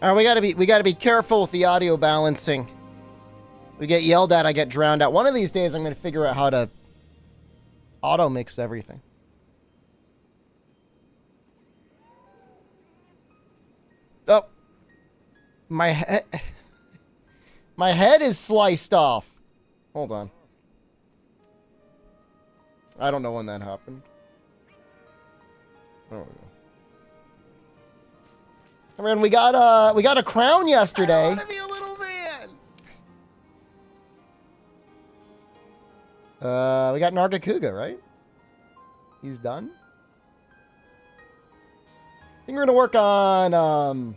All right, we gotta be careful with the audio balancing. We get yelled at, I get drowned out. One of these days, I'm gonna figure out how to auto mix everything. Oh, my head, my head is sliced off. Hold on. I don't know when that happened. There we go. I mean, we got a crown yesterday. I want to be a little man. We got Nargacuga, right? He's done. I think we're gonna work on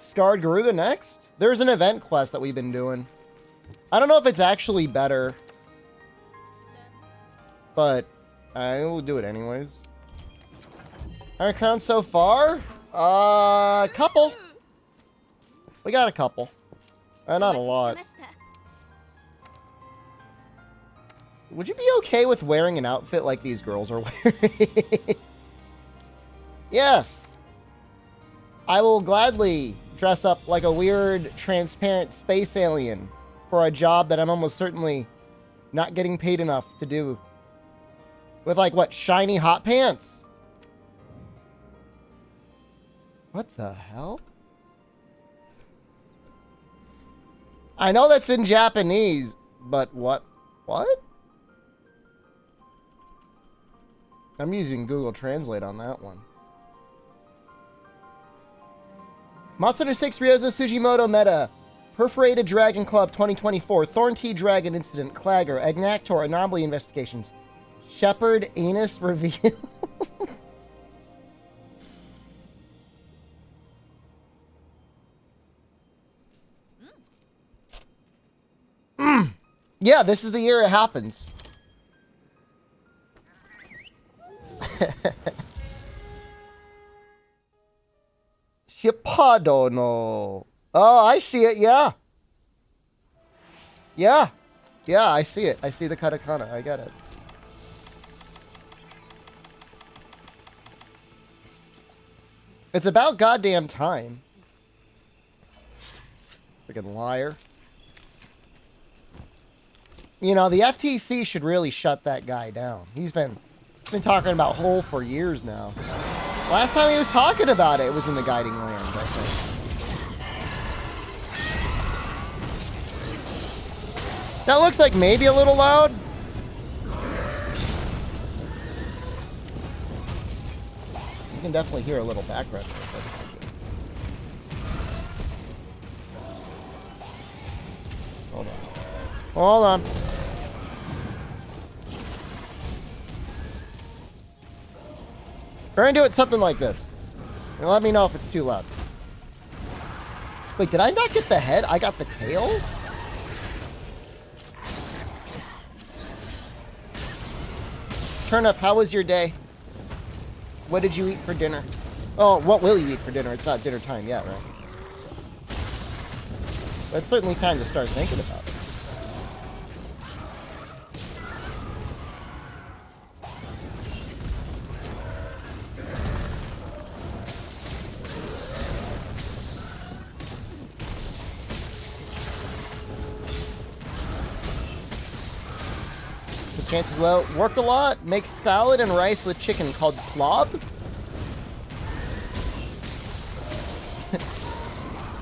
Scarred Garuga next. There's an event quest that we've been doing. I don't know if it's actually better, but I will do it anyways. Our crown so far? Couple. We got a couple. Not a lot. Would you be okay with wearing an outfit like these girls are wearing? Yes. I will gladly dress up like a weird, transparent space alien for a job that I'm almost certainly not getting paid enough to do. With, like, what, shiny hot pants? What the hell? I know that's in Japanese, but what? What? I'm using Google Translate on that one. Monster 6 Ryozo Sugimoto Meta. Perforated Dragon Club 2024. Thorn Tea Dragon Incident. Clagger. Agnactor Anomaly Investigations. Shepard Anus Reveal. Yeah, this is the year it happens. Shepard no. Oh, I see it, yeah. Yeah. Yeah, I see it. I see the katakana. I get it. It's about goddamn time. Freaking liar. You know, the FTC should really shut that guy down. He's been talking about Hole for years now. Last time he was talking about it, it was in the Guiding Land, I think. That looks like maybe a little loud. You can definitely hear a little background noise. That's pretty good. Hold on. Hold on. We're gonna do it something like this. And let me know if it's too loud. Wait, did I not get the head? I got the tail? Turnip, how was your day? What did you eat for dinner? Oh, what will you eat for dinner? It's not dinner time yet, right? But it's certainly time to start thinking about it. Chances low. Worked a lot. Makes salad and rice with chicken called plob.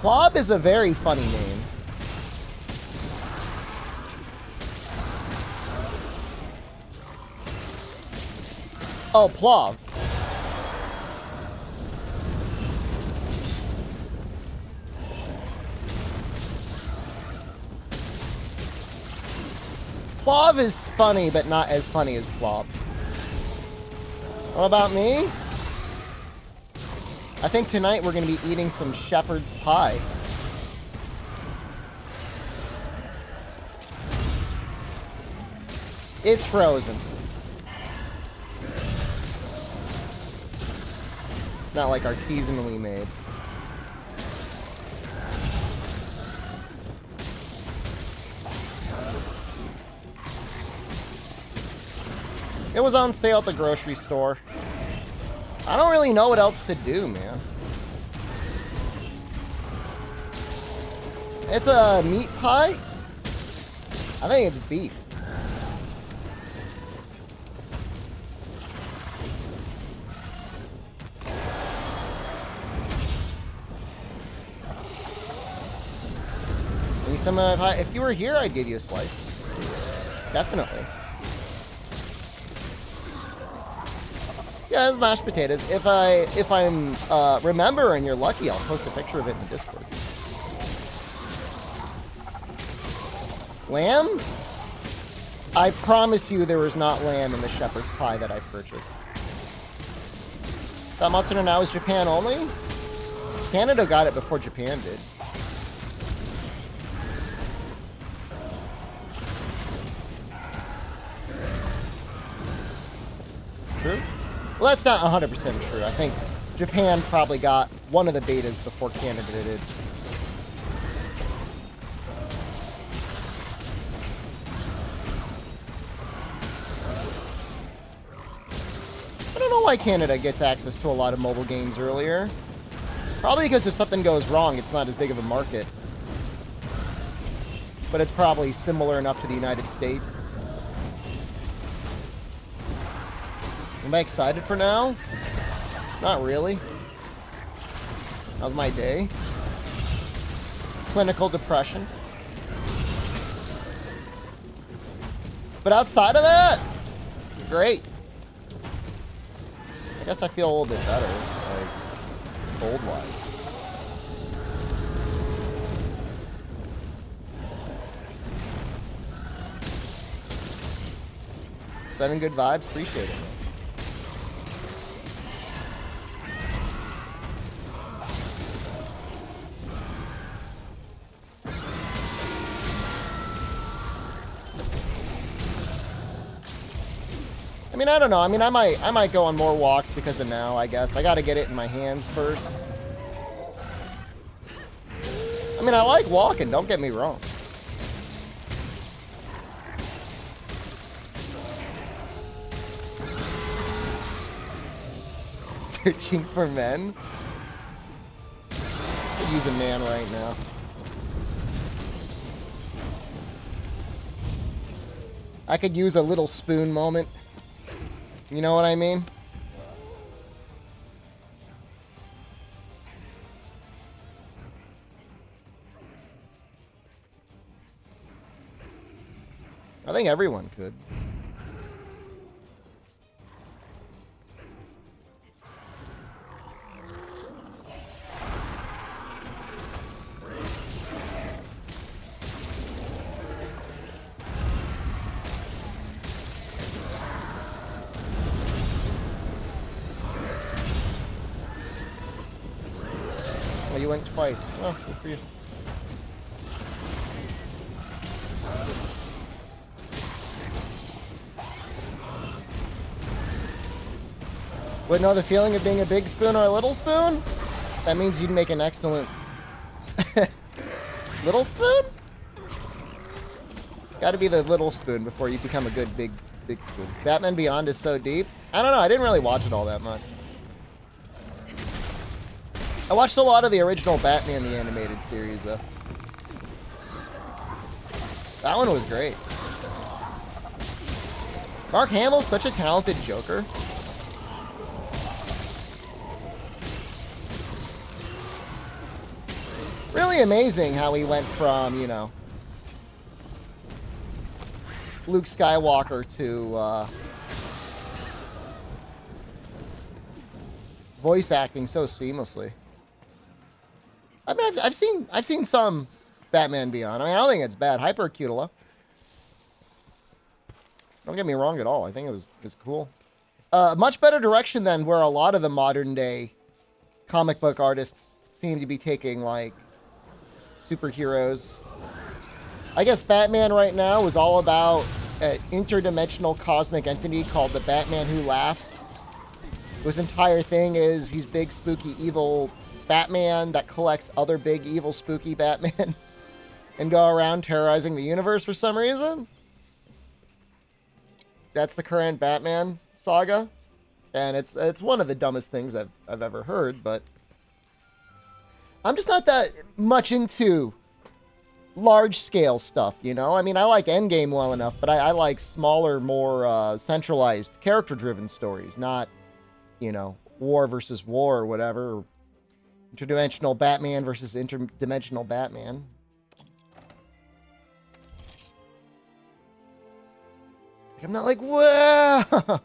Plob is a very funny name. Oh, plob. Plov is funny, but not as funny as Plov. What about me? I think tonight we're going to be eating some shepherd's pie. It's frozen. Not like artisanally made. It was on sale at the grocery store. I don't really know what else to do, man. It's a meat pie? I think it's beef. Maybe some pie. If you were here, I'd give you a slice. Definitely. Yeah, it's mashed potatoes. If I'm remember and you're lucky, I'll post a picture of it in the Discord. Lamb? I promise you there was not lamb in the shepherd's pie that I purchased. That Matsuno now is Japan only? Canada got it before Japan did. True? Well, that's not 100% true. I think Japan probably got one of the betas before Canada did. I don't know why Canada gets access to a lot of mobile games earlier. Probably because if something goes wrong, it's not as big of a market. But it's probably similar enough to the United States. Am I excited for now? Not really. How's my day? Clinical depression. But outside of that, great. I guess I feel a little bit better, like, cold-wise. Sending good vibes, appreciate it. I mean, I don't know. I mean, I might go on more walks because of now, I guess. I gotta get it in my hands first. I mean, I like walking, don't get me wrong. Searching for men? I could use a man right now. I could use a little spoon moment. You know what I mean? I think everyone could. You went twice. Oh, good for you. Wouldn't know the feeling of being a big spoon or a little spoon? That means you'd make an excellent little spoon? Gotta be the little spoon before you become a good big spoon. Batman Beyond is so deep. I don't know, I didn't really watch it all that much. I watched a lot of the original Batman the Animated Series, though. That one was great. Mark Hamill's such a talented Joker. Really amazing how he went from, you know, Luke Skywalker to voice acting so seamlessly. I mean, I've seen some Batman Beyond. I mean, I don't think it's bad. Hypercutula. Don't get me wrong at all. I think it was cool. Much better direction than where a lot of the modern day comic book artists seem to be taking, like, superheroes. I guess Batman right now is all about an interdimensional cosmic entity called the Batman Who Laughs. His entire thing is he's big, spooky, evil Batman that collects other big, evil, spooky Batman and go around terrorizing the universe for some reason. That's the current Batman saga. And it's one of the dumbest things I've ever heard, but I'm just not that much into large-scale stuff, you know? I mean, I like Endgame well enough, but I like smaller, more centralized, character-driven stories, not, you know, war versus war or whatever. Or interdimensional Batman versus interdimensional Batman. I'm not like, whoa!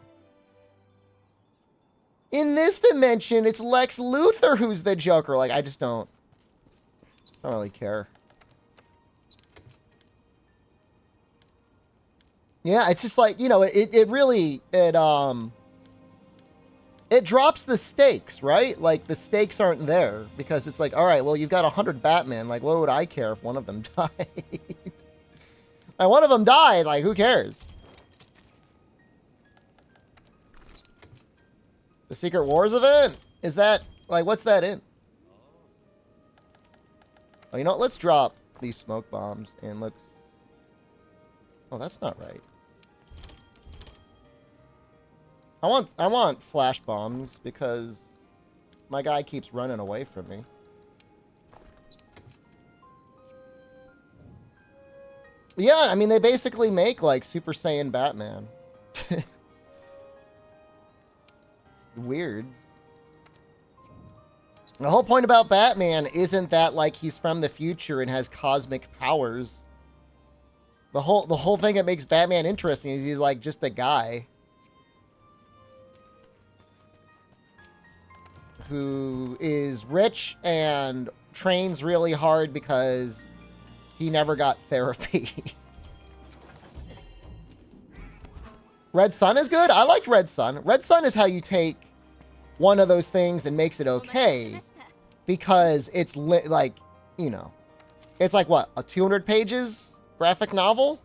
In this dimension, it's Lex Luthor who's the Joker. Like, I just don't really care. Yeah, it's just like, you know, it really, it drops the stakes, right? Like, the stakes aren't there because it's like, all right, well, you've got 100 Batman. Like, what would I care if one of them died? And one of them died, like, who cares? The Secret Wars event? Is that, like, what's that in? Oh, you know what? Let's drop these smoke bombs and let's... Oh, that's not right. I want flash bombs because my guy keeps running away from me. Yeah, I mean, they basically make, like, Super Saiyan Batman. Weird. The whole point about Batman isn't that, like, he's from the future and has cosmic powers. The whole thing that makes Batman interesting is he's, like, just a guy who is rich and trains really hard because he never got therapy. Red Sun is good? I liked Red Sun. Red Sun is how you take one of those things and makes it okay. Because it's like, you know, it's like what, a 200 pages graphic novel?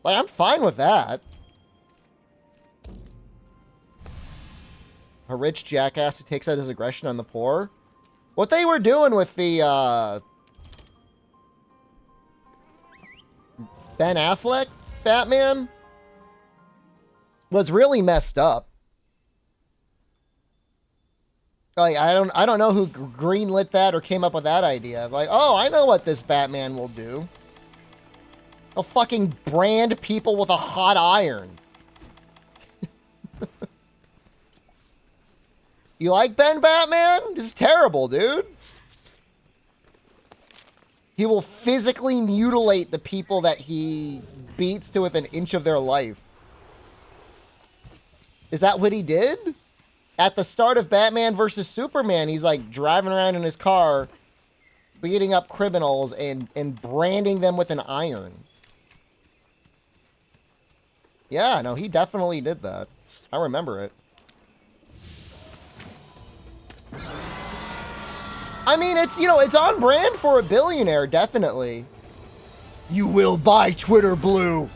Like, I'm fine with that. A rich jackass who takes out his aggression on the poor. What they were doing with the Ben Affleck Batman was really messed up. Like, I don't know who greenlit that or came up with that idea. Like, oh, I know what this Batman will do. He'll fucking brand people with a hot iron. You like Ben Batman? This is terrible, dude. He will physically mutilate the people that he beats to within an inch of their life. Is that what he did? At the start of Batman versus Superman, he's like driving around in his car, beating up criminals and branding them with an iron. Yeah, no, he definitely did that. I remember it. I mean, it's, you know, it's on brand for a billionaire, definitely. You will buy Twitter Blue.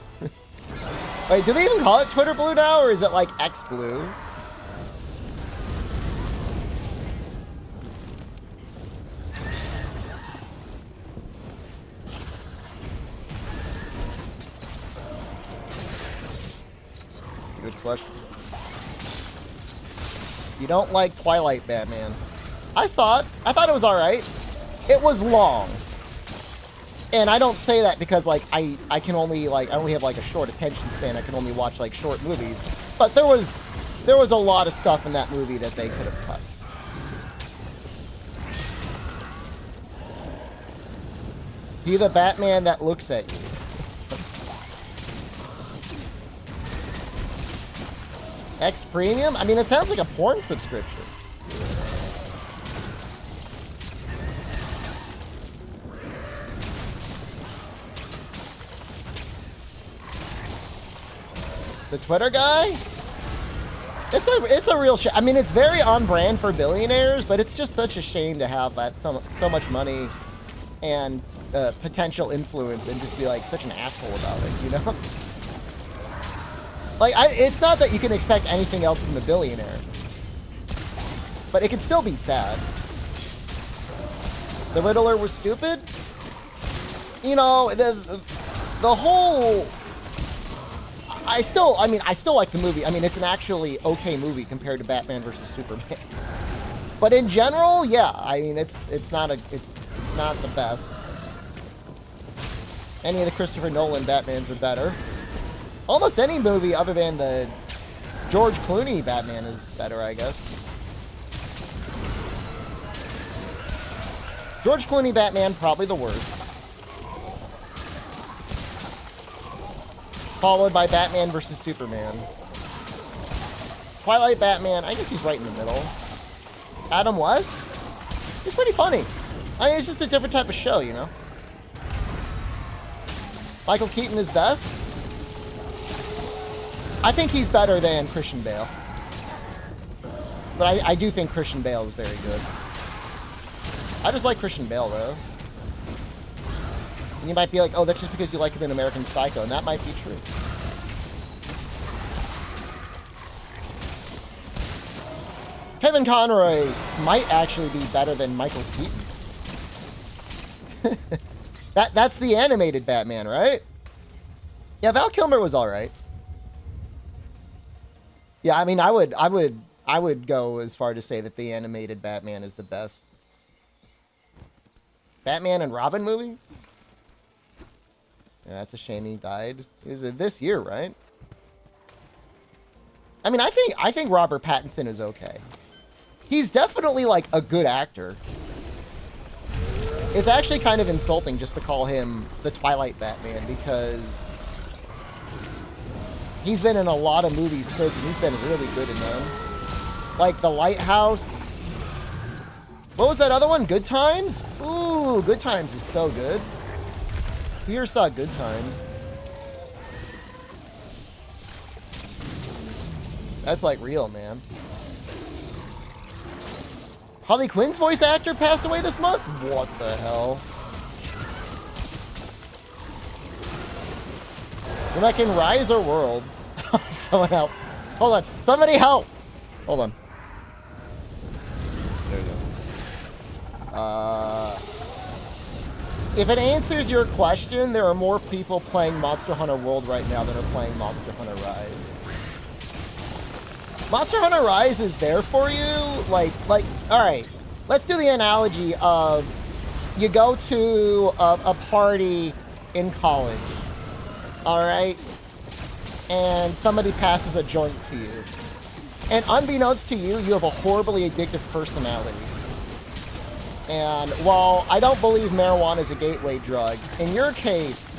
Wait, do they even call it Twitter Blue now, or is it like X Blue? Good question. You don't like Twilight Batman. I saw it. I thought it was alright. It was long. And I don't say that because, like, I can only, like, I only have, like, a short attention span. I can only watch, like, short movies. But there was a lot of stuff in that movie that they could have cut. Be the Batman that looks at you. X Premium? I mean, it sounds like a porn subscription. The Twitter guy? It's a real shame. I mean, it's very on brand for billionaires, but it's just such a shame to have that so much money and potential influence and just be like such an asshole about it, you know? Like, it's not that you can expect anything else from a billionaire, but it can still be sad. The Riddler was stupid? You know, the whole... I still like the movie. I mean, it's an actually okay movie compared to Batman versus Superman. But in general, yeah, I mean, it's not the best. Any of the Christopher Nolan Batmans are better. Almost any movie other than the George Clooney Batman is better, I guess. George Clooney Batman, probably the worst. Followed by Batman versus Superman. Twilight Batman, I guess he's right in the middle. Adam West? He's pretty funny. I mean, it's just a different type of show, you know? Michael Keaton is best. I think he's better than Christian Bale. But I do think Christian Bale is very good. I just like Christian Bale, though. And you might be like, oh, that's just because you like him in American Psycho, and that might be true. Kevin Conroy might actually be better than Michael Keaton. That's the animated Batman, right? Yeah, Val Kilmer was all right. Yeah, I mean, I would go as far to say that the animated Batman is the best. Batman and Robin movie? Yeah, that's a shame he died. It was this year, right? I mean, I think Robert Pattinson is okay. He's definitely like a good actor. It's actually kind of insulting just to call him the Twilight Batman because he's been in a lot of movies since and he's been really good in them. Like The Lighthouse. What was that other one? Good Times? Ooh, Good Times is so good. Who here saw Good Times? That's like real, man. Harley Quinn's voice actor passed away this month? What the hell? You're making Rise or World? Someone help. Hold on. Somebody help! Hold on. There you go. If it answers your question, there are more people playing Monster Hunter World right now than are playing Monster Hunter Rise. Monster Hunter Rise is there for you, like, all right, let's do the analogy of you go to a party in college, all right, and somebody passes a joint to you. And unbeknownst to you, you have a horribly addictive personality. And while I don't believe marijuana is a gateway drug, in your case,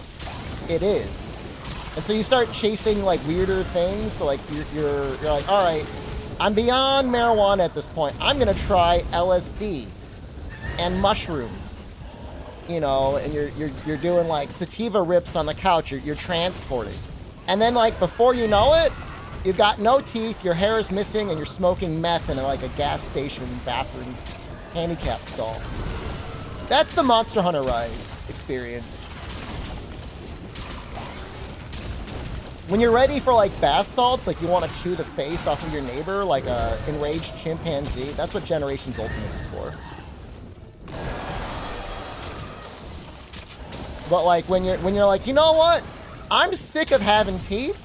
it is. And so you start chasing like weirder things. So like you're like, all right, I'm beyond marijuana at this point. I'm gonna try LSD and mushrooms, you know. And you're doing like sativa rips on the couch. You're transporting, and then like before you know it, you've got no teeth. Your hair is missing, and you're smoking meth in like a gas station bathroom handicap stall. That's the Monster Hunter Rise experience. When you're ready for like bath salts, like you want to chew the face off of your neighbor like a enraged chimpanzee, that's what Generations Ultimate is for. But like when you're like, you know what? I'm sick of having teeth.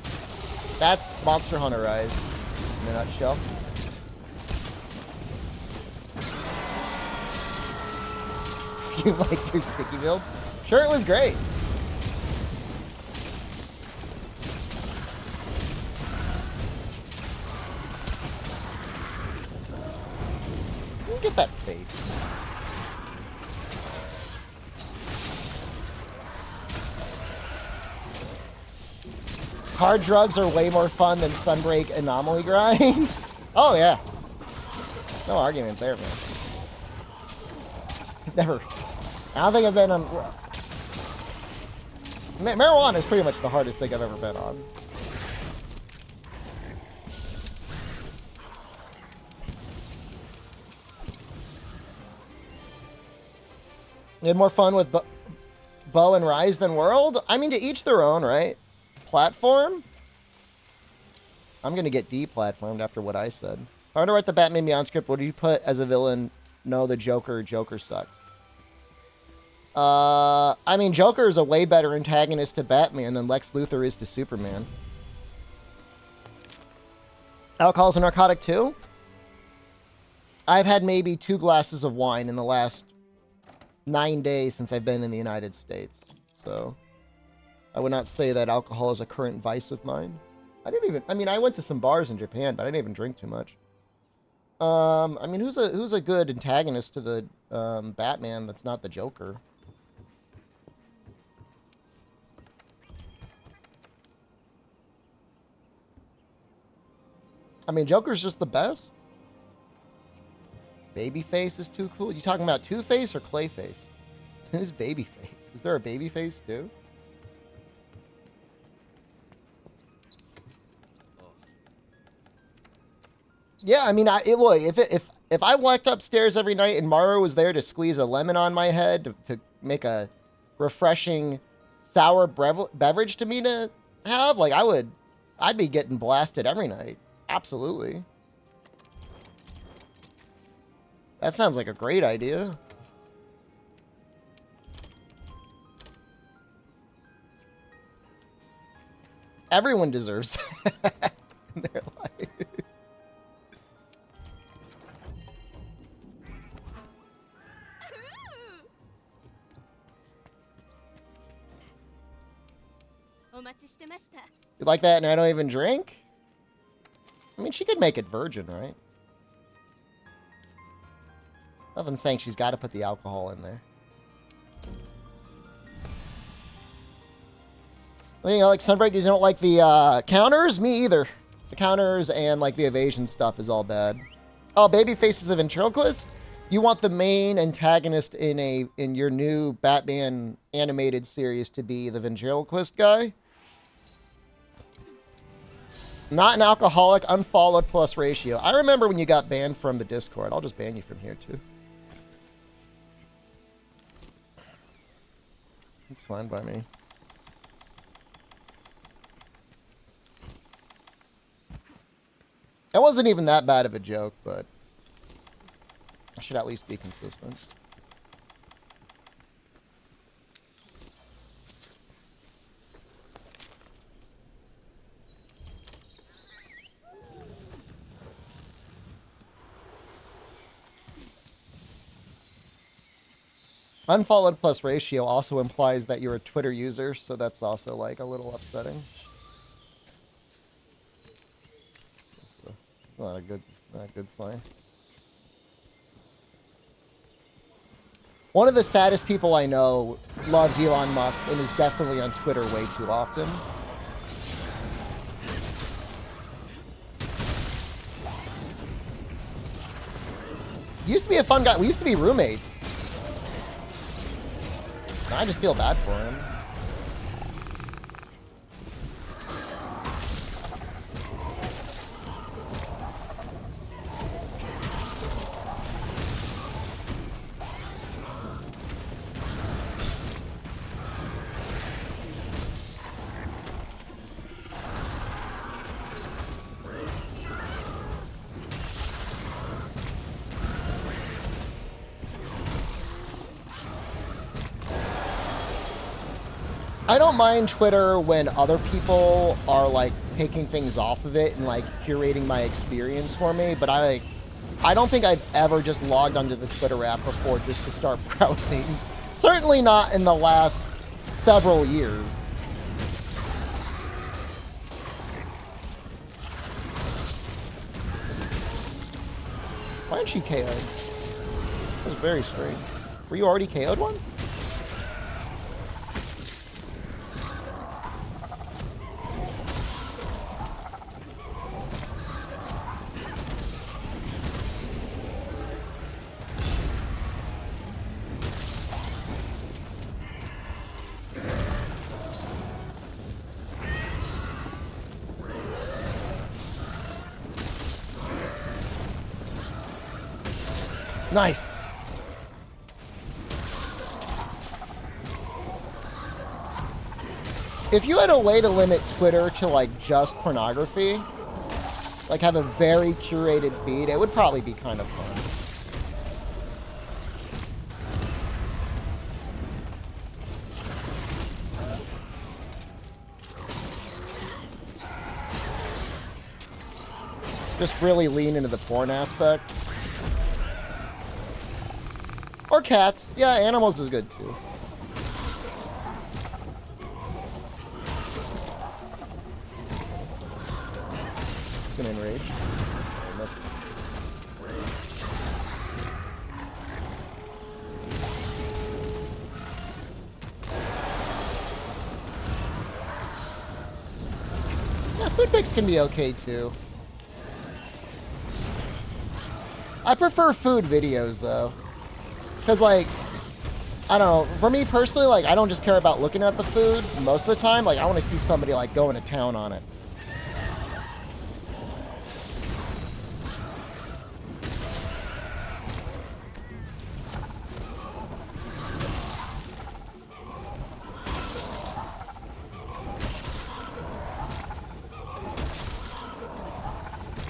That's Monster Hunter Rise in a nutshell. You like your sticky build? Sure, it was great. Get that face. Hard drugs are way more fun than Sunbreak Anomaly Grind. Oh yeah. No argument there, man. Never. I don't think I've been on... Marijuana is pretty much the hardest thing I've ever been on. You had more fun with Bow and Rise than World? I mean, to each their own, right? Platform? I'm going to get deplatformed after what I said. If I were to write the Batman Beyond script, what do you put as a villain? No, the Joker. Joker sucks. I mean, Joker is a way better antagonist to Batman than Lex Luthor is to Superman. Alcohol's a narcotic too? I've had maybe 2 glasses of wine in the last 9 days since I've been in the United States. So, I would not say that alcohol is a current vice of mine. I mean, I went to some bars in Japan, but I didn't even drink too much. I mean, who's a good antagonist to the Batman that's not the Joker? I mean, Joker's just the best. Babyface is too cool. You talking about Two-Face or Clayface? Who's Babyface? Is there a Babyface too? Yeah, I mean, if I walked upstairs every night and Mario was there to squeeze a lemon on my head to make a refreshing sour beverage to me to have, like, I'd be getting blasted every night. Absolutely. That sounds like a great idea. Everyone deserves that in their life. You like that and I don't even drink? I mean, she could make it virgin, right? Nothing saying she's got to put the alcohol in there. Well, you know, like Sunbreak, you don't like the counters? Me either. The counters and like the evasion stuff is all bad. Oh, Babyface is the ventriloquist? You want the main antagonist in your new Batman animated series to be the ventriloquist guy? Not an alcoholic, unfollowed plus ratio. I remember when you got banned from the Discord. I'll just ban you from here too. It's fine by me. It wasn't even that bad of a joke, but I should at least be consistent. Unfollowed plus ratio also implies that you're a Twitter user, so that's also like a little upsetting. Not a good sign. One of the saddest people I know loves Elon Musk and is definitely on Twitter way too often. He used to be a fun guy. We used to be roommates. I just feel bad for him. I don't mind Twitter when other people are like taking things off of it and like curating my experience for me, but I don't think I've ever just logged onto the Twitter app before just to start browsing. Certainly not in the last several years. Why aren't you KO'd? That was very strange. Were you already KO'd once? Nice. If you had a way to limit Twitter to like just pornography, like have a very curated feed, it would probably be kind of fun. Just really lean into the porn aspect. Or cats. Yeah, animals is good too. enraged. I missed it. Yeah, food picks can be okay too. I prefer food videos though. Because like, I don't know, for me personally, like I don't just care about looking at the food most of the time. Like I want to see somebody like going to town on it.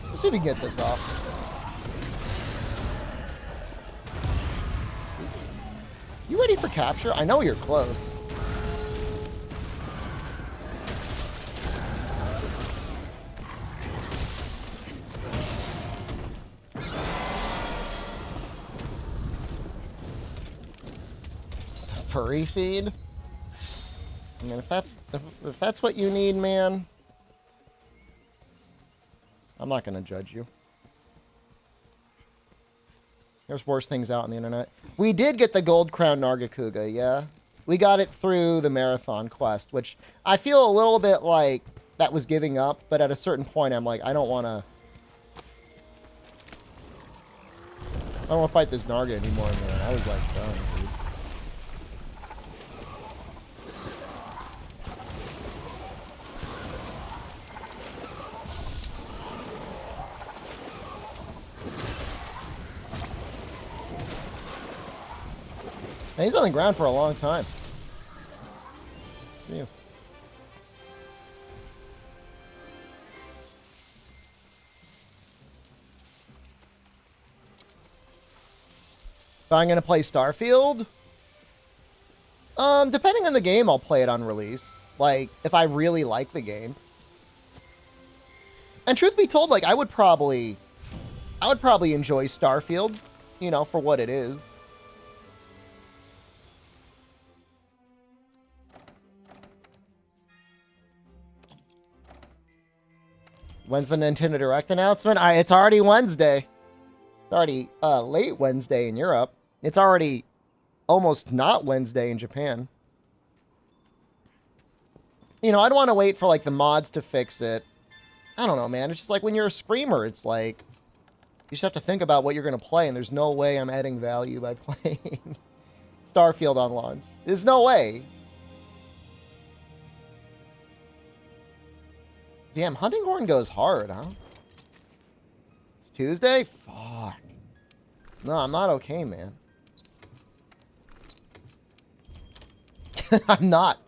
Let's see if we can get this off. You ready for capture? I know you're close. Furry feed? I mean, if that's what you need, man, I'm not gonna judge you. There's worse things out on the internet. We did get the Gold Crown Nargacuga, yeah? We got it through the Marathon quest, which I feel a little bit like that was giving up, but at a certain point I'm like, I don't want to fight this Narga anymore, man. I was like, done, dude. And he's on the ground for a long time. You. So I'm going to play Starfield? Depending on the game, I'll play it on release. Like, if I really like the game. And truth be told, like, I would probably enjoy Starfield, you know, for what it is. When's the Nintendo Direct announcement? It's already Wednesday. It's already late Wednesday in Europe. It's already almost not Wednesday in Japan. You know, I'd want to wait for, like, the mods to fix it. I don't know, man. It's just like when you're a streamer, it's like, you just have to think about what you're going to play, and there's no way I'm adding value by playing Starfield on launch. There's no way. Damn, Hunting Horn goes hard, huh? It's Tuesday? Fuck. No, I'm not okay, man. I'm not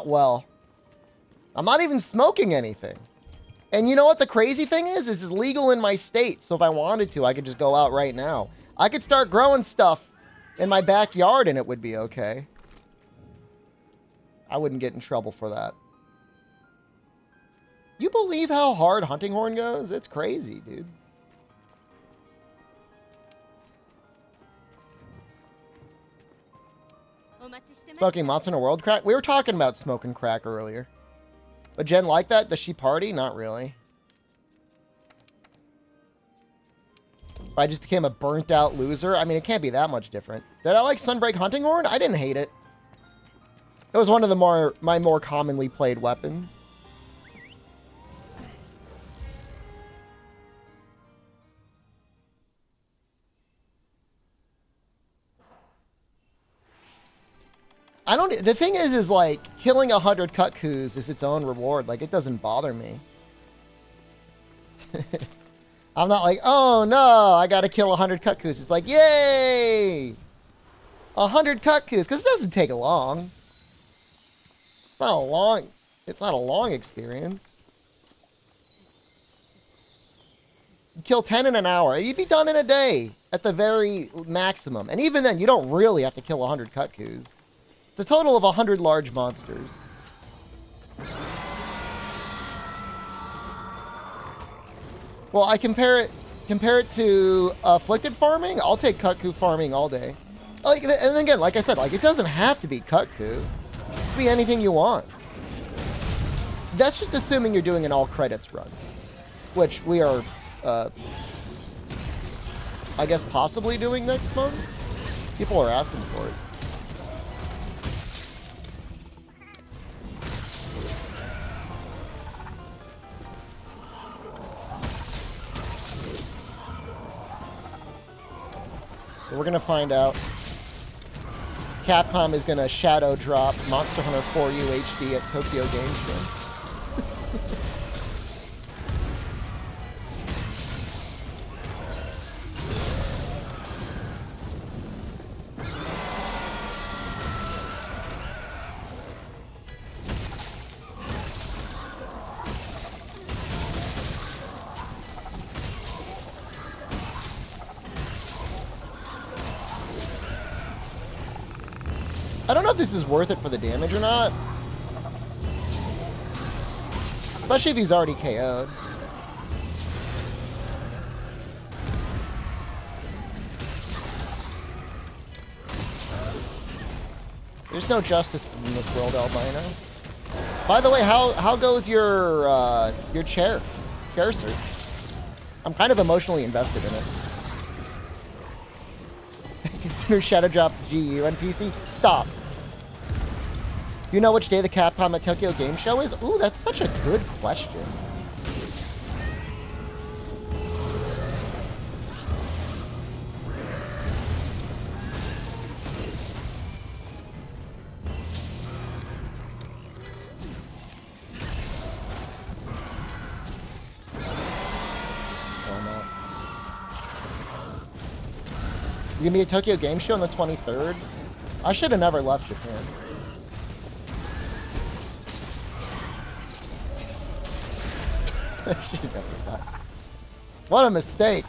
well. I'm not even smoking anything. And you know what the crazy thing is? It's legal in my state, so if I wanted to, I could just go out right now. I could start growing stuff in my backyard and it would be okay. I wouldn't get in trouble for that. You believe how hard Hunting Horn goes? It's crazy, dude. Smoking Mott's in a world crack? We were talking about smoking crack earlier. But Jen like that? Does she party? Not really. If I just became a burnt out loser, I mean, it can't be that much different. Did I like Sunbreak Hunting Horn? I didn't hate it. It was one of the my more commonly played weapons. The thing is like, killing 100 Kutkus is its own reward. Like, it doesn't bother me. I'm not like, oh no, I gotta kill 100 Kutkus. It's like, yay! 100 Kutkus, because it doesn't take long. It's not a long experience. You kill 10 in an hour. You'd be done in a day, at the very maximum. And even then, you don't really have to kill 100 Kutkus. It's a total of 100 large monsters. Well, I compare it to afflicted farming. I'll take Kutku farming all day. Like, and again, like I said, like, it doesn't have to be Kutku. It can be anything you want. That's just assuming you're doing an all credits run. which we are, I guess, possibly doing next month. People are asking for it. So we're gonna find out. Capcom is gonna shadow drop Monster Hunter 4U HD at Tokyo Game Show. I don't know if this is worth it for the damage or not. Especially if he's already KO'd. There's no justice in this world, albino. By the way, how goes your chair search? I'm kind of emotionally invested in it. Consider Shadow Drop GU on PC? Stop. You know which day the Capcom at Tokyo Game Show is? Ooh, that's such a good question. You gonna be at Tokyo Game Show on the 23rd? I should have never left Japan. What a mistake.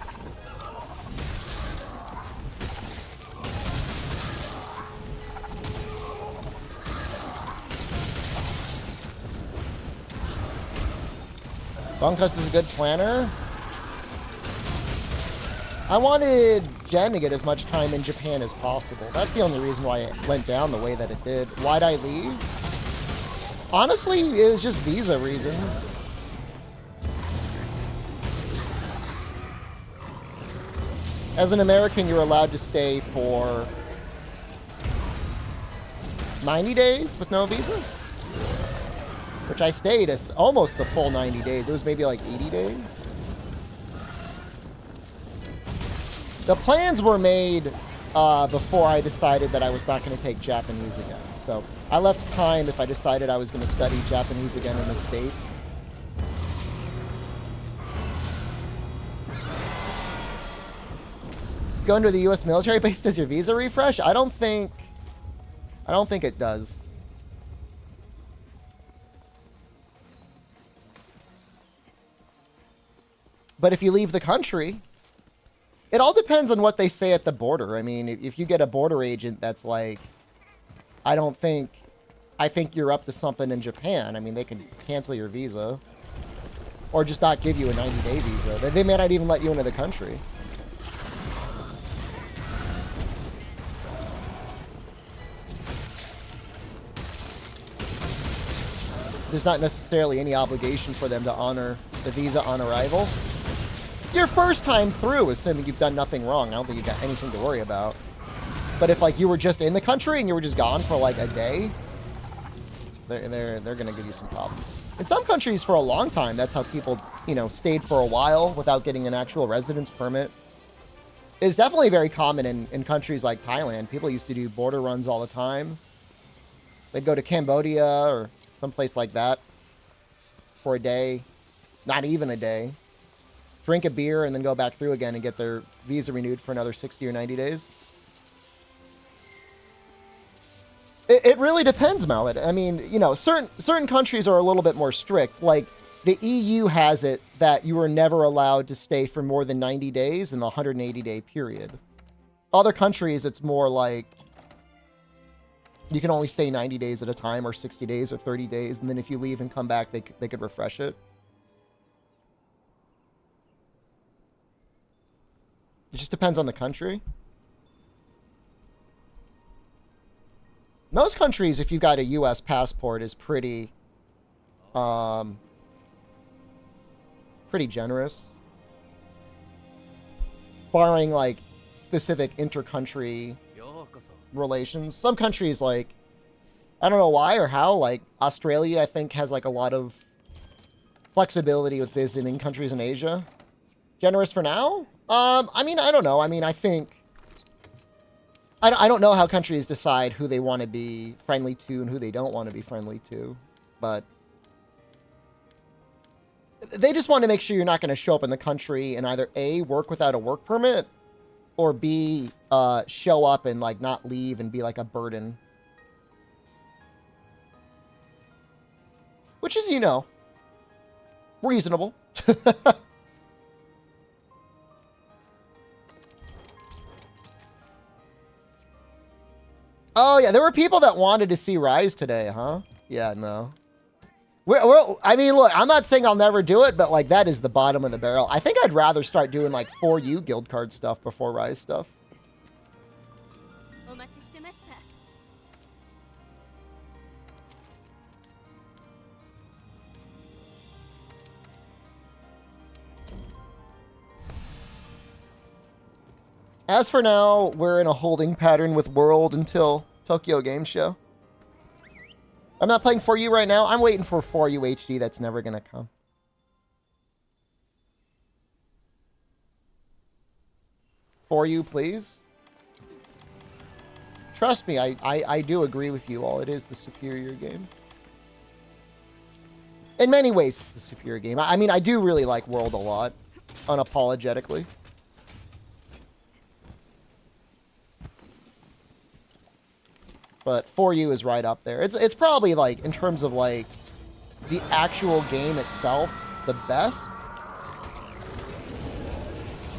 Bunkus is a good planner. I wanted Jen to get as much time in Japan as possible. That's the only reason why it went down the way that it did. Why'd I leave? Honestly, it was just visa reasons. As an American, you're allowed to stay for 90 days with no visa. Which I stayed as almost the full 90 days. It was maybe like 80 days. The plans were made before I decided that I was not going to take Japanese again. So I left time if I decided I was going to study Japanese again in the States. Going to the U.S. military base, does your visa refresh? I don't think it does. But if you leave the country, it all depends on what they say at the border. I mean, if you get a border agent that's like, I think you're up to something in Japan. I mean, they can cancel your visa or just not give you a 90-day visa. They may not even let you into the country. There's not necessarily any obligation for them to honor the visa on arrival. Your first time through, assuming you've done nothing wrong, I don't think you've got anything to worry about. But if, like, you were just in the country and you were just gone for, like, a day, they're going to give you some problems. In some countries, for a long time, that's how people, you know, stayed for a while without getting an actual residence permit. It's definitely very common in countries like Thailand. People used to do border runs all the time. They'd go to Cambodia or someplace like that for a day, not even a day. Drink a beer and then go back through again and get their visa renewed for another 60 or 90 days. It really depends, Mallet. I mean, you know, certain countries are a little bit more strict. Like, the EU has it that you are never allowed to stay for more than 90 days in the 180-day period. Other countries, it's more like you can only stay 90 days at a time, or 60 days, or 30 days, and then if you leave and come back, they could refresh it. It just depends on the country. Most countries, if you've got a U.S. passport, is pretty pretty generous. Barring, like, specific inter-country relations. Some countries, like, I don't know why or how, like, Australia, I think, has, like, a lot of flexibility with visiting countries in Asia. Generous for now? I mean, I don't know. I mean, I think... I don't know how countries decide who they want to be friendly to and who they don't want to be friendly to. But... they just want to make sure you're not going to show up in the country and either A, work without a work permit, or B, show up and, like, not leave and be, like, a burden. Which is, you know, reasonable. Oh, yeah, there were people that wanted to see Rise today, huh? Yeah, no. I mean, look, I'm not saying I'll never do it, but, like, that is the bottom of the barrel. I think I'd rather start doing, like, 4U guild card stuff before Rise stuff. As for now, we're in a holding pattern with World until Tokyo Game Show. I'm not playing 4U right now. I'm waiting for 4U HD. That's never going to come. For you, please. Trust me, I do agree with you all. It is the superior game. In many ways, it's the superior game. I mean, I do really like World a lot. Unapologetically. But 4U is right up there. It's probably, like, in terms of, like, the actual game itself, the best.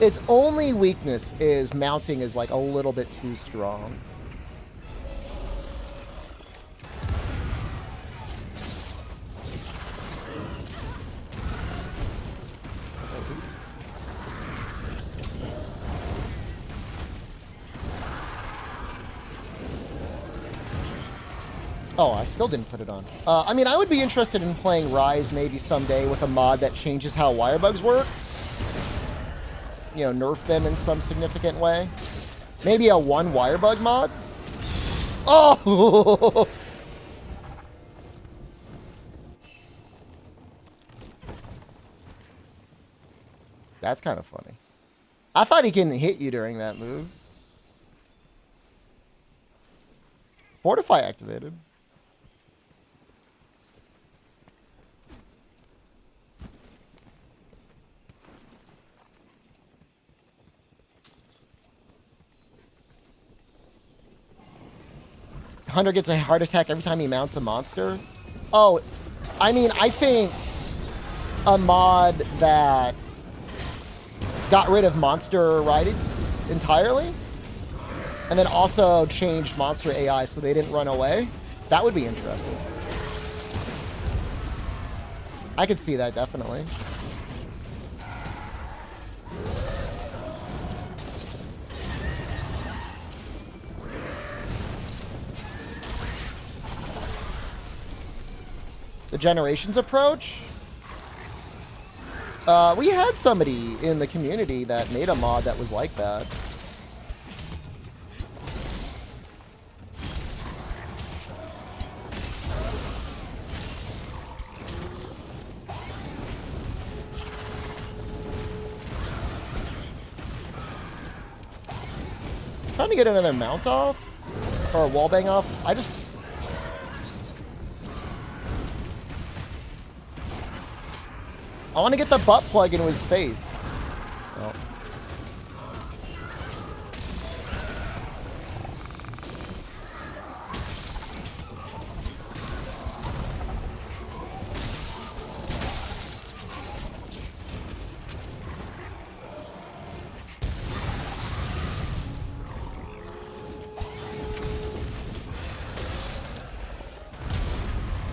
Its only weakness is mounting is, like, a little bit too strong. Oh, I still didn't put it on. I mean, I would be interested in playing Rise maybe someday with a mod that changes how wire bugs work. You know, nerf them in some significant way. Maybe a 1 wire bug mod. Oh! That's kind of funny. I thought he couldn't hit you during that move. Fortify activated. Hunter gets a heart attack every time he mounts a monster. Oh, I mean, I think a mod that got rid of monster ridings entirely and then also changed monster AI so they didn't run away, that would be interesting. I could see that, definitely. The Generations approach? We had somebody in the community that made a mod that was like that. Trying to get another mount off? Or a wallbang off? I want to get the butt plug into his face. Oh.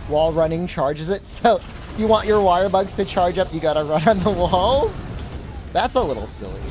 Wall running charges it, so you want your wire bugs to charge up, you gotta run on the walls? That's a little silly.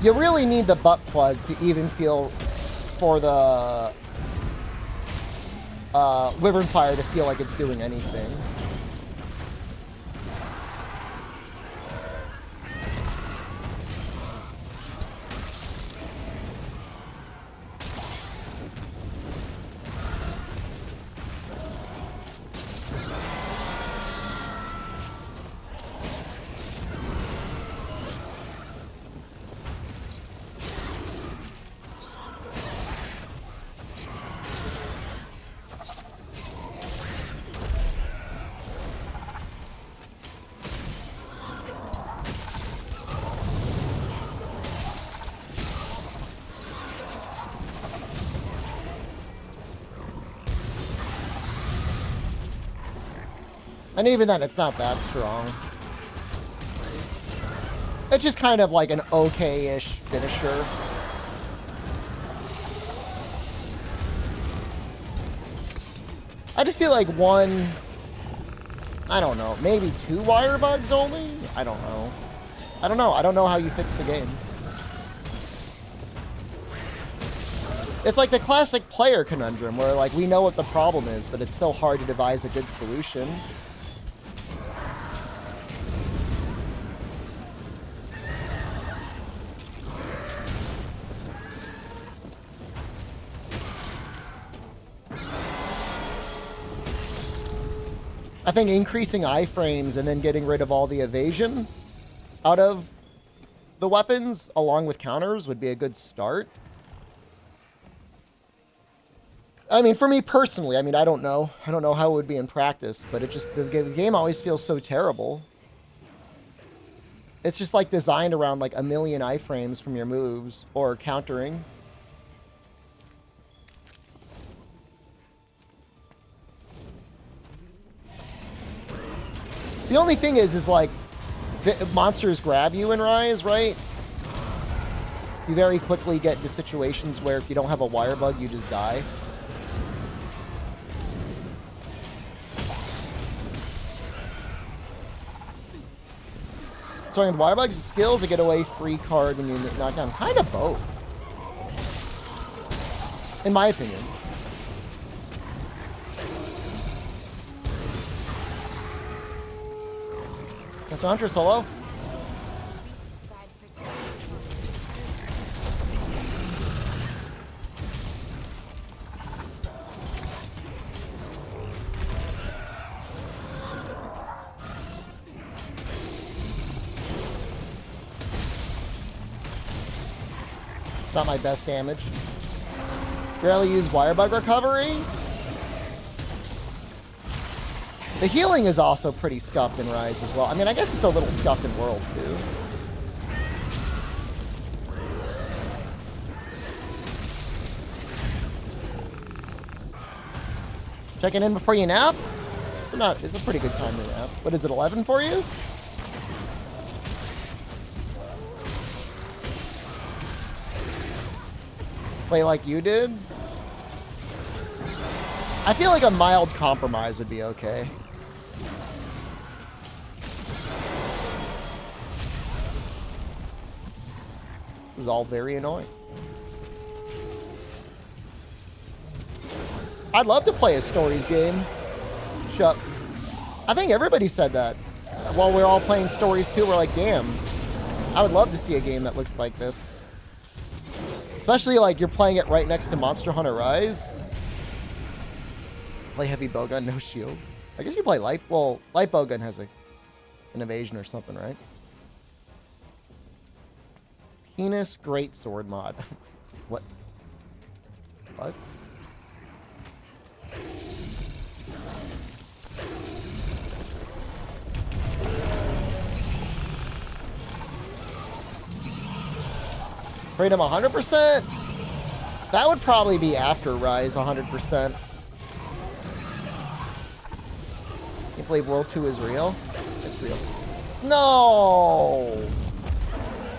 You really need the butt plug to even feel for the Wyvern Fire to feel like it's doing anything. And even then, it's not that strong. It's just kind of like an okay-ish finisher. I just feel like one... I don't know. Maybe 2 wire bugs only? I don't know. I don't know. I don't know how you fix the game. It's like the classic player conundrum where, like, we know what the problem is, but it's so hard to devise a good solution. I think increasing iframes and then getting rid of all the evasion out of the weapons, along with counters, would be a good start. I mean, for me personally, I mean, I don't know. I don't know how it would be in practice, but it just, the game always feels so terrible. It's just like designed around like a million iframes from your moves or countering. The only thing is like, the monsters grab you in Rise, right? You very quickly get into situations where if you don't have a wire bug, you just die. So in wire bugs, skills, a getaway free card when you knock down. Kind of both. In my opinion. Mr. Hunter solo. Not my best damage. Barely use wire bug recovery. The healing is also pretty scuffed in Rise as well. I mean, I guess it's a little scuffed in World, too. Checking in before you nap? It's a pretty good time to nap. What is it, 11 for you? Play like you did? I feel like a mild compromise would be okay. This is all very annoying. I'd love to play a stories game. Shut. I think everybody said that. While we're all playing stories too, we're like, damn. I would love to see a game that looks like this. Especially like you're playing it right next to Monster Hunter Rise. Play heavy bowgun, no shield. I guess you play light. Well, light bowgun has an evasion or something, right? Penis great sword mod. What? What? Freedom 100%? That would probably be after Rise 100%. You believe World 2 is real? It's real. No!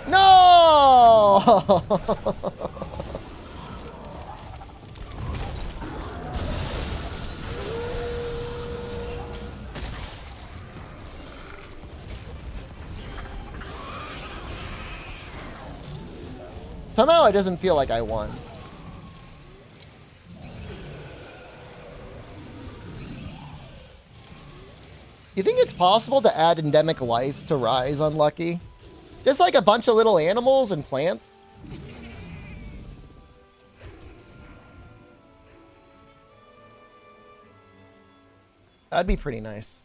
No! Somehow it doesn't feel like I won. You think it's possible to add endemic life to Rise on Lucky? Just like a bunch of little animals and plants? That'd be pretty nice.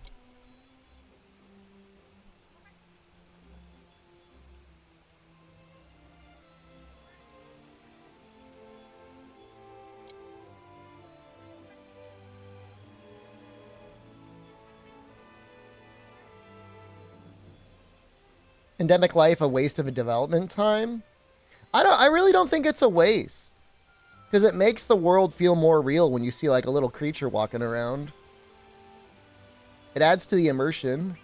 Endemic life, a waste of a development time? I really don't think it's a waste. Because it makes the world feel more real when you see like a little creature walking around. It adds to the immersion.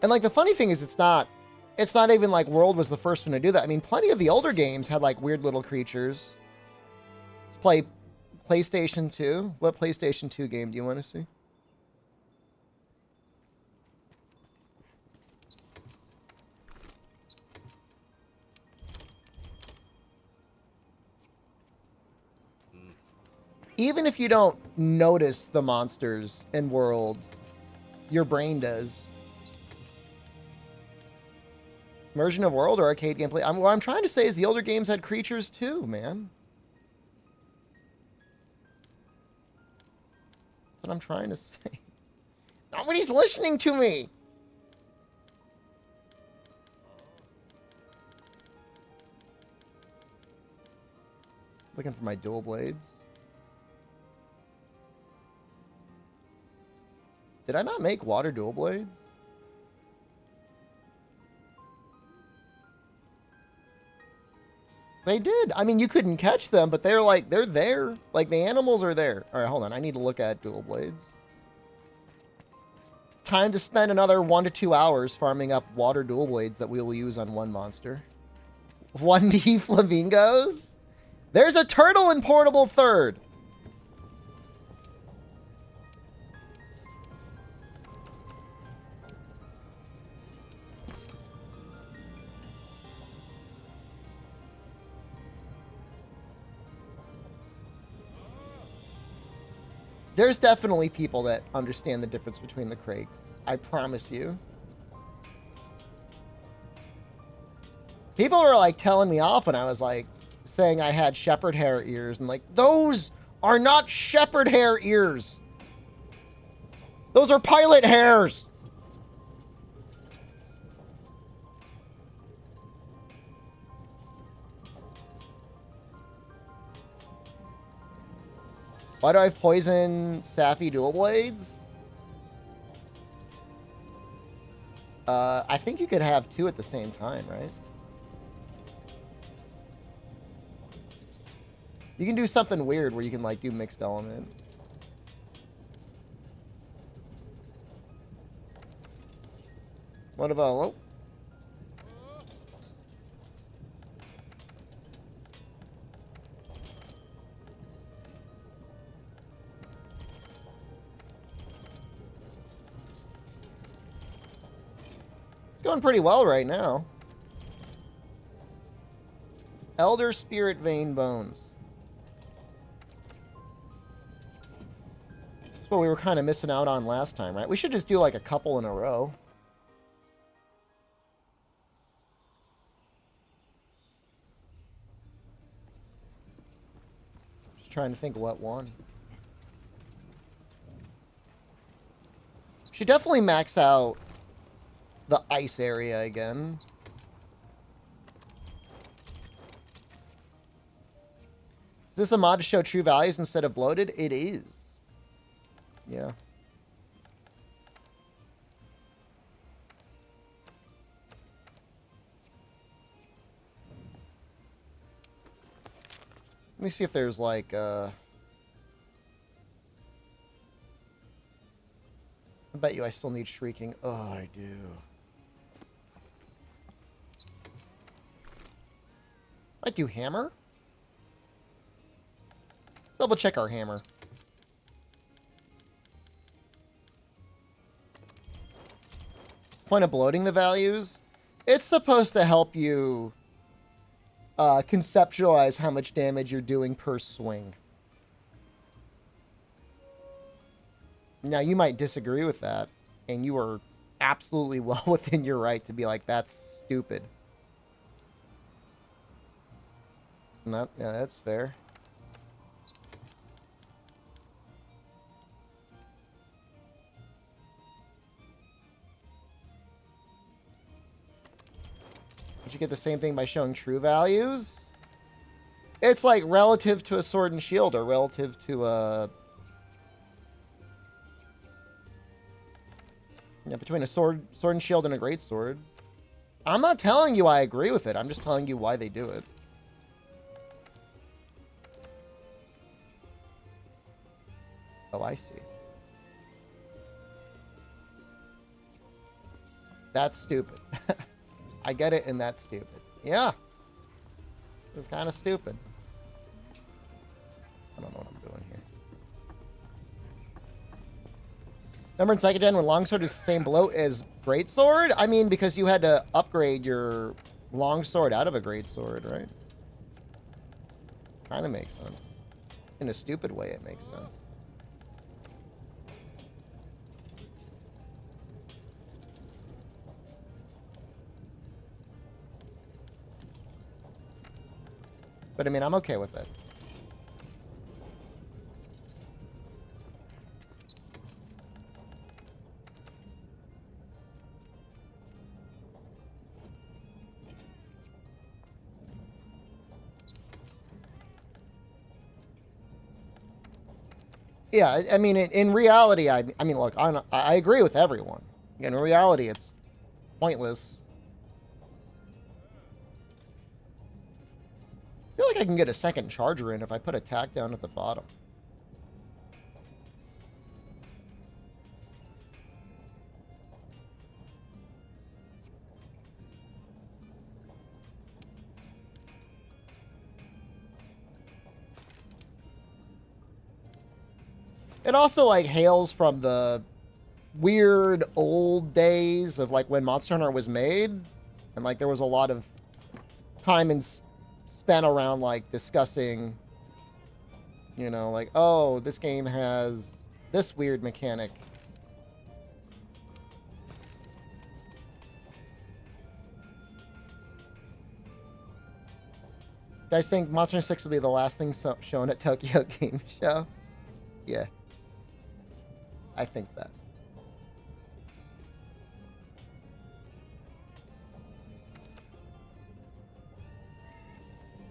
And like the funny thing is it's not even like World was the first one to do that. I mean, plenty of the older games had like weird little creatures. Let's play PlayStation 2. What PlayStation 2 game do you want to see? Even if you don't notice the monsters in World, your brain does. Immersion of World or arcade gameplay? What I'm trying to say is the older games had creatures too, man. That's what I'm trying to say. Nobody's listening to me. Looking for my dual blades. Did I not make water dual blades? They did. I mean, you couldn't catch them, but they're like, they're there. Like, the animals are there. All right, hold on. I need to look at dual blades. It's time to spend another 1 to 2 hours farming up water dual blades that we will use on one monster. 1D flamingos? There's a turtle in Portable Third. There's definitely people that understand the difference between the Craigs. I promise you. People were like telling me off when I was like saying I had shepherd hair ears and like, those are not shepherd hair ears. Those are pilot hairs. Why do I have poison Sappy dual blades? I think you could have 2 at the same time, right? You can do something weird where you can like do mixed element. What about... Oh. It's going pretty well right now. Elder Spirit Vein Bones. That's what we were kind of missing out on last time, right? We should just do like a couple in a row. Just trying to think what one. Should definitely max out the ice area again. Is this a mod to show true values instead of bloated? It is. Yeah. Let me see if there's like I bet you I still need shrieking. Oh, I do. Might do hammer. Double check our hammer. Point of bloating the values. It's supposed to help you conceptualize how much damage you're doing per swing. Now, you might disagree with that, and you are absolutely well within your right to be like, that's stupid. No, yeah, that's fair. Did you get the same thing by showing true values? It's like relative to a sword and shield, or relative to a... Yeah, between a sword and shield and a great sword. I'm not telling you I agree with it. I'm just telling you why they do it. Oh, I see. That's stupid. I get it, and that's stupid. Yeah. It's kind of stupid. I don't know what I'm doing here. Remember in second gen when longsword is the same bloat as greatsword? I mean, because you had to upgrade your longsword out of a greatsword, right? Kind of makes sense. In a stupid way, it makes sense. But I mean, I'm okay with it. Yeah, I mean, in reality, I mean, look, I agree with everyone. In reality, it's pointless. I feel like I can get a second charger in if I put a tack down at the bottom. It also, like, hails from the weird old days of, like, when Monster Hunter was made. And, like, there was a lot of time and spent around, like, discussing, you know, like, oh, this game has this weird mechanic. You guys think Monster Hunter 6 will be the last thing shown at Tokyo Game Show? Yeah. I think that.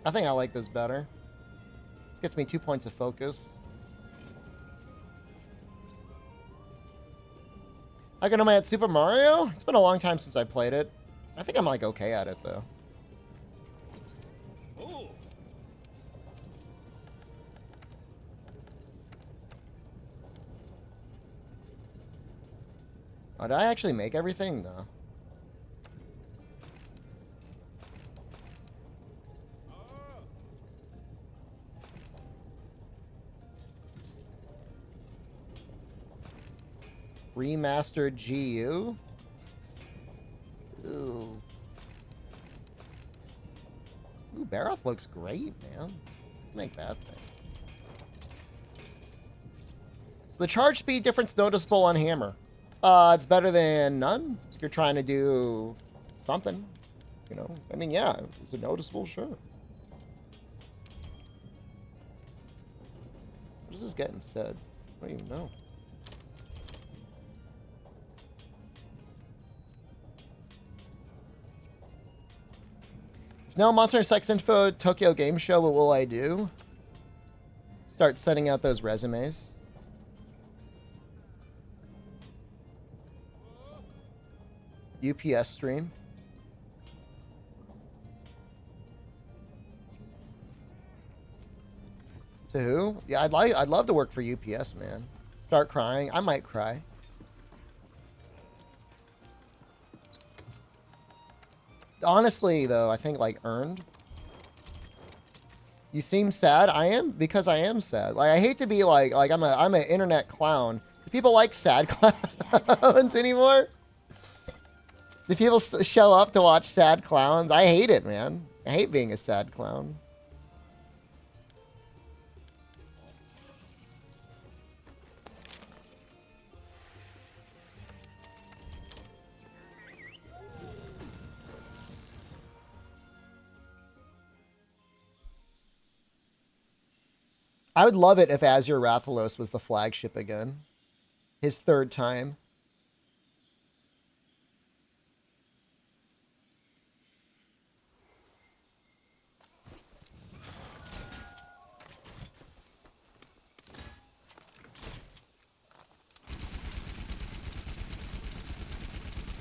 I think I like this better. This gets me 2 points of focus. I can am I at Super Mario? It's been a long time since I played it. I think I'm like okay at it though. Oh, did I actually make everything? No. Remastered GU? Ooh. Ooh, Baroth looks great, man. Make that thing. So the charge speed difference noticeable on hammer. It's better than none. If you're trying to do something, you know. I mean, yeah, is it noticeable? Sure. What does this get instead? I don't even know. If no Monster Hunter Sex Info Tokyo Game Show, what will I do? Start sending out those resumes. UPS stream. To who? Yeah, I'd love to work for UPS, man. Start crying. I might cry. Honestly, though, I think like earned. You seem sad. I am, because I am sad. Like, I hate to be like I'm an internet clown. Do people like sad clowns anymore? Do people show up to watch sad clowns? I hate it, man. I hate being a sad clown. I would love it if Azure Rathalos was the flagship again. His third time.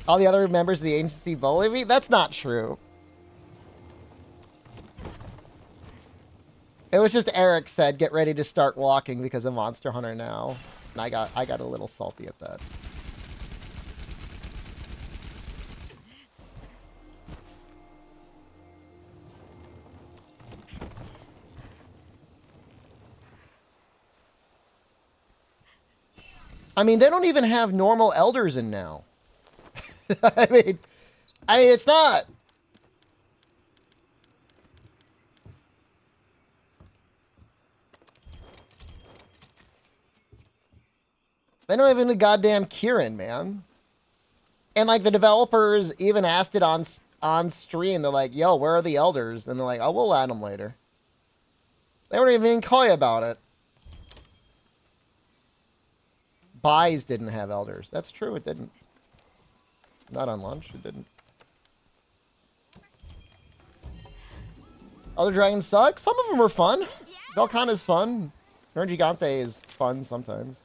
All the other members of the agency bully me? That's not true. It was just Eric said, get ready to start walking because of Monster Hunter now. And I got a little salty at that. I mean, they don't even have normal elders in now. I mean, it's not. They don't have any goddamn Kieran, man. And like the developers even asked it on stream. They're like, "Yo, where are the elders?" And they're like, "Oh, we'll add them later." They weren't even coy about it. Buys didn't have elders. That's true. It didn't. Not on launch. It didn't. Other dragons suck. Some of them are fun. Velkhana's fun. Nergigante is fun sometimes.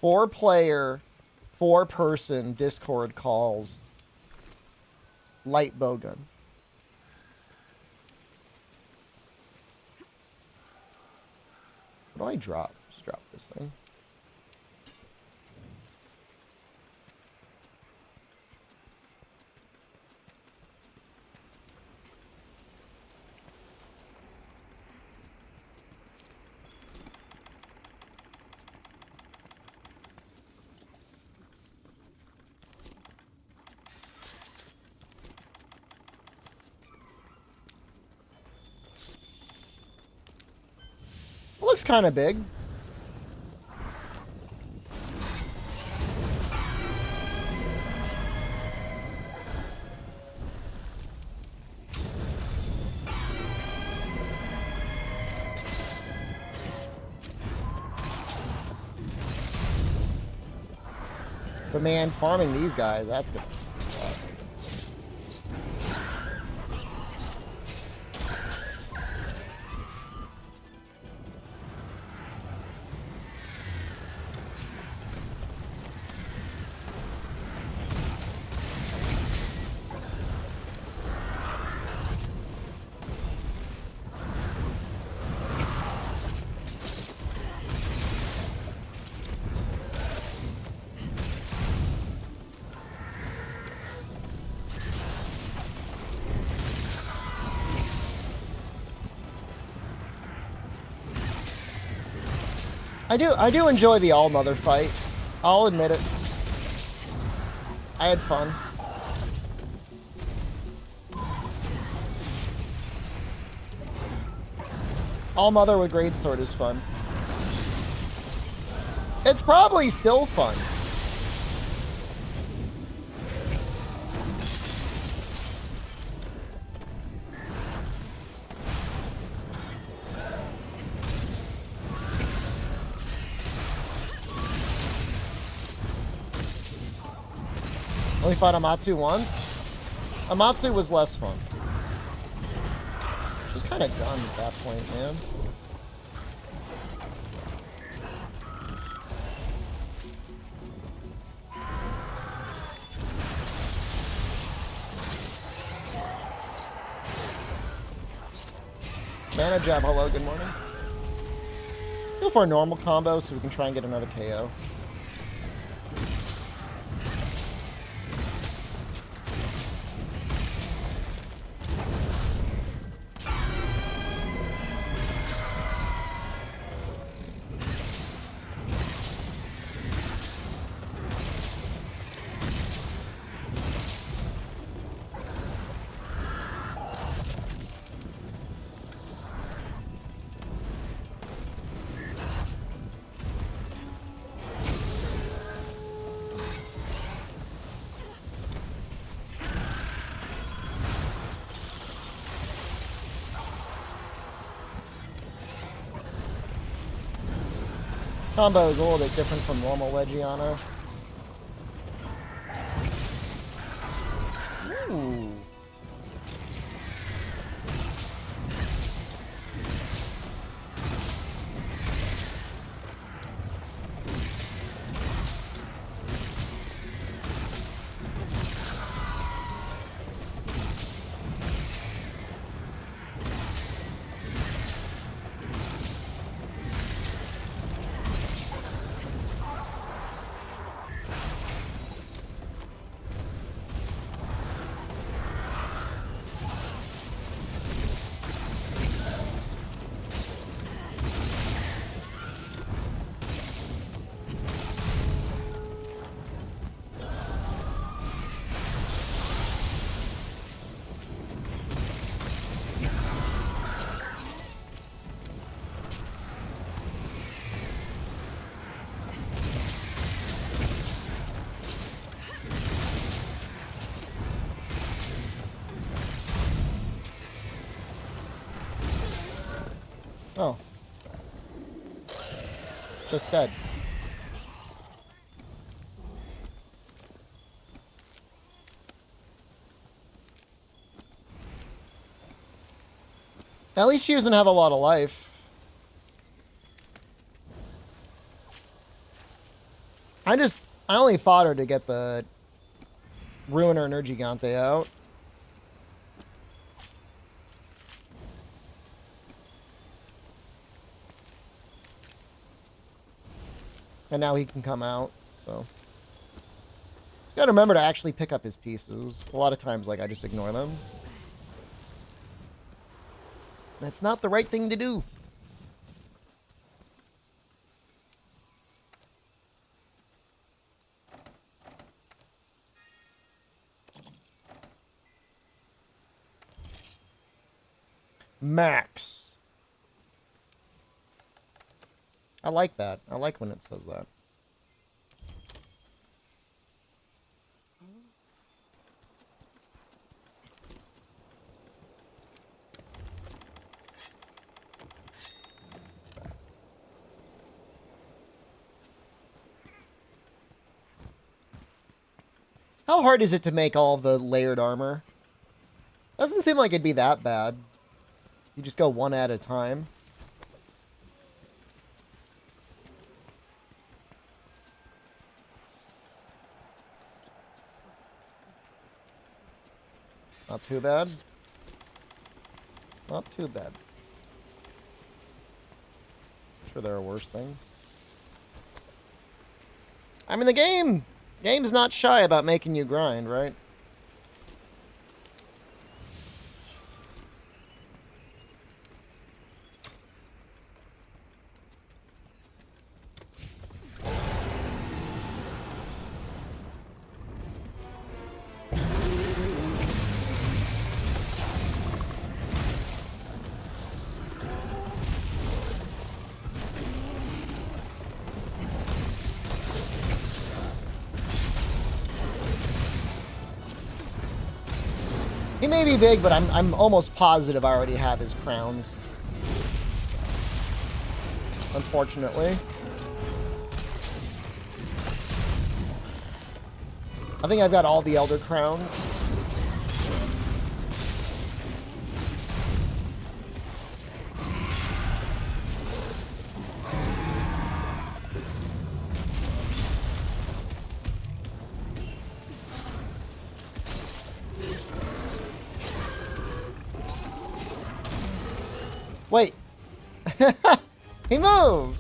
Four-player, four-person Discord calls. Light bowgun. What do I drop? Just drop this thing. Looks kind of big. But man, farming these guys, that's gonna suck. I do enjoy the All-Mother fight. I'll admit it. I had fun. All-Mother with Greatsword is fun. It's probably still fun. Only fought Amatsu once? Amatsu was less fun. She's kind of done at that point, man. Mana Jab, hello, good morning. Let's go for a normal combo so we can try and get another KO. Combo is a little bit different from normal Wedgiano. Ooh. Oh. Just dead. At least she doesn't have a lot of life. I only fought her to get the Ruiner and Gigante out. And now he can come out, so. You gotta remember to actually pick up his pieces. A lot of times, like, I just ignore them. That's not the right thing to do. Max. I like that. I like when it says that. How hard is it to make all the layered armor? Doesn't seem like it'd be that bad. You just go one at a time. Not too bad. Not too bad. I'm sure there are worse things. I mean, the game's not shy about making you grind, right? He may be big, but I'm almost positive I already have his crowns. Unfortunately. I think I've got all the Elder Crowns. Wait. He moved.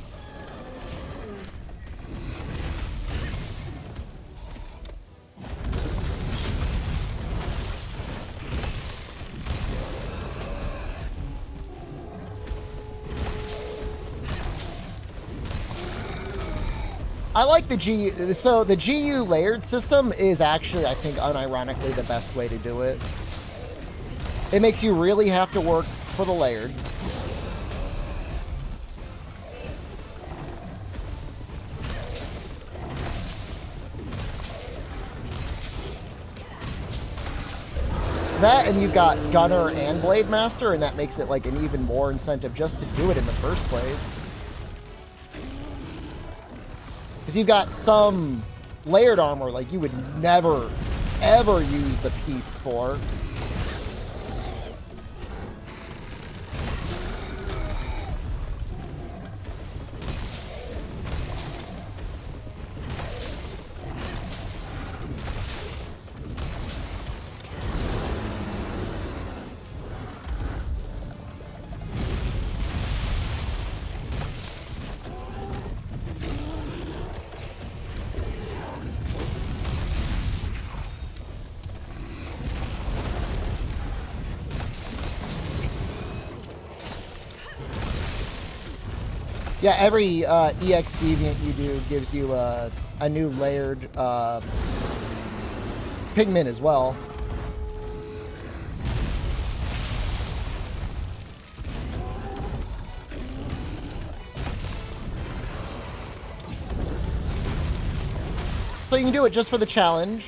I like the GU. So the GU layered system is actually, I think, unironically the best way to do it. It makes you really have to work for the layered. That, and you've got Gunner and Blade Master, and that makes it like an even more incentive just to do it in the first place. Because you've got some layered armor like you would never, ever use the piece for. Yeah, every EX deviant you do gives you a new layered pigment as well. So you can do it just for the challenge,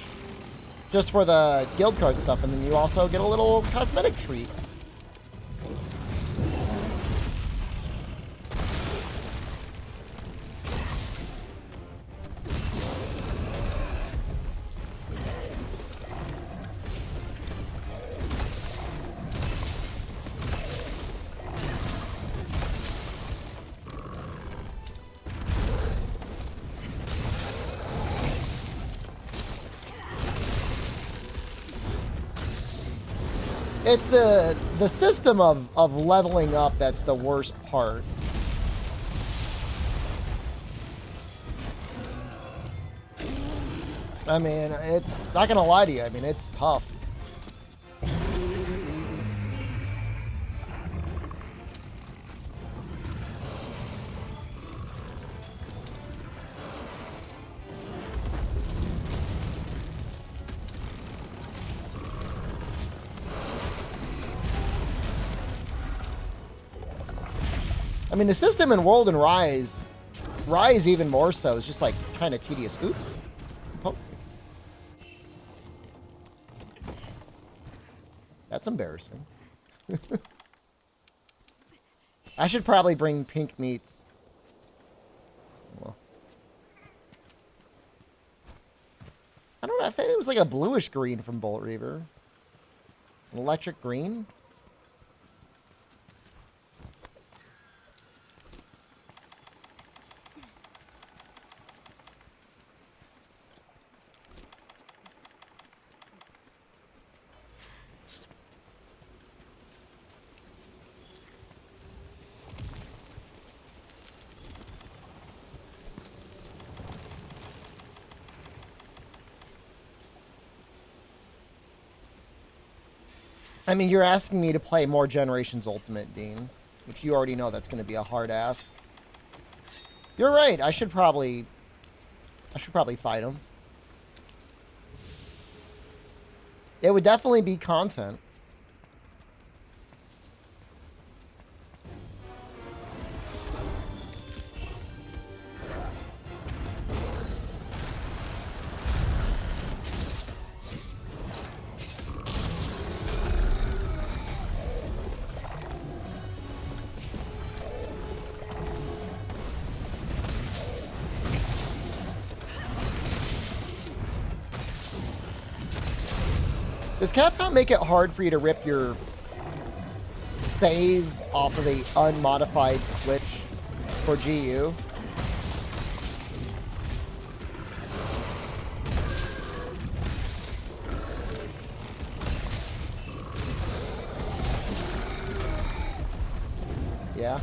just for the guild card stuff, and then you also get a little cosmetic treat. It's the system of leveling up that's the worst part. I mean, it's not gonna lie to you. I mean, it's tough. I mean, the system in World and Rise even more so, is just like kind of tedious. Oops. Oh. That's embarrassing. I should probably bring pink meats. Well, I don't know. I think it was like a bluish green from Bolt Reaver. An electric green? I mean, you're asking me to play more Generations Ultimate, Dean, which you already know that's going to be a hard ass. You're right. I should probably fight him. It would definitely be content. Does Capcom make it hard for you to rip your save off of the unmodified Switch for GU? Yeah.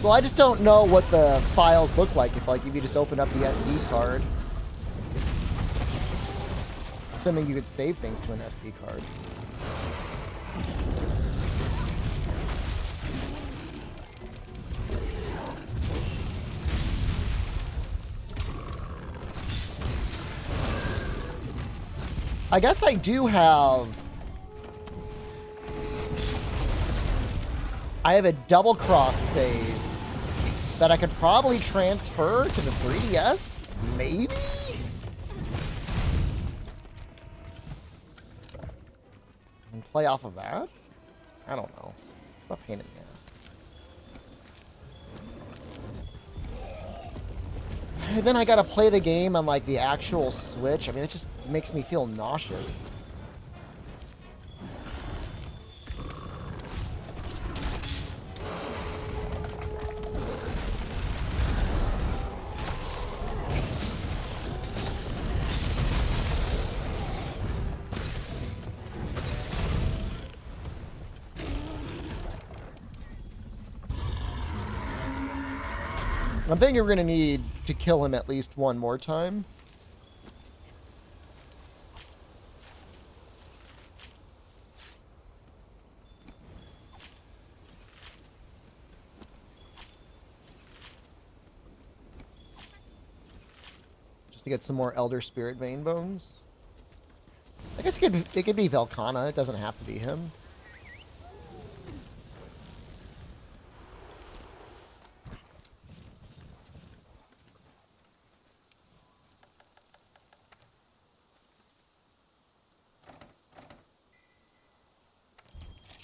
Well, I just don't know what the files look like if you just open up the SD card. Assuming you could save things to an SD card. I guess I do have... I have a double cross save that I could probably transfer to the 3DS? Maybe? And play off of that? I don't know. What a pain in the ass. And then I gotta play the game on, like, the actual Switch. I mean, it just makes me feel nauseous. I'm thinking we're going to need to kill him at least one more time. Just to get some more Elder Spirit Vein Bones. I guess it could be Velkhana. It doesn't have to be him.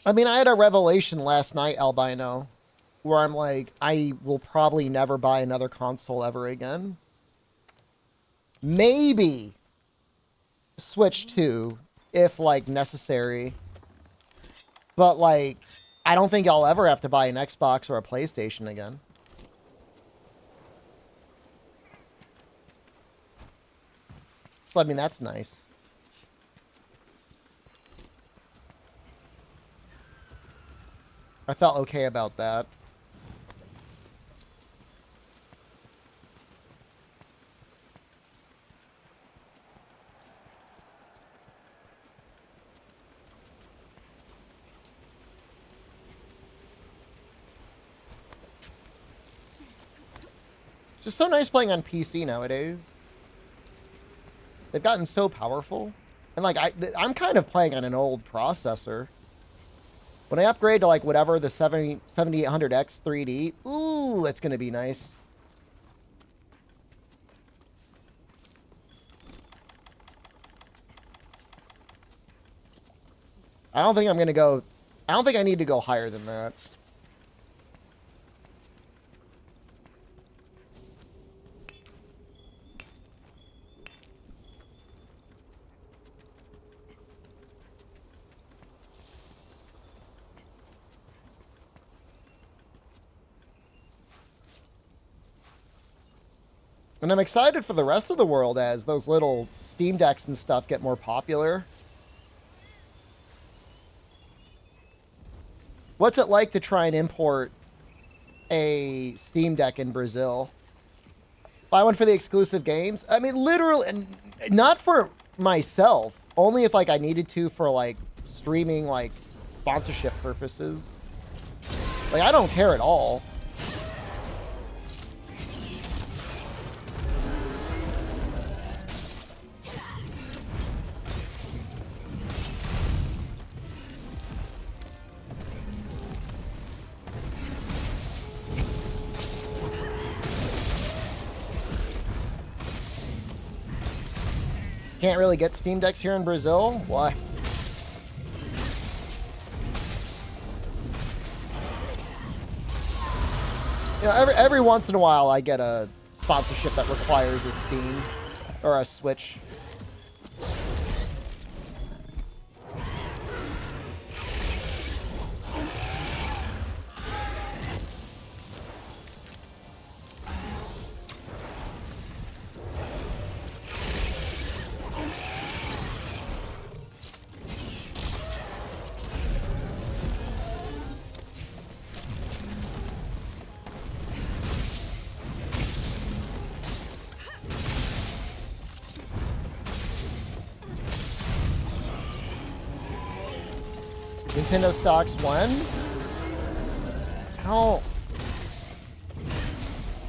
I mean, I had a revelation last night, Albino, where I'm like, I will probably never buy another console ever again. Maybe Switch 2, if, like, necessary. But, like, I don't think I'll ever have to buy an Xbox or a PlayStation again. So, I mean, that's nice. I felt okay about that. It's just so nice playing on PC nowadays. They've gotten so powerful. And, like, I'm kind of playing on an old processor. When I upgrade to, like, whatever, the 7800X 3D, ooh, that's going to be nice. I don't think I'm going to go... I don't think I need to go higher than that. And I'm excited for the rest of the world as those little Steam Decks and stuff get more popular. What's it like to try and import a Steam Deck in Brazil? Buy one for the exclusive games? I mean, literally, and not for myself. Only if, like, I needed to for, like, streaming, like, sponsorship purposes. Like, I don't care at all. Can't really get Steam Decks here in Brazil? Why? You know, every once in a while I get a sponsorship that requires a Steam or a Switch. Nintendo stocks when? How?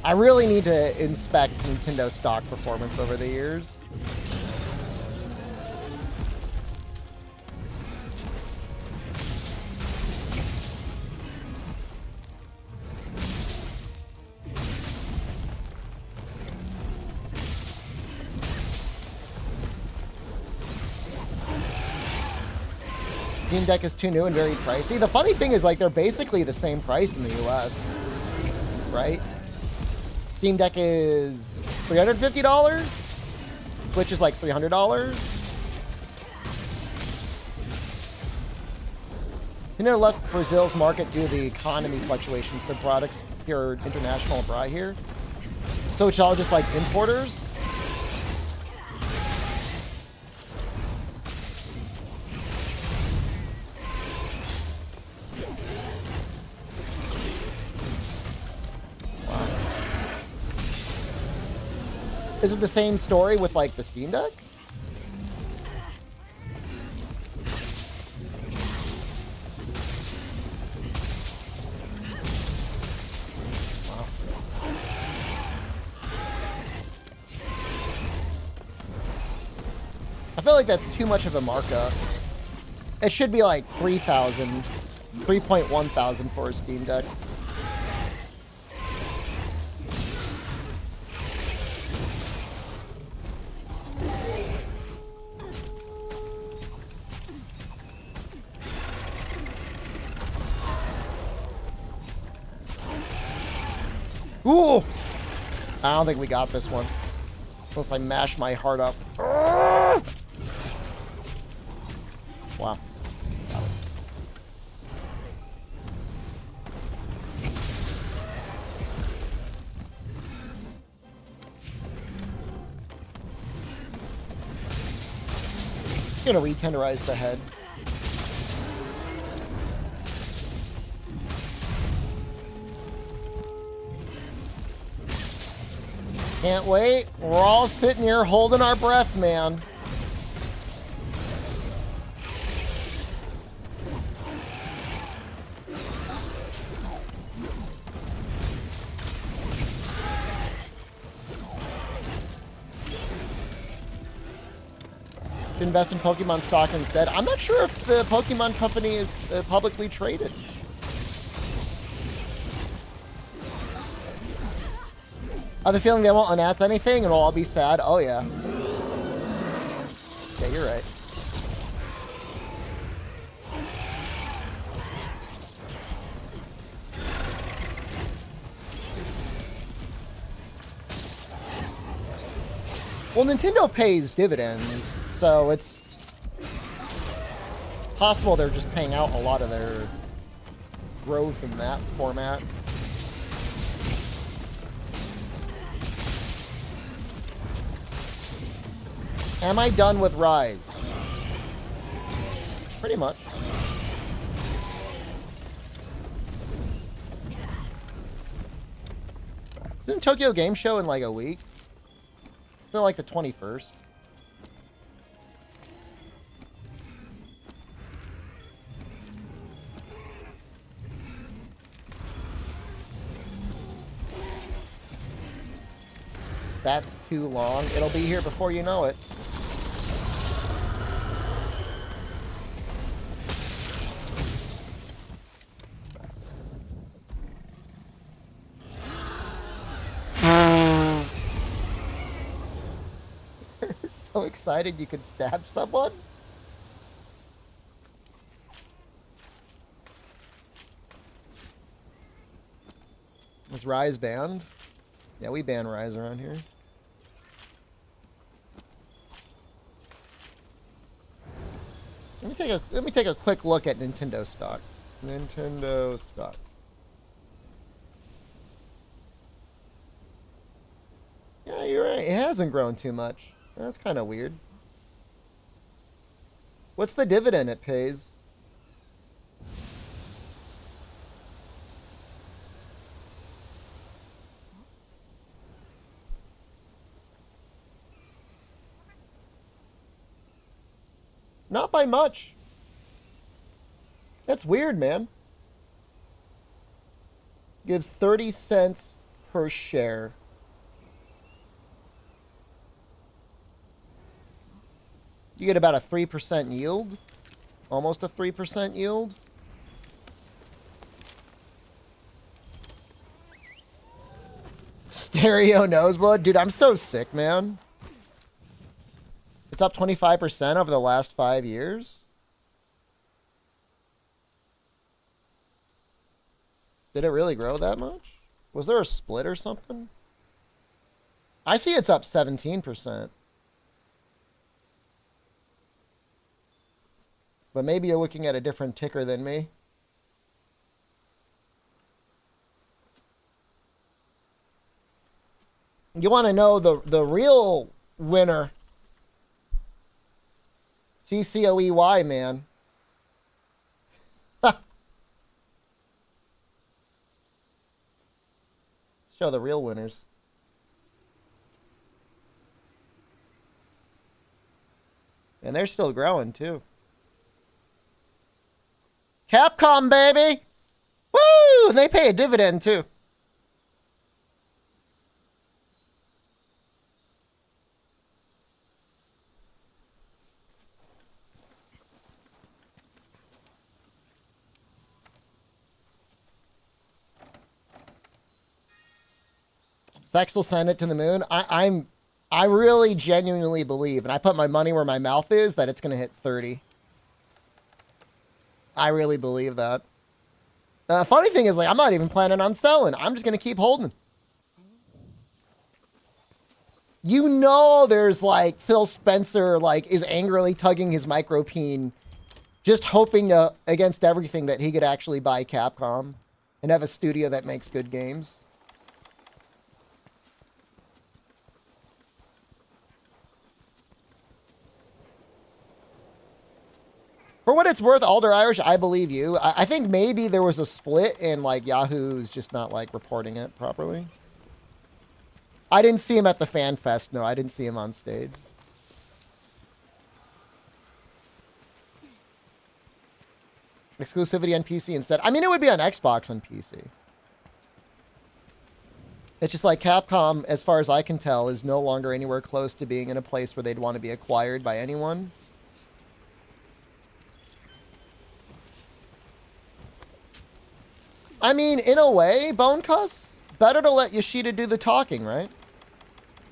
I really need to inspect Nintendo stock performance over the years. Steam Deck is too new and very pricey. The funny thing is, like, they're basically the same price in the US, right? Steam Deck is $350, Switch is like $300. Nintendo left Brazil's market due to the economy fluctuations, so products appear international abroad here. So it's all just like importers. Is it the same story with, like, the Steam Deck? Wow. I feel like that's too much of a markup. It should be like 3,000, 3.1 thousand for a Steam Deck. Ooh! I don't think we got this one. Unless I mash my heart up. Wow. Gonna retenderize the head. Can't wait. We're all sitting here holding our breath, man. To invest in Pokemon stock instead. I'm not sure if the Pokemon company is publicly traded. I have a feeling they won't announce anything and we'll all be sad. Oh, yeah. Yeah, you're right. Well, Nintendo pays dividends, so it's possible they're just paying out a lot of their growth in that format. Am I done with Rise? Pretty much. Isn't Tokyo Game Show in like a week? It's like the 21st. That's too long. It'll be here before you know it. So excited you could stab someone? Was Rise banned? Yeah, we ban Rise around here. Let me take a quick look at Nintendo stock. Nintendo stock. Yeah, you're right. It hasn't grown too much. That's kind of weird. What's the dividend it pays? Not by much. That's weird, man. Gives 30 cents per share. You get about a 3% yield. Almost a 3% yield. Stereo noseblood. Dude, I'm so sick, man. It's up 25% over the last 5 years. Did it really grow that much? Was there a split or something? I see it's up 17%. But maybe you're looking at a different ticker than me. You want to know the real winner. CCOEY, man. Show the real winners. And they're still growing, too. Capcom, baby! Woo! And they pay a dividend, too. Sex will send it to the moon. I really genuinely believe, and I put my money where my mouth is, that it's going to hit 30. I really believe that. The funny thing is, like, I'm not even planning on selling. I'm just going to keep holding. You know there's, like, Phil Spencer, like, is angrily tugging his micropeen, just hoping against everything that he could actually buy Capcom and have a studio that makes good games. For what it's worth, Alder Irish, I believe you. I think maybe there was a split and, like, Yahoo's just not, like, reporting it properly. I didn't see him at the Fan Fest. No, I didn't see him on stage. Exclusivity on PC instead. I mean, it would be on Xbox on PC. It's just like Capcom, as far as I can tell, is no longer anywhere close to being in a place where they'd want to be acquired by anyone. I mean, in a way, Bonecuss, better to let Yoshida do the talking, right?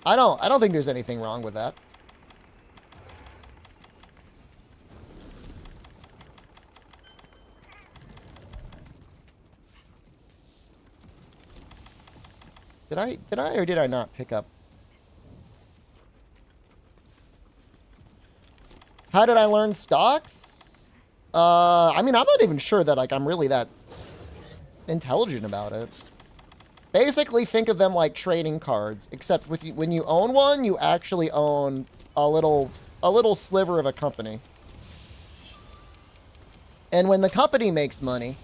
I don't think there's anything wrong with that. Did I or did I not pick up? How did I learn stocks? I mean, I'm not even sure that, like, I'm really that intelligent about it. Basically, think of them like trading cards, except when you own one, you actually own a little sliver of a company. And when the company makes money,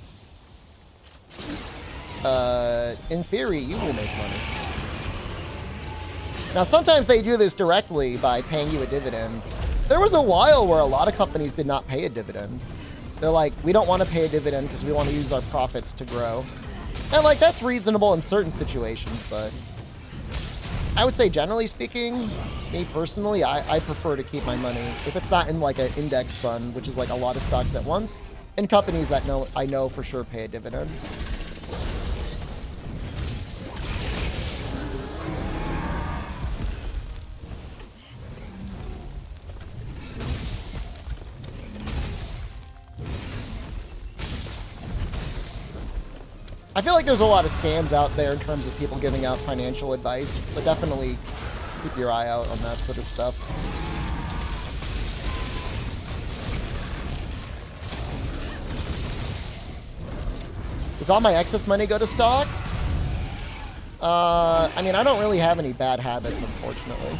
in theory, you will make money. Now, sometimes they do this directly by paying you a dividend. There was a while where a lot of companies did not pay a dividend. They're like, we don't want to pay a dividend because we want to use our profits to grow. And, like, that's reasonable in certain situations, but I would say, generally speaking, me personally, I prefer to keep my money, if it's not in, like, an index fund, which is, like, a lot of stocks at once, in companies that I know for sure pay a dividend. I feel like there's a lot of scams out there in terms of people giving out financial advice, but definitely keep your eye out on that sort of stuff. Does all my excess money go to stocks? I mean, I don't really have any bad habits, unfortunately.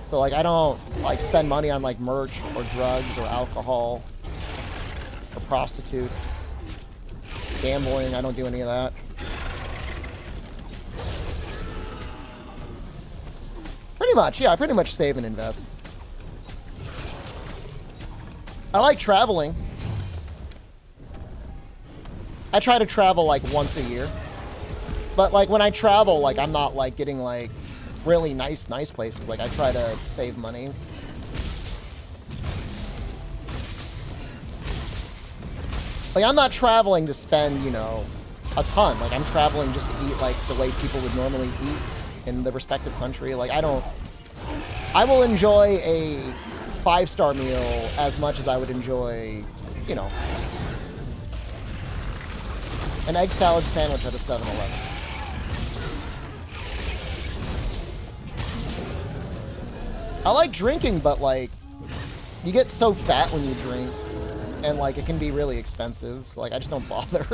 So, like, I don't, like, spend money on, like, merch or drugs or alcohol or prostitutes. Gambling, I don't do any of that. Pretty much, yeah, I pretty much save and invest. I like traveling. I try to travel like once a year. But like when I travel, like I'm not like getting like really nice places. Like I try to save money. Like I'm not traveling to spend, you know, a ton. Like I'm traveling just to eat like the way people would normally eat in the respective country. Like I will enjoy a 5-star meal as much as I would enjoy, you know, an egg salad sandwich at a 7-Eleven. I like drinking, but like you get so fat when you drink, and like it can be really expensive. So like I just don't bother.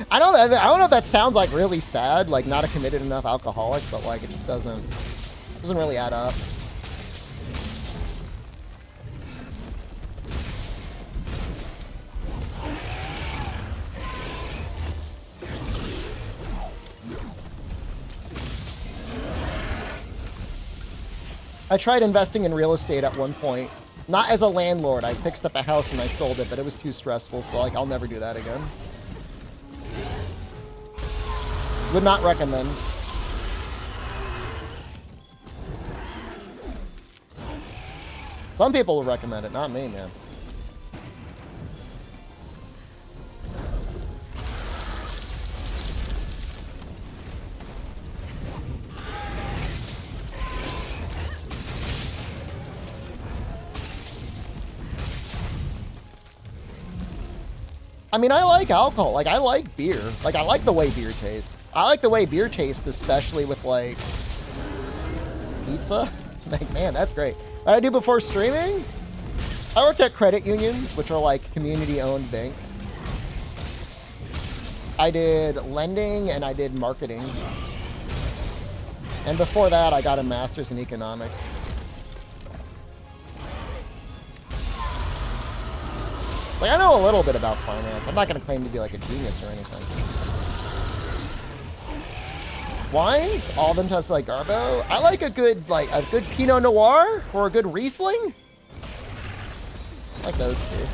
I don't know if that sounds like really sad, like not a committed enough alcoholic, but like it just doesn't really add up. I tried investing in real estate at one point. Not as a landlord. I fixed up a house and I sold it, but it was too stressful, so like I'll never do that again. Would not recommend. Some people will recommend it, not me, man. I mean, I like alcohol. Like, I like beer. Like, I like the way beer tastes. I like the way beer tastes, especially with, like, pizza. Like, man, that's great. What I do before streaming? I worked at credit unions, which are, like, community-owned banks. I did lending, and I did marketing. And before that, I got a master's in economics. Like, I know a little bit about finance. I'm not going to claim to be, like, a genius or anything. Wines? All of them taste like Garbo. I like a good Pinot Noir or a good Riesling. I like those two.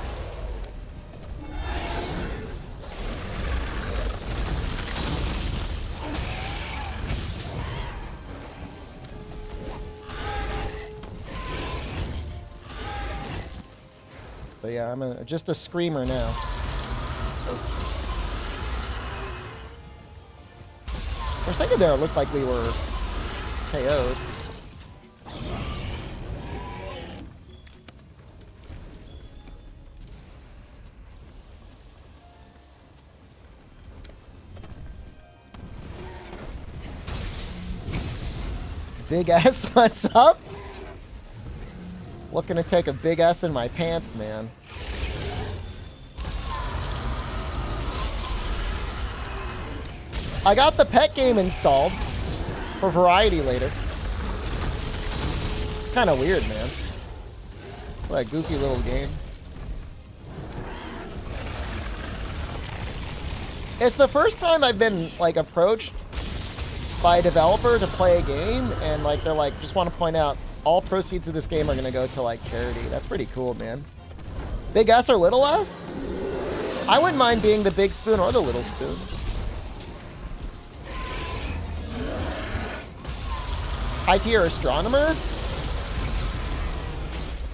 But yeah, I'm just a screamer now. For a second there, it looked like we were KO'd. Big S, what's up? Looking to take a big S in my pants, man. I got the pet game installed for Variety later. Kind of weird, man. What a goofy little game. It's the first time I've been, like, approached by a developer to play a game, and, like, they're like, just want to point out, all proceeds of this game are going to go to, like, charity. That's pretty cool, man. Big S or little S? I wouldn't mind being the big spoon or the little spoon. IT or astronomer?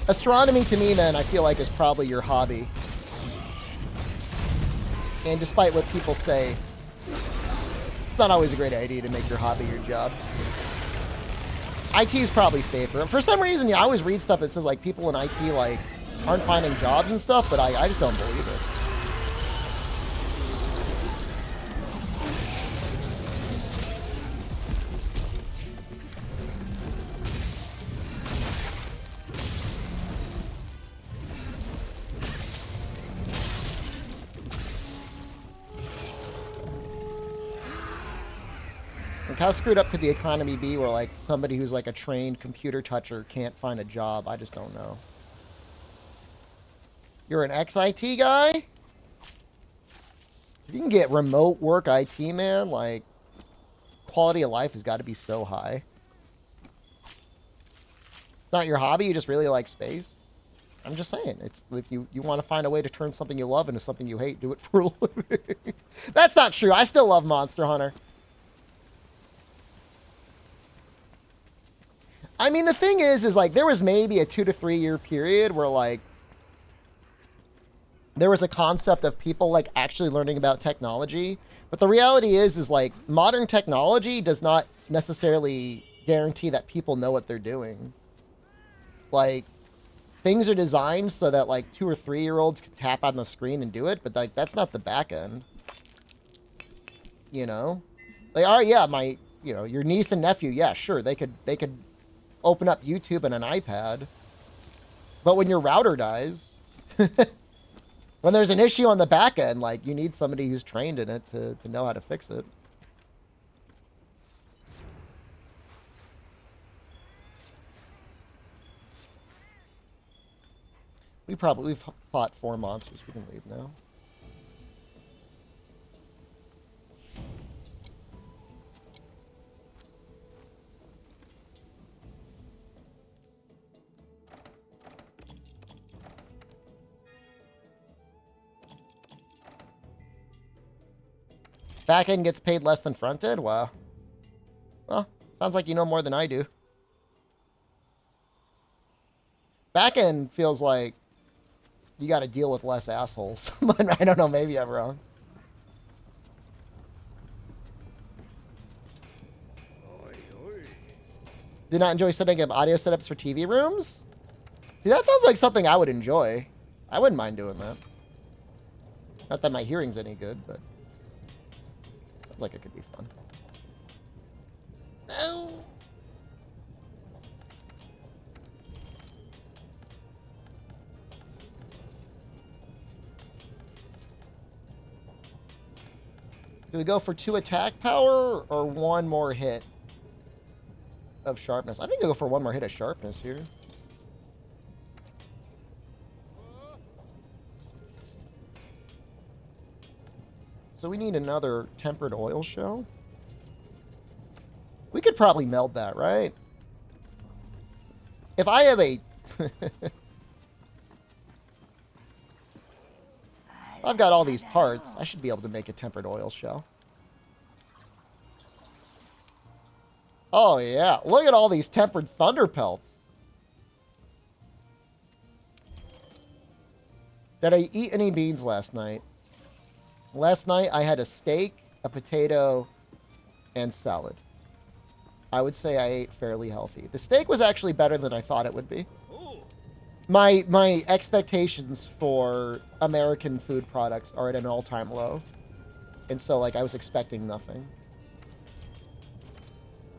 Astronomy to me, then, I feel like is probably your hobby. And despite what people say, it's not always a great idea to make your hobby your job. IT is probably safer. For some reason, yeah, I always read stuff that says, like, people in IT, like, aren't finding jobs and stuff, but I just don't believe it. Like, how screwed up could the economy be where, like, somebody who's, like, a trained computer toucher can't find a job? I just don't know. You're an ex-IT guy? If you can get remote work IT, man, like, quality of life has got to be so high. It's not your hobby, you just really like space? I'm just saying, it's if you want to find a way to turn something you love into something you hate, do it for a living. That's not true. I still love Monster Hunter. I mean, the thing is like there was maybe a 2 to 3 year period where like there was a concept of people like actually learning about technology, but the reality is like modern technology does not necessarily guarantee that people know what they're doing. Like things are designed so that like 2 or 3 year olds can tap on the screen and do it, but like that's not the back end. You know, like, all right, yeah, my, you know, your niece and nephew, yeah, sure, they could open up YouTube and an iPad, but when your router dies, when there's an issue on the back end, like you need somebody who's trained in it to know how to fix it. We've fought 4 monsters. We can leave now. Back end gets paid less than front end? Wow. Well, sounds like you know more than I do. Back end feels like you got to deal with less assholes. I don't know, maybe I'm wrong. Did not enjoy setting up audio setups for TV rooms? See, that sounds like something I would enjoy. I wouldn't mind doing that. Not that my hearing's any good, but sounds like it could be fun. No. Do we go for 2 attack power or 1 more hit of sharpness? I think I'll go for 1 more hit of sharpness here. So we need another tempered oil shell. We could probably meld that, right? If I have a... I've got all these parts. I should be able to make a tempered oil shell. Oh, yeah. Look at all these tempered thunder pelts. Did I eat any beans last night? Last night, I had a steak, a potato, and salad. I would say I ate fairly healthy. The steak was actually better than I thought it would be. My expectations for American food products are at an all-time low. And so, like, I was expecting nothing.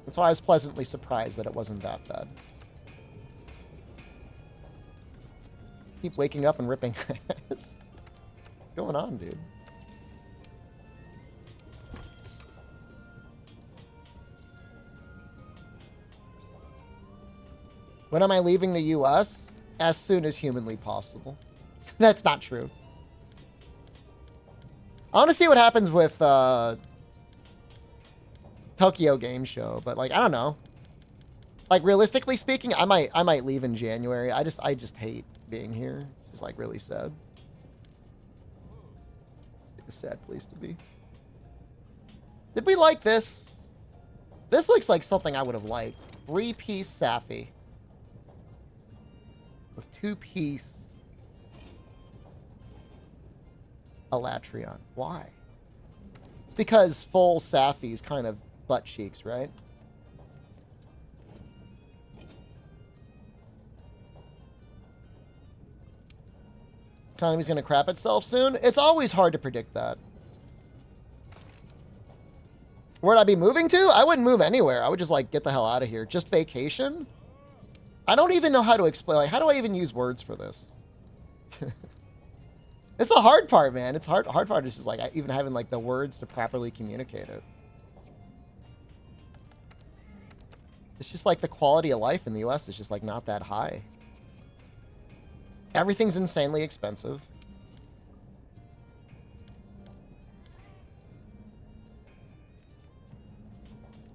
And so I was pleasantly surprised that it wasn't that bad. Keep waking up and ripping ass. What's going on, dude? When am I leaving the U.S.? As soon as humanly possible. That's not true. I want to see what happens with Tokyo Game Show, but like I don't know. Like realistically speaking, I might leave in January. I just hate being here. It's just like really sad. It's a sad place to be. Did we like this? This looks like something I would have liked. 3-piece Safi. With 2-piece Elatrion. Why? It's because full Safi's kind of butt cheeks, right? Economy's gonna crap itself soon. It's always hard to predict that. Where'd I be moving to? I wouldn't move anywhere. I would just like get the hell out of here. Just vacation? I don't even know how to explain. Like, how do I even use words for this? It's the hard part, man. It's hard part is just like even having like the words to properly communicate it. It's just like the quality of life in the US is just like not that high. Everything's insanely expensive.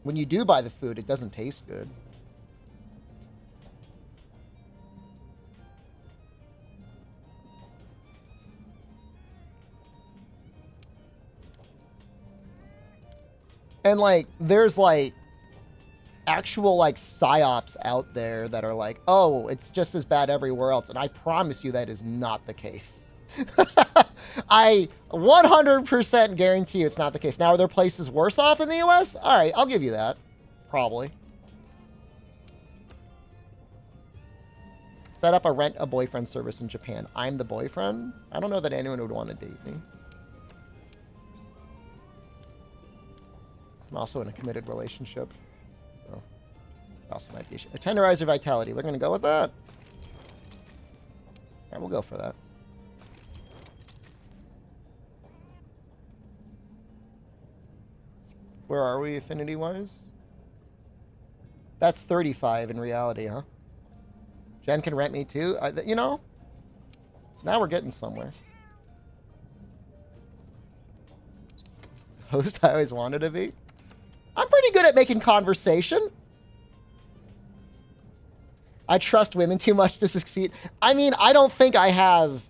When you do buy the food, it doesn't taste good. And, like, there's, like, actual, like, psyops out there that are like, oh, it's just as bad everywhere else. And I promise you that is not the case. I 100% guarantee you it's not the case. Now, are there places worse off in the U.S.? All right, I'll give you that. Probably. Set up a rent-a-boyfriend service in Japan. I'm the boyfriend? I don't know that anyone would want to date me. I'm also in a committed relationship. So, also might be a tenderizer vitality. We're going to go with that. Yeah, we'll go for that. Where are we affinity-wise? That's 35 in reality, huh? Jen can rent me too. You know, now we're getting somewhere. Host I always wanted to be. I'm pretty good at making conversation. I trust women too much to succeed. I mean, I don't think I have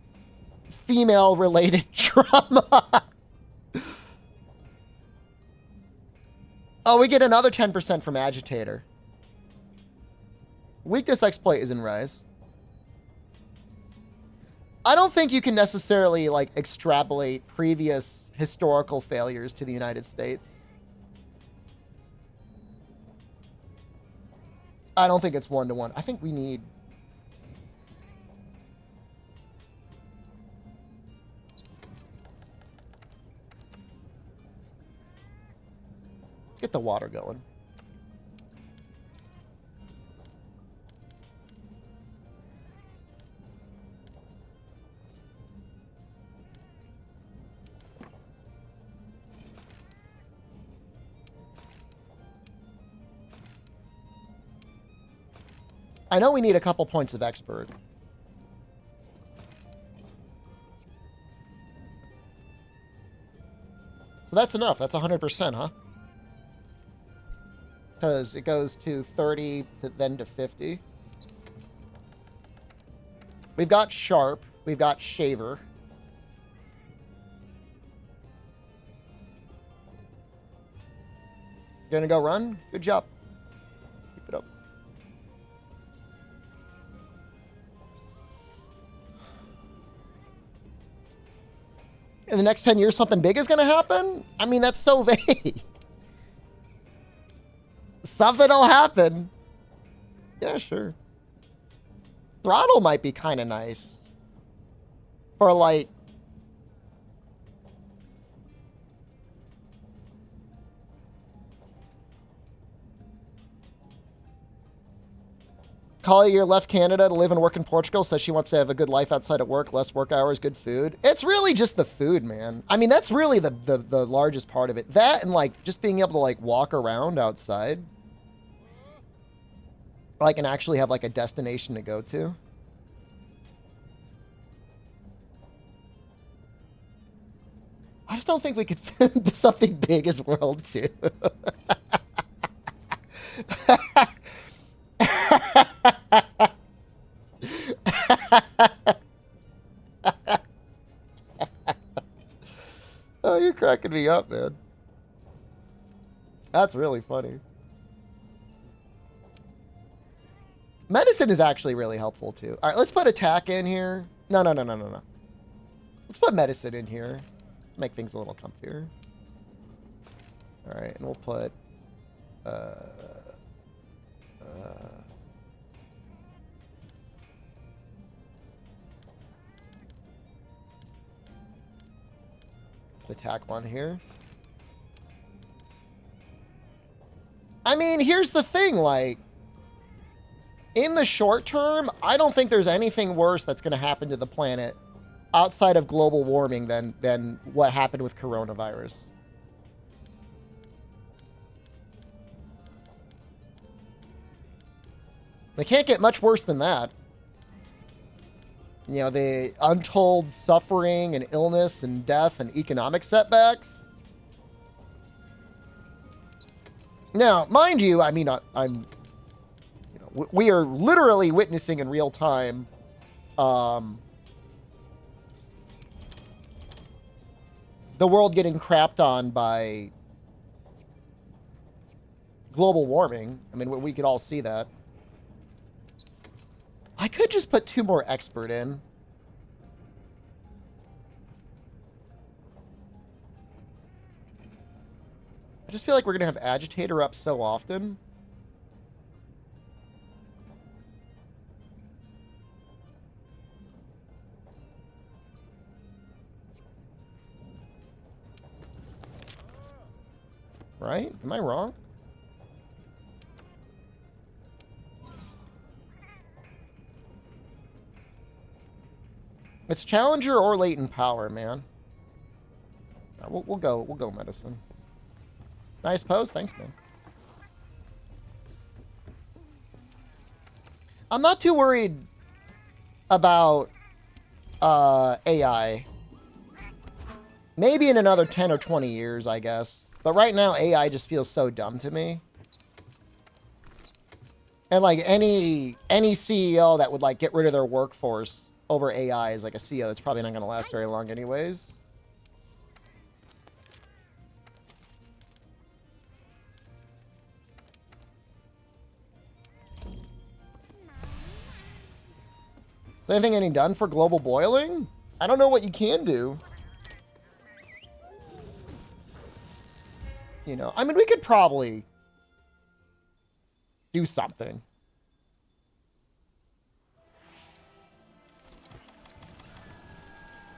female-related trauma. Oh, we get another 10% from Agitator. Weakness exploit is in Rise. I don't think you can necessarily, like, extrapolate previous historical failures to the United States. I don't think it's one-to-one. I think we need... Let's get the water going. I know we need a couple points of expert. So that's enough. That's 100%, huh? Because it goes to 30, then to 50. We've got Sharp. We've got Shaver. You're gonna go run? Good job. Keep it up. In the next 10 years, something big is gonna happen? I mean, that's so vague. Something'll happen. Yeah, sure. Throttle might be kind of nice. For, like... Collier left Canada to live and work in Portugal, says she wants to have a good life outside of work, less work hours, good food. It's really just the food, man. I mean, that's really the largest part of it. That and, like, just being able to, like, walk around outside. Like, and actually have, like, a destination to go to. I just don't think we could fit something big as World 2. Oh, you're cracking me up, man. That's really funny. Medicine is actually really helpful, too. All right, let's put attack in here. No. Let's put medicine in here. Make things a little comfier. All right, and we'll put... attack one here. I mean, here's the thing, like... In the short term, I don't think there's anything worse that's going to happen to the planet outside of global warming than what happened with coronavirus. They can't get much worse than that. You know, the untold suffering and illness and death and economic setbacks. Now, mind you, I mean, I'm... We are literally witnessing in real time the world getting crapped on by global warming. I mean, we could all see that. I could just put 2 more expert in. I just feel like we're going to have agitator up so often. Right? Am I wrong? It's Challenger or latent power, man. We'll go medicine. Nice pose, thanks, man. I'm not too worried about AI. Maybe in another 10 or 20 years, I guess. But right now, AI just feels so dumb to me. And like any CEO that would like get rid of their workforce over AI is like a CEO that's probably not going to last very long anyways. Is anything getting done for global boiling? I don't know what you can do. You know, I mean, we could probably do something.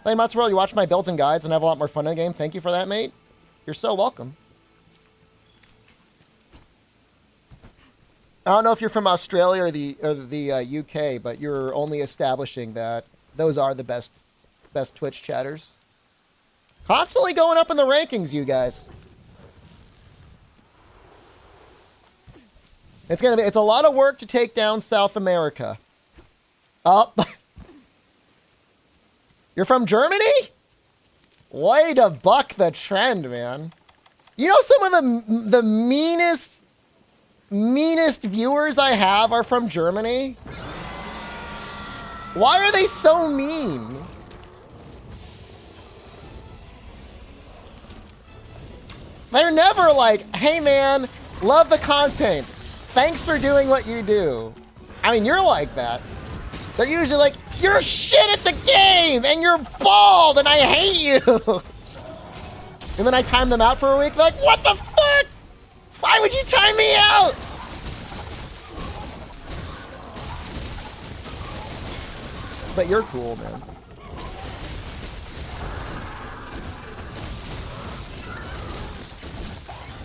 Hey, Mozzarella, you watch my built-in guides and have a lot more fun in the game. Thank you for that, mate. You're so welcome. I don't know if you're from Australia or the UK, but you're only establishing that those are the best Twitch chatters. Constantly going up in the rankings, you guys. It's a lot of work to take down South America. Oh. You're from Germany? Way to buck the trend, man. You know, some of the meanest viewers I have are from Germany. Why are they so mean? They're never like, hey man, love the content. Thanks for doing what you do. I mean, you're like that. They're usually like, you're shit at the game and you're bald and I hate you. And then I time them out for a week. They're like, what the fuck? Why would you time me out? But you're cool, man.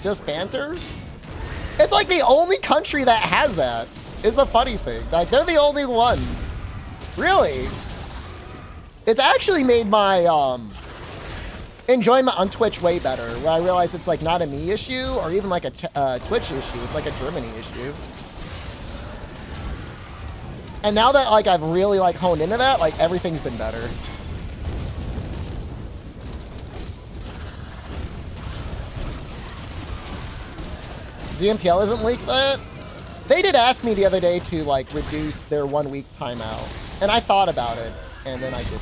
Just banter? It's like the only country that has that, is the funny thing. Like, they're the only one. Really? It's actually made my enjoyment on Twitch way better, where I realize it's like not a me issue or even like a Twitch issue. It's like a Germany issue. And now that like I've really like honed into that, like everything's been better. ZMTL isn't leaked that? They did ask me the other day to like reduce their 1 week timeout. And I thought about it, and then I didn't.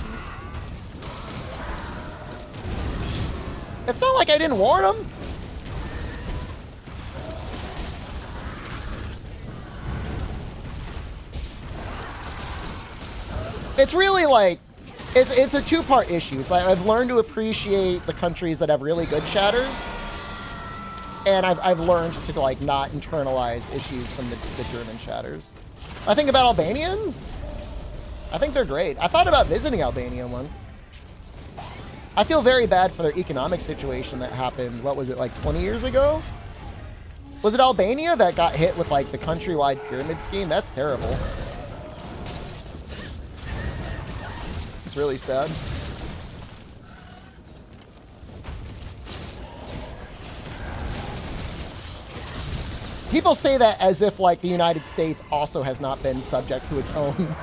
It's not like I didn't warn them. It's really like, it's a 2-part issue. It's like I've learned to appreciate the countries that have really good chatters. And I've learned to like not internalize issues from the German chatters. I think about Albanians. I think they're great. I thought about visiting Albania once. I feel very bad for their economic situation that happened, what was it, like 20 years ago? Was it Albania that got hit with like the countrywide pyramid scheme? That's terrible. It's really sad. People say that as if like the United States also has not been subject to its own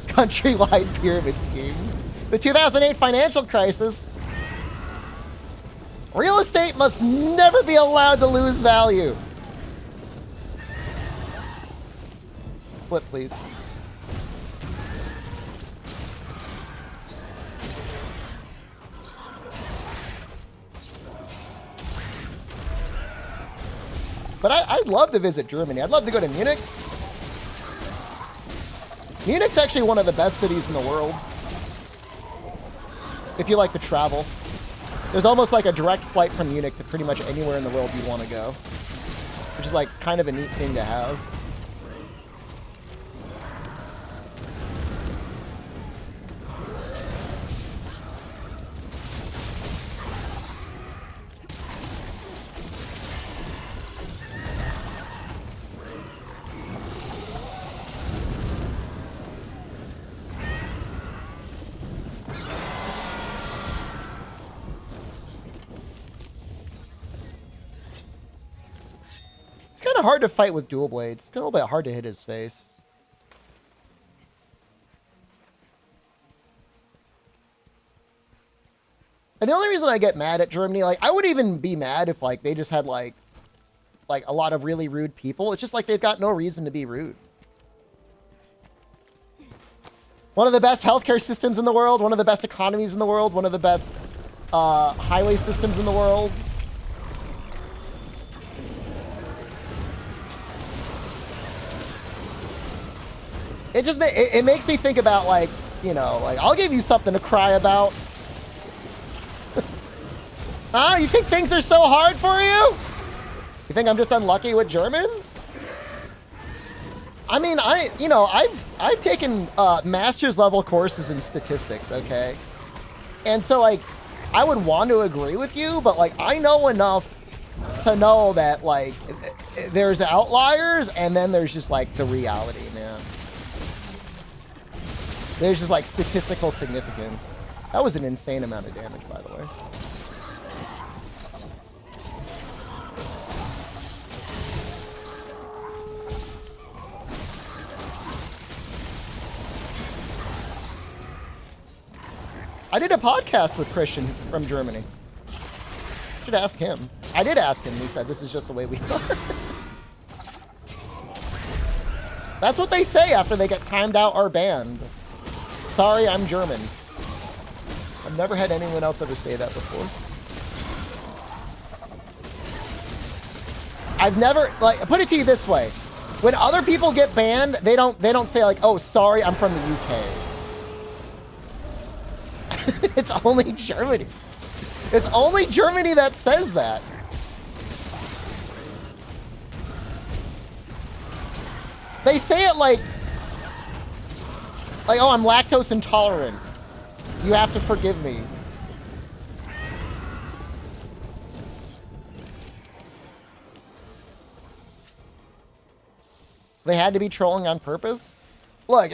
countrywide pyramid schemes. The 2008 financial crisis. Real estate must never be allowed to lose value. Flip, please. But But I'd love to visit Germany. I'd love to go to Munich. Munich's actually one of the best cities in the world. If you like to travel. There's almost like a direct flight from Munich to pretty much anywhere in the world you want to go. Which is like kind of a neat thing to have. It's kind of hard to fight with dual blades. It's a little bit hard to hit his face. And the only reason I get mad at Germany, like, I would even be mad if, like, they just had, like a lot of really rude people. It's just like they've got no reason to be rude. One of the best healthcare systems in the world, one of the best economies in the world, one of the best highway systems in the world. It just it makes me think about, like, you know, like, I'll give you something to cry about. Huh? You think things are so hard for you? You think I'm just unlucky with Germans? I mean, I've taken master's level courses in statistics, okay? And so, like, I would want to agree with you, but, like, I know enough to know that, like, there's outliers and then there's just, like, the reality, man. There's just, like, statistical significance. That was an insane amount of damage, by the way. I did a podcast with Christian from Germany. Should ask him. I did ask him. He said, this is just the way we are. That's what they say after they get timed out or banned. Sorry, I'm German. I've never had anyone else ever say that before. I've never, like, put it to you this way. When other people get banned, they don't say, like, oh, sorry, I'm from the UK. It's only Germany. It's only Germany that says that. They say it like, oh, I'm lactose intolerant. You have to forgive me. They had to be trolling on purpose? Look,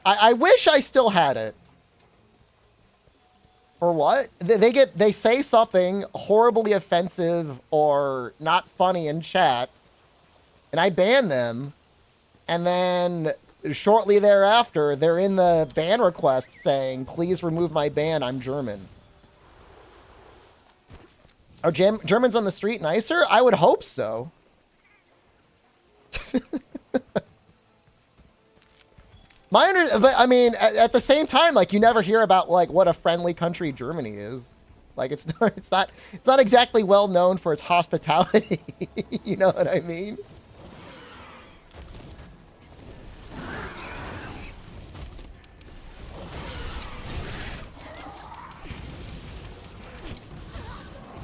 I wish I still had it. For what? They say something horribly offensive or not funny in chat, and I ban them, and then shortly thereafter, they're in the ban request saying, please remove my ban, I'm German. Are Germans on the street nicer? I would hope so. But I mean, at the same time, like, you never hear about, like, what a friendly country Germany is. Like, it's not exactly well known for its hospitality. You know what I mean?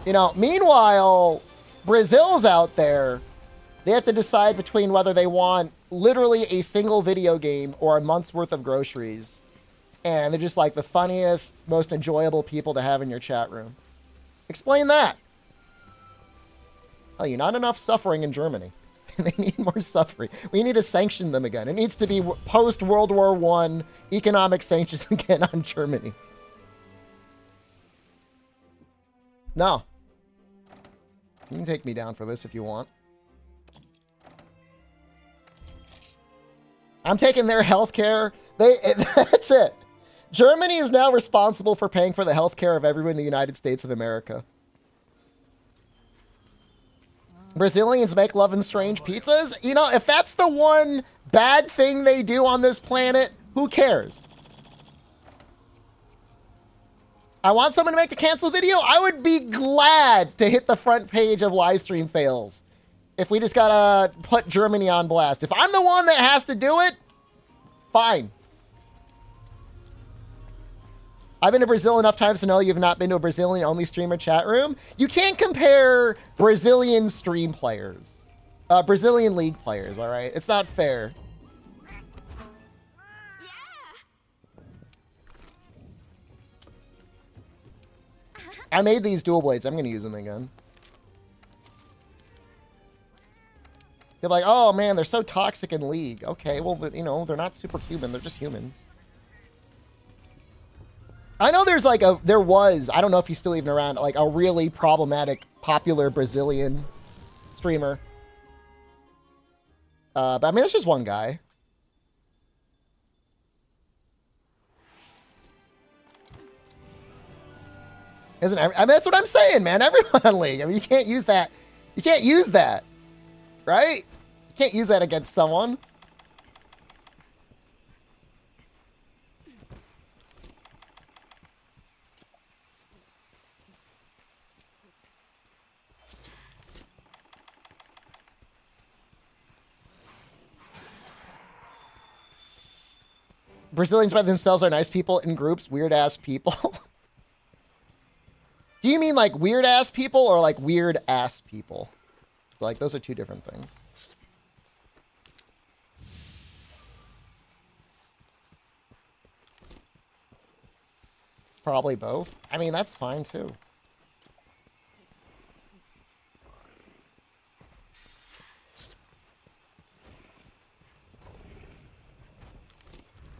You know, meanwhile, Brazil's out there. They have to decide between whether they want literally a single video game or a month's worth of groceries. And they're just like the funniest, most enjoyable people to have in your chat room. Explain that. Tell you, not enough suffering in Germany. They need more suffering. We need to sanction them again. It needs to be post-World War I economic sanctions again on Germany. No. You can take me down for this if you want. I'm taking their healthcare. That's it. Germany is now responsible for paying for the healthcare of everyone in the United States of America. Brazilians make love and strange pizzas. You know, if that's the one bad thing they do on this planet, who cares? I want someone to make a cancel video. I would be glad to hit the front page of live stream fails If we just gotta put Germany on blast. If I'm the one that has to do it, fine. I've been to Brazil enough times to know you've not been to a Brazilian-only streamer chat room. You can't compare Brazilian stream players. Brazilian league players, all right? It's not fair. I made these dual blades. I'm going to use them again. They're like, oh, man, they're so toxic in League. Okay, well, you know, they're not superhuman. They're just humans. I know there's like there was, I don't know if he's still even around, like a really problematic, popular Brazilian streamer. But I mean, that's just one guy. Isn't I mean, that's what I'm saying, man. Everyone on League. I mean, you can't use that. You can't use that. Right? You can't use that against someone. Brazilians by themselves are nice people. In groups, weird-ass people. Do you mean like weird-ass people or like weird-ass people? So like those are two different things. Probably both. I mean, that's fine too.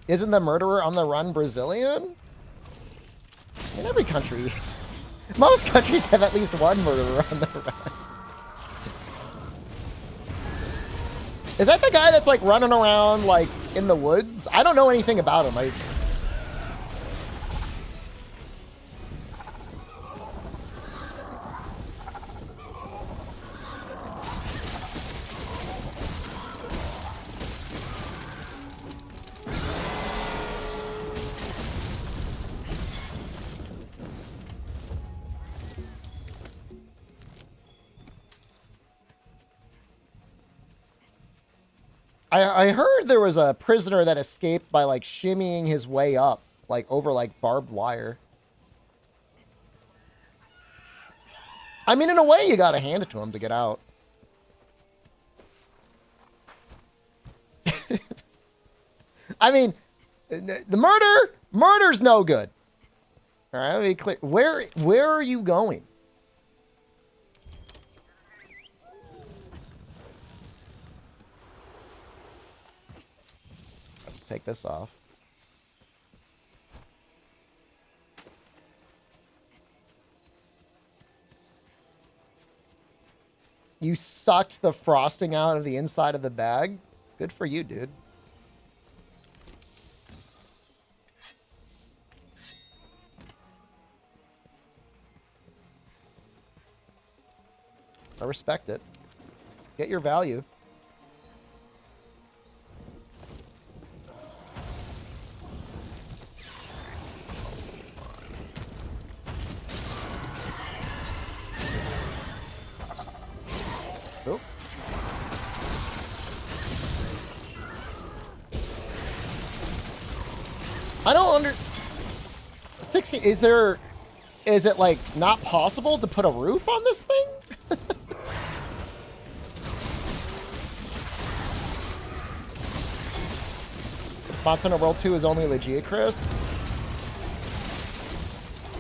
Isn't the murderer on the run Brazilian? In every country. Most countries have at least one murderer on the run. Is that the guy that's like running around like in the woods? I don't know anything about him. I heard there was a prisoner that escaped by like shimmying his way up, like over like barbed wire. I mean, in a way, you gotta hand it to him to get out. I mean, the murder's no good. All right, let me clear. Where are you going? Take this off. You sucked the frosting out of the inside of the bag? Good for you, dude. I respect it. Get your value. I don't under 16 is it like not possible to put a roof on this thing? Monster Hunter World 2 is only Legia Chris.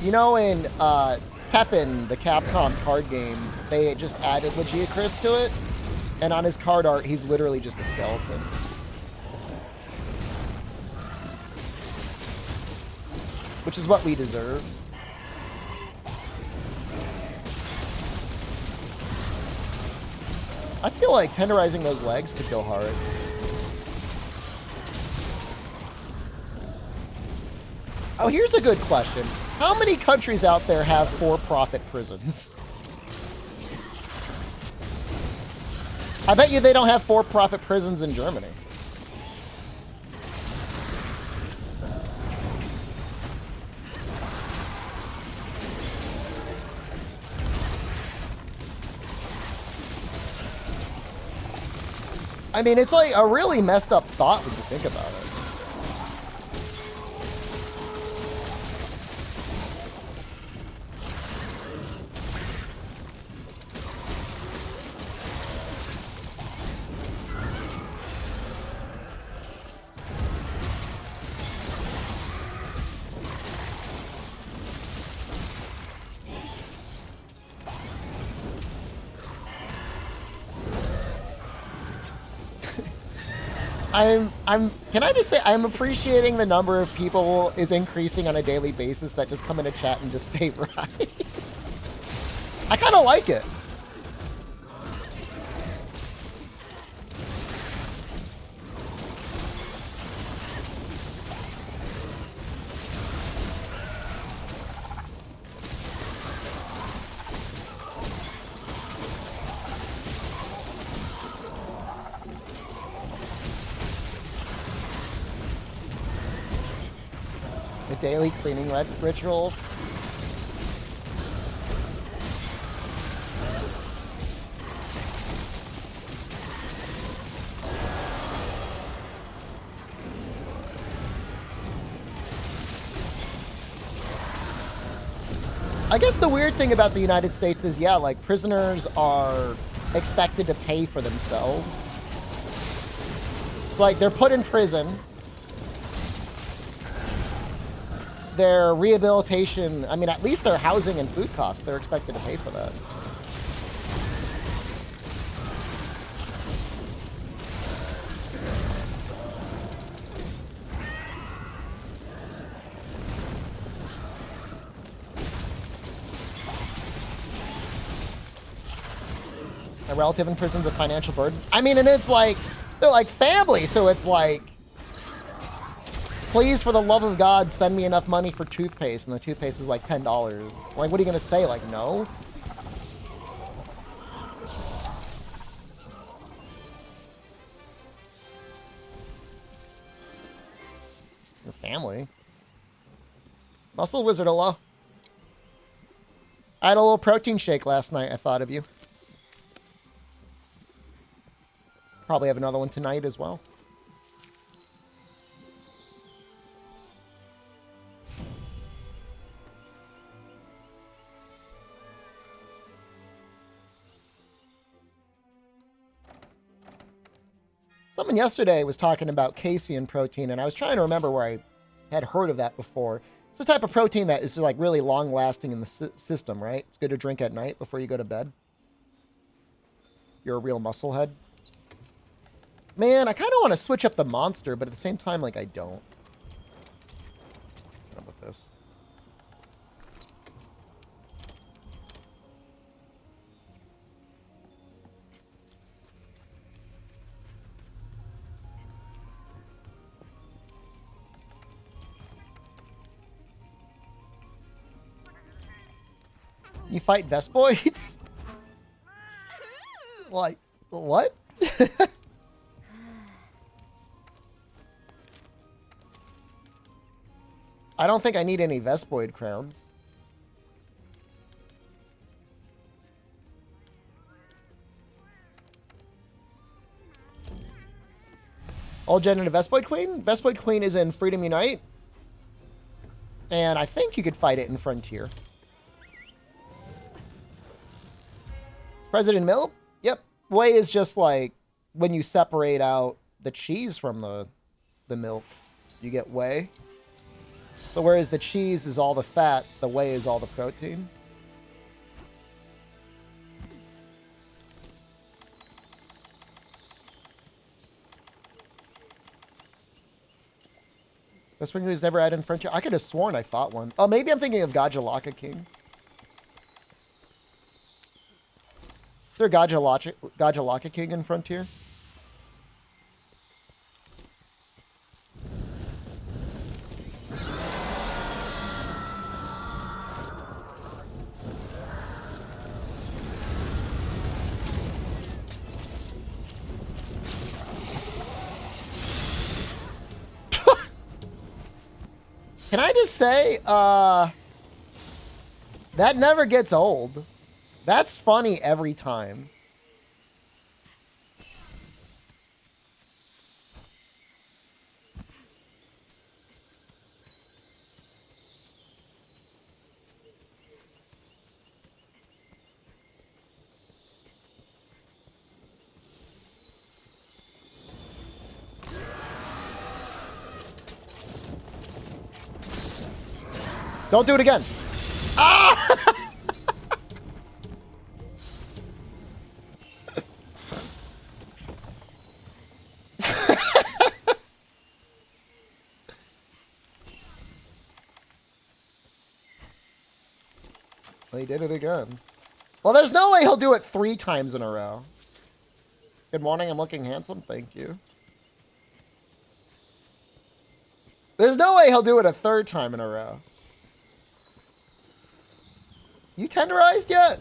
You know, in Tekken, the Capcom card game, they just added Legia Chris to it, and on his card art, he's literally just a skeleton. Which is what we deserve. I feel like tenderizing those legs could go hard. Oh, here's a good question. How many countries out there have for-profit prisons? I bet you they don't have for-profit prisons in Germany. I mean, it's like a really messed up thought when you think about it. Can I just say, I'm appreciating the number of people is increasing on a daily basis that just come into chat and just say right. I kind of like it. Daily cleaning ritual. I guess the weird thing about the United States is, yeah, like prisoners are expected to pay for themselves. It's like they're put in prison. Their rehabilitation, I mean, at least their housing and food costs, they're expected to pay for that. A relative in prison's a financial burden. I mean, and it's like, they're like family, so it's like, please, for the love of God, send me enough money for toothpaste, and the toothpaste is like $10. Like, what are you gonna say? Like, no? Your family. Muscle Wizard, hello. I had a little protein shake last night. I thought of you. Probably have another one tonight as well. Someone yesterday was talking about casein protein, and I was trying to remember where I had heard of that before. It's the type of protein that is like really long-lasting in the system, right? It's good to drink at night before you go to bed. You're a real muscle head. Man, I kind of want to switch up the monster, but at the same time, like, I don't. What with this? You fight Vespoids? Like, what? I don't think I need any Vespoid crowns. Old Gen and a Vespoid Queen? Vespoid Queen is in Freedom Unite. And I think you could fight it in Frontier. President Milk? Yep. Whey is just like when you separate out the cheese from the milk, you get whey. So whereas the cheese is all the fat, the whey is all the protein. This one was never added in Frontier. I could have sworn I fought one. Oh, maybe I'm thinking of Gajalaka King. Is there Gajalaka King in Frontier? Can I just say, that never gets old. That's funny every time. Don't do it again. Ah! He did it again. Well, there's no way he'll do it 3 times in a row. Good morning, I'm looking handsome. Thank you. There's no way he'll do it a 3rd time in a row. You tenderized yet?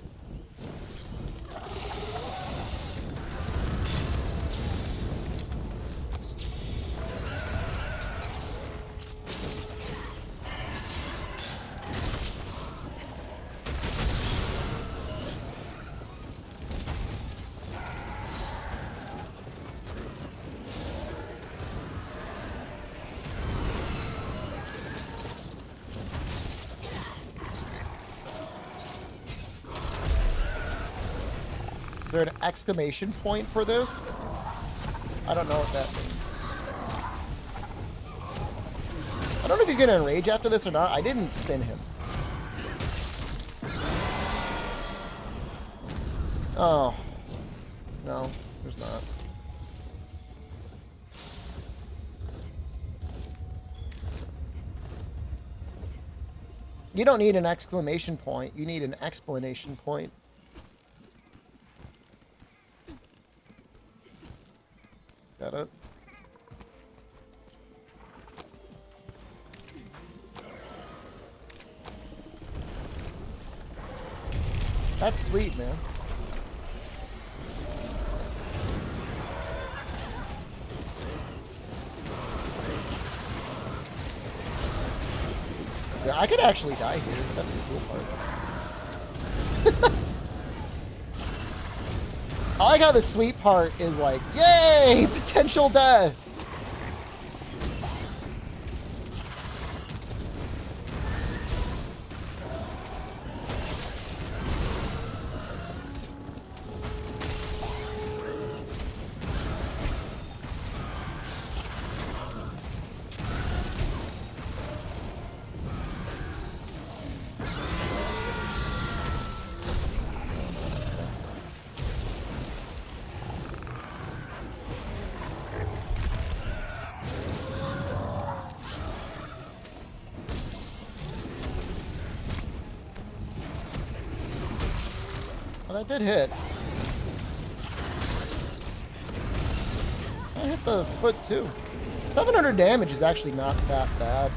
Is there an exclamation point for this? I don't know what that means. I don't know if he's going to enrage after this or not. I didn't spin him. Oh. No, there's not. You don't need an exclamation point. You need an explanation point. Got it. That's sweet, man. Yeah, I could actually die here. That's the cool part. I like how the sweet part is like, yay, potential death. Well, that did hit. I hit the foot too. 700 damage is actually not that bad.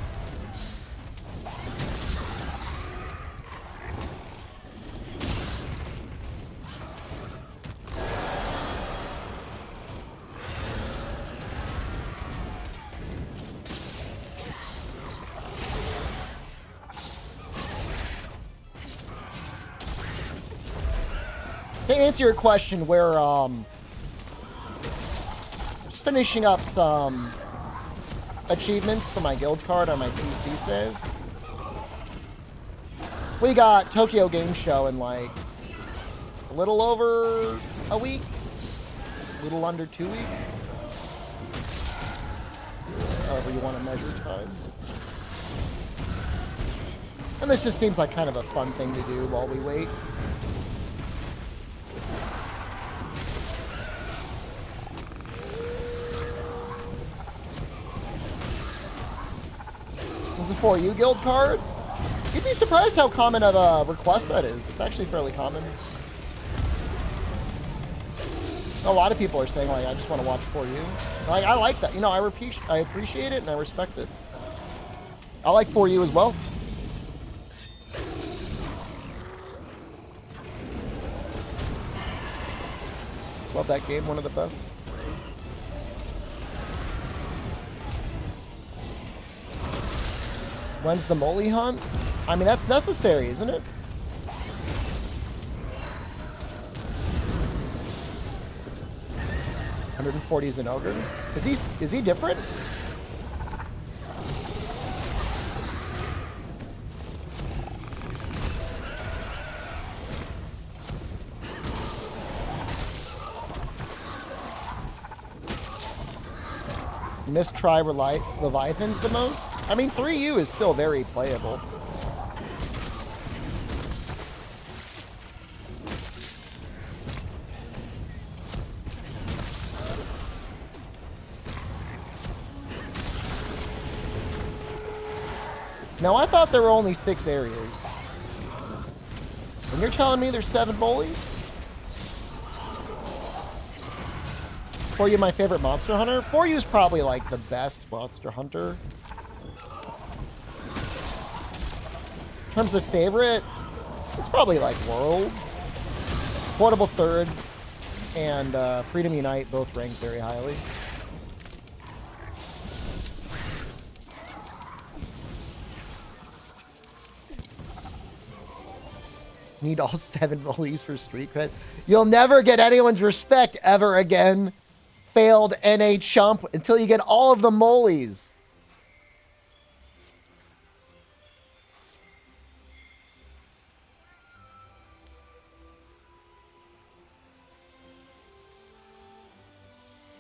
To answer your question, we're just finishing up some achievements for my guild card on my PC save. We got Tokyo Game Show in like a little over a week, a little under 2 weeks, however you want to measure time. And this just seems like kind of a fun thing to do while we wait. It's a For You guild card. You'd be surprised how common of a request that is. It's actually fairly common. A lot of people are saying, like, I just want to watch For You. Like, I like that. You know, I appreciate it and I respect it. I like For You as well. Love that game, one of the best. When's the Molly hunt? I mean, that's necessary, isn't it? $140 is an ogre. Is he different? Mistry Leviathans the most? I mean, 3U is still very playable. Now, I thought there were only 6 areas. And you're telling me there's 7 moles? For you, my favorite monster hunter? For you is probably like the best monster hunter. In terms of favorite, it's probably like World. Portable third, and Freedom Unite both ranked very highly. Need all 7 moles for street cred. You'll never get anyone's respect ever again, failed NA chump, until you get all of the moles.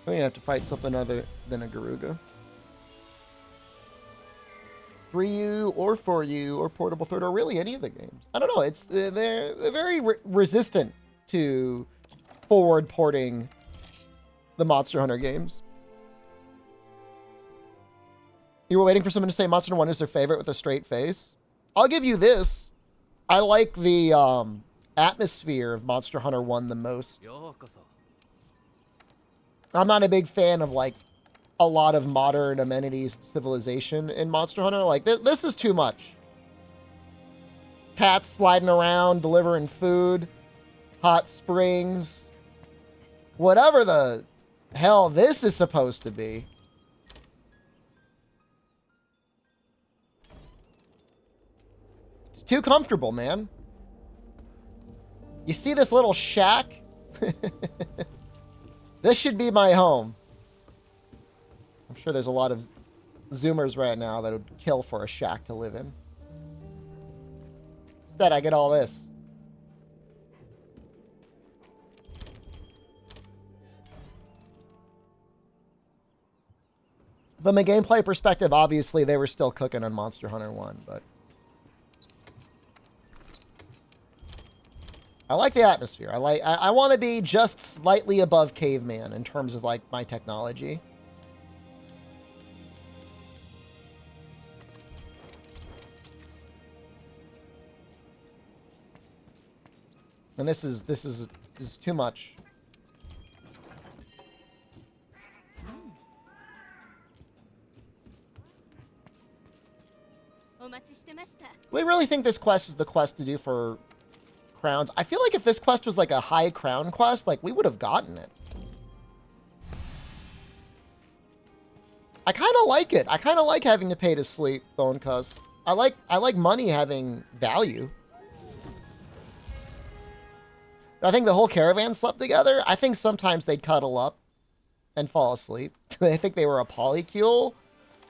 We have to fight something other than a Garuga. 3U or 4U or Portable Third or really any of the games. I don't know. It's they're very resistant to forward porting the Monster Hunter games. You were waiting for someone to say Monster Hunter 1 is their favorite with a straight face. I'll give you this. I like the atmosphere of Monster Hunter 1 the most. I'm not a big fan of like a lot of modern amenities civilization in Monster Hunter. Like this is too much. Cats sliding around, delivering food, hot springs, whatever the hell this is supposed to be. It's too comfortable, man. You see this little shack? This should be my home. I'm sure there's a lot of Zoomers right now that would kill for a shack to live in. Instead, I get all this. From a gameplay perspective, obviously, they were still cooking on Monster Hunter 1, but I like the atmosphere. I want to be just slightly above caveman in terms of like my technology. And this is too much. We really think this quest is the quest to do for crowns. I feel like if this quest was like a high crown quest, like we would have gotten it. I kind of like it. I kind of like having to pay to sleep, Bone Cuss. I like money having value. I think the whole caravan slept together. I think sometimes they'd cuddle up and fall asleep. I think they were a polycule.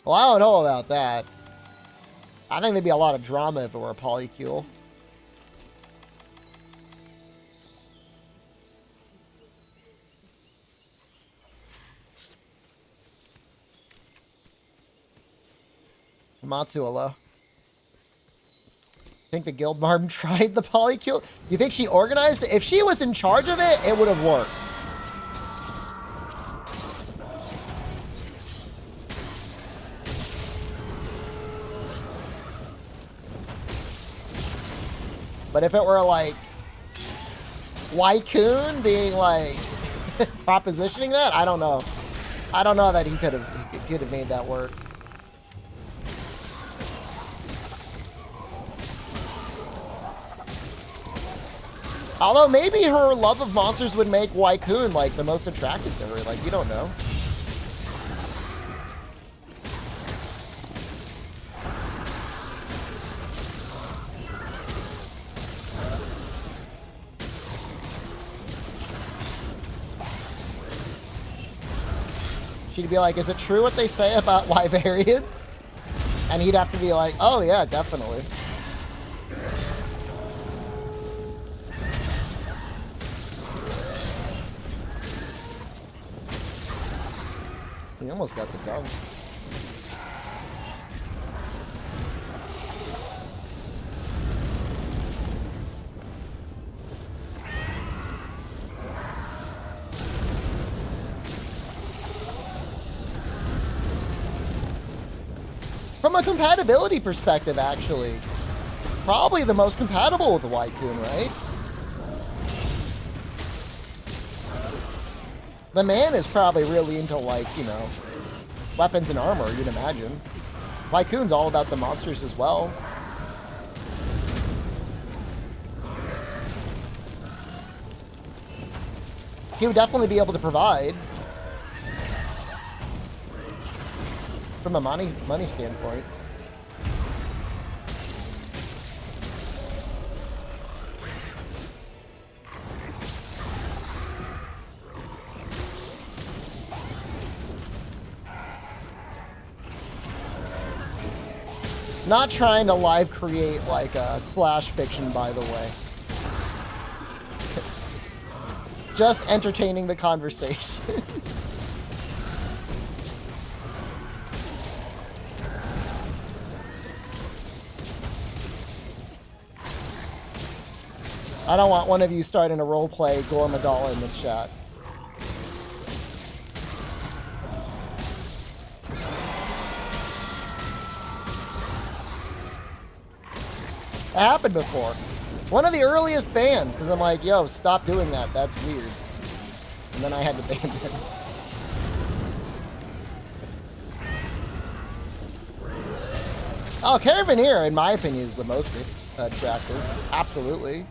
Well, I don't know about that. I think there'd be a lot of drama if it were a polycule. Matsuala. Think the guild marm tried the polycule? You think she organized it? If she was in charge of it, it would have worked. But if it were like Wycoon being like propositioning that, I don't know. I don't know that he could have made that work. Although maybe her love of monsters would make Wycoon like the most attractive to her. Like, you don't know. She'd be like, is it true what they say about Wyverians? And he'd have to be like, oh yeah, definitely. He almost got the dunk. from a compatibility perspective, actually, probably the most compatible with the Wycoon, right? The man is probably really into, like, you know, weapons and armor, you'd imagine. Wycoon's all about the monsters as well. He would definitely be able to provide. From a money standpoint. Not trying to live create like a slash fiction, by the way. Just entertaining the conversation. I don't want one of you starting a roleplay Gormadala in the chat. It happened before. One of the earliest bans, because I'm like, yo, stop doing that. That's weird. And then I had to ban it. Oh, Caravaneer, in my opinion, is the most attractive. Absolutely.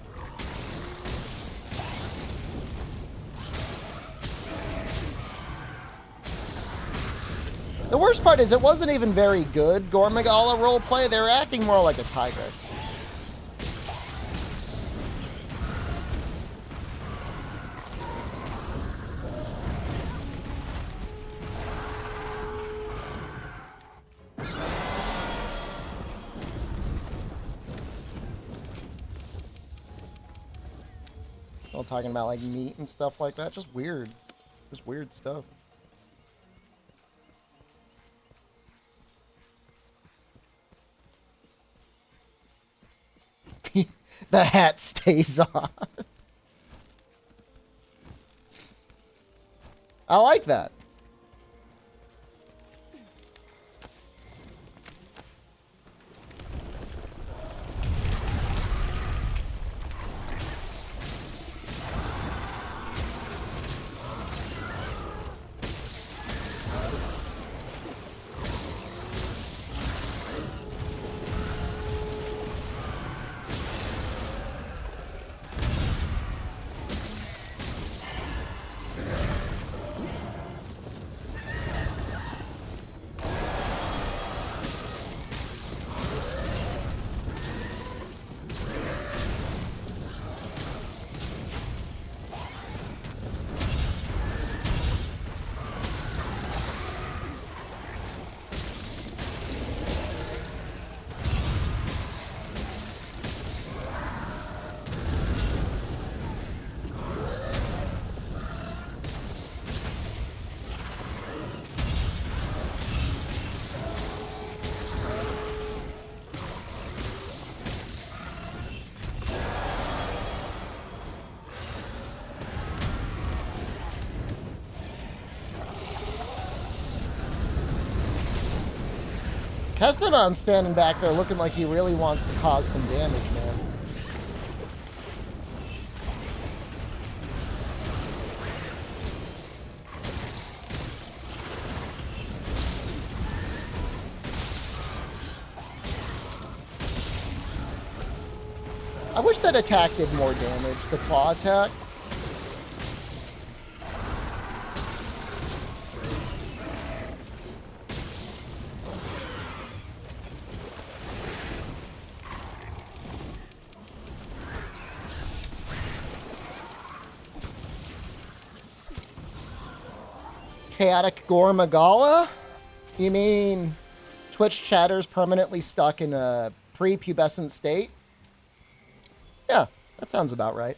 The worst part is it wasn't even very good Gormagala roleplay. They were acting more like a tiger. All talking about like meat and stuff like that. Just weird. Just weird stuff. The hat stays on. I like that. Kestodon's standing back there looking like he really wants to cause some damage, man. I wish that attack did more damage, the claw attack. Chaotic Gormagala? You mean Twitch chatter's permanently stuck in a prepubescent state? Yeah, that sounds about right.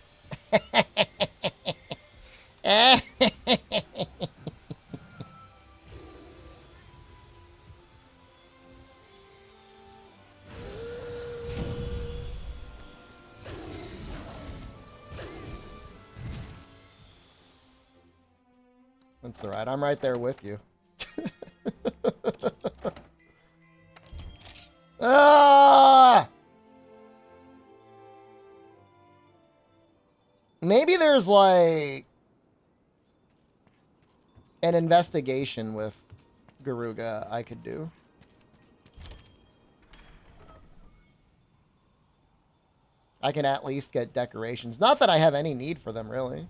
That's all right. I'm right there with you. Maybe there's like an investigation with Garuga I could do. I can at least get decorations. Not that I have any need for them, really.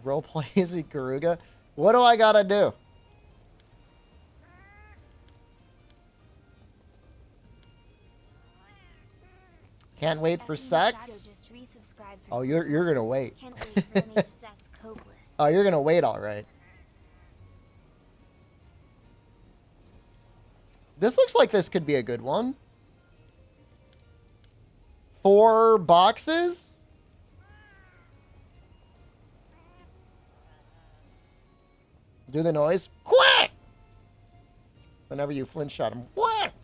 Roleplay as Garuga? What do I gotta do? Can't wait for sex? Oh, you're gonna wait. Oh, you're gonna wait, all right. This looks like this could be a good one. 4 boxes? Do the noise. Quack! Whenever you flinch shot him. Quack!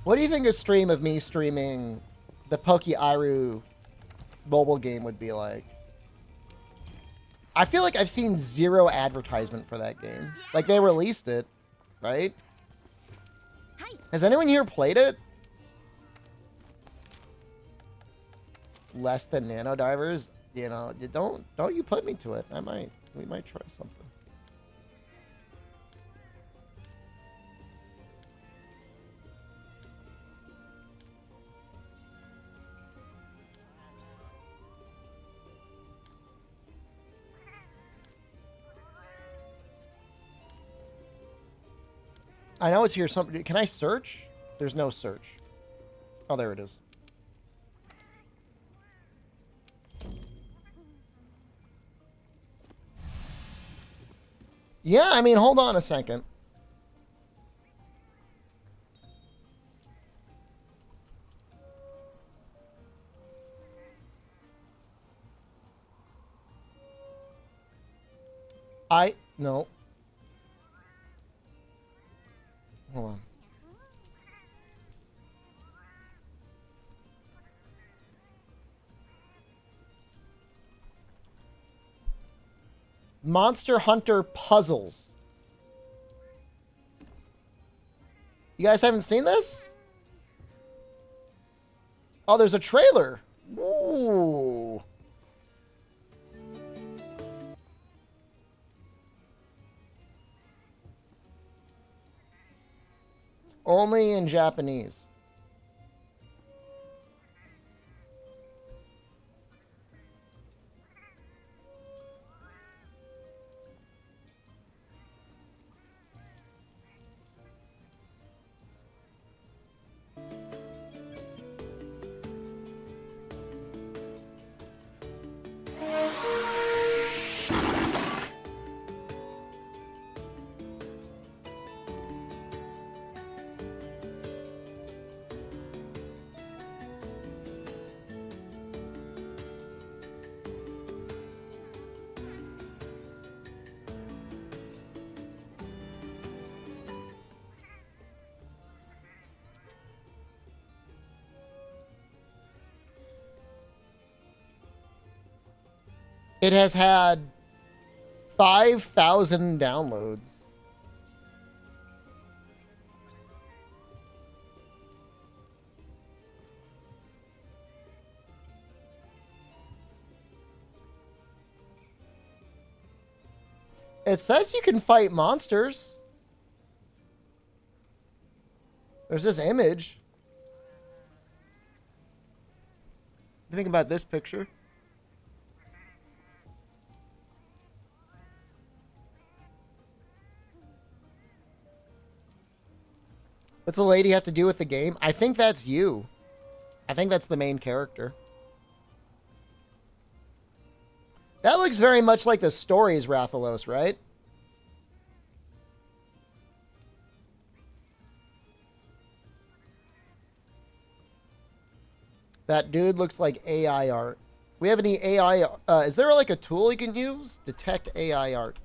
What do you think a stream of me streaming the Poke-Iru mobile game would be like? I feel like I've seen 0 advertisement for that game. Like, they released it, right? Has anyone here played it? Less than Nano Divers? You know, don't you put me to it. We might try something. I know it's here. Can I search? There's no search. Oh, there it is. Yeah, I mean, hold on a second. No. Hold on. Monster Hunter Puzzles. You guys haven't seen this? Oh, there's a trailer. Ooh. It's only in Japanese. It has had 5,000 downloads. It says you can fight monsters. There's this image. What do you think about this picture? What's the lady have to do with the game? I think that's you. I think that's the main character. That looks very much like the stories Rathalos, right? That dude looks like AI art. We have any AI? Is there like a tool you can use? Detect AI art.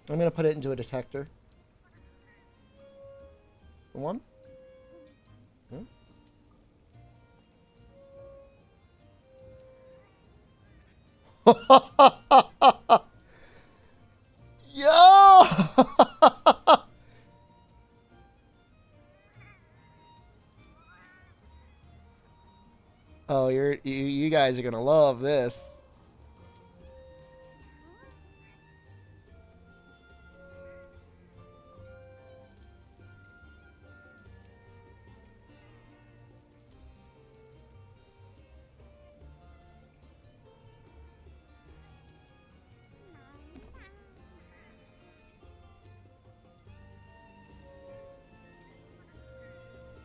I'm going to put it into a detector. The one? Hmm? Yo! Oh, you guys are going to love this.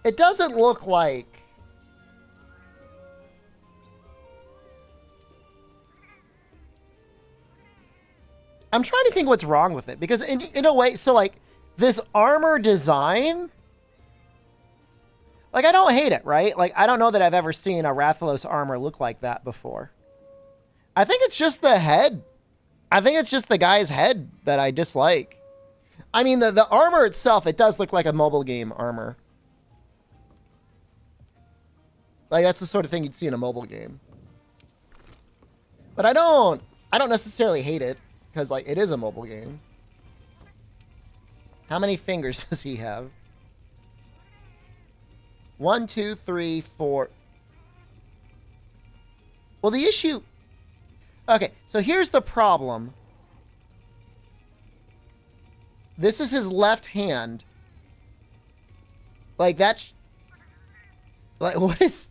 It doesn't look like... I'm trying to think what's wrong with it. Because in a way, so like, this armor design... Like, I don't hate it, right? Like, I don't know that I've ever seen a Rathalos armor look like that before. I think it's just the head. I think it's just the guy's head that I dislike. I mean, the armor itself, it does look like a mobile game armor. Like, that's the sort of thing you'd see in a mobile game. But I don't necessarily hate it, because, like, it is a mobile game. How many fingers does he have? 1, 2, 3, 4. Well, the issue... Okay, so here's the problem. This is his left hand. Like, that's... Like, what is...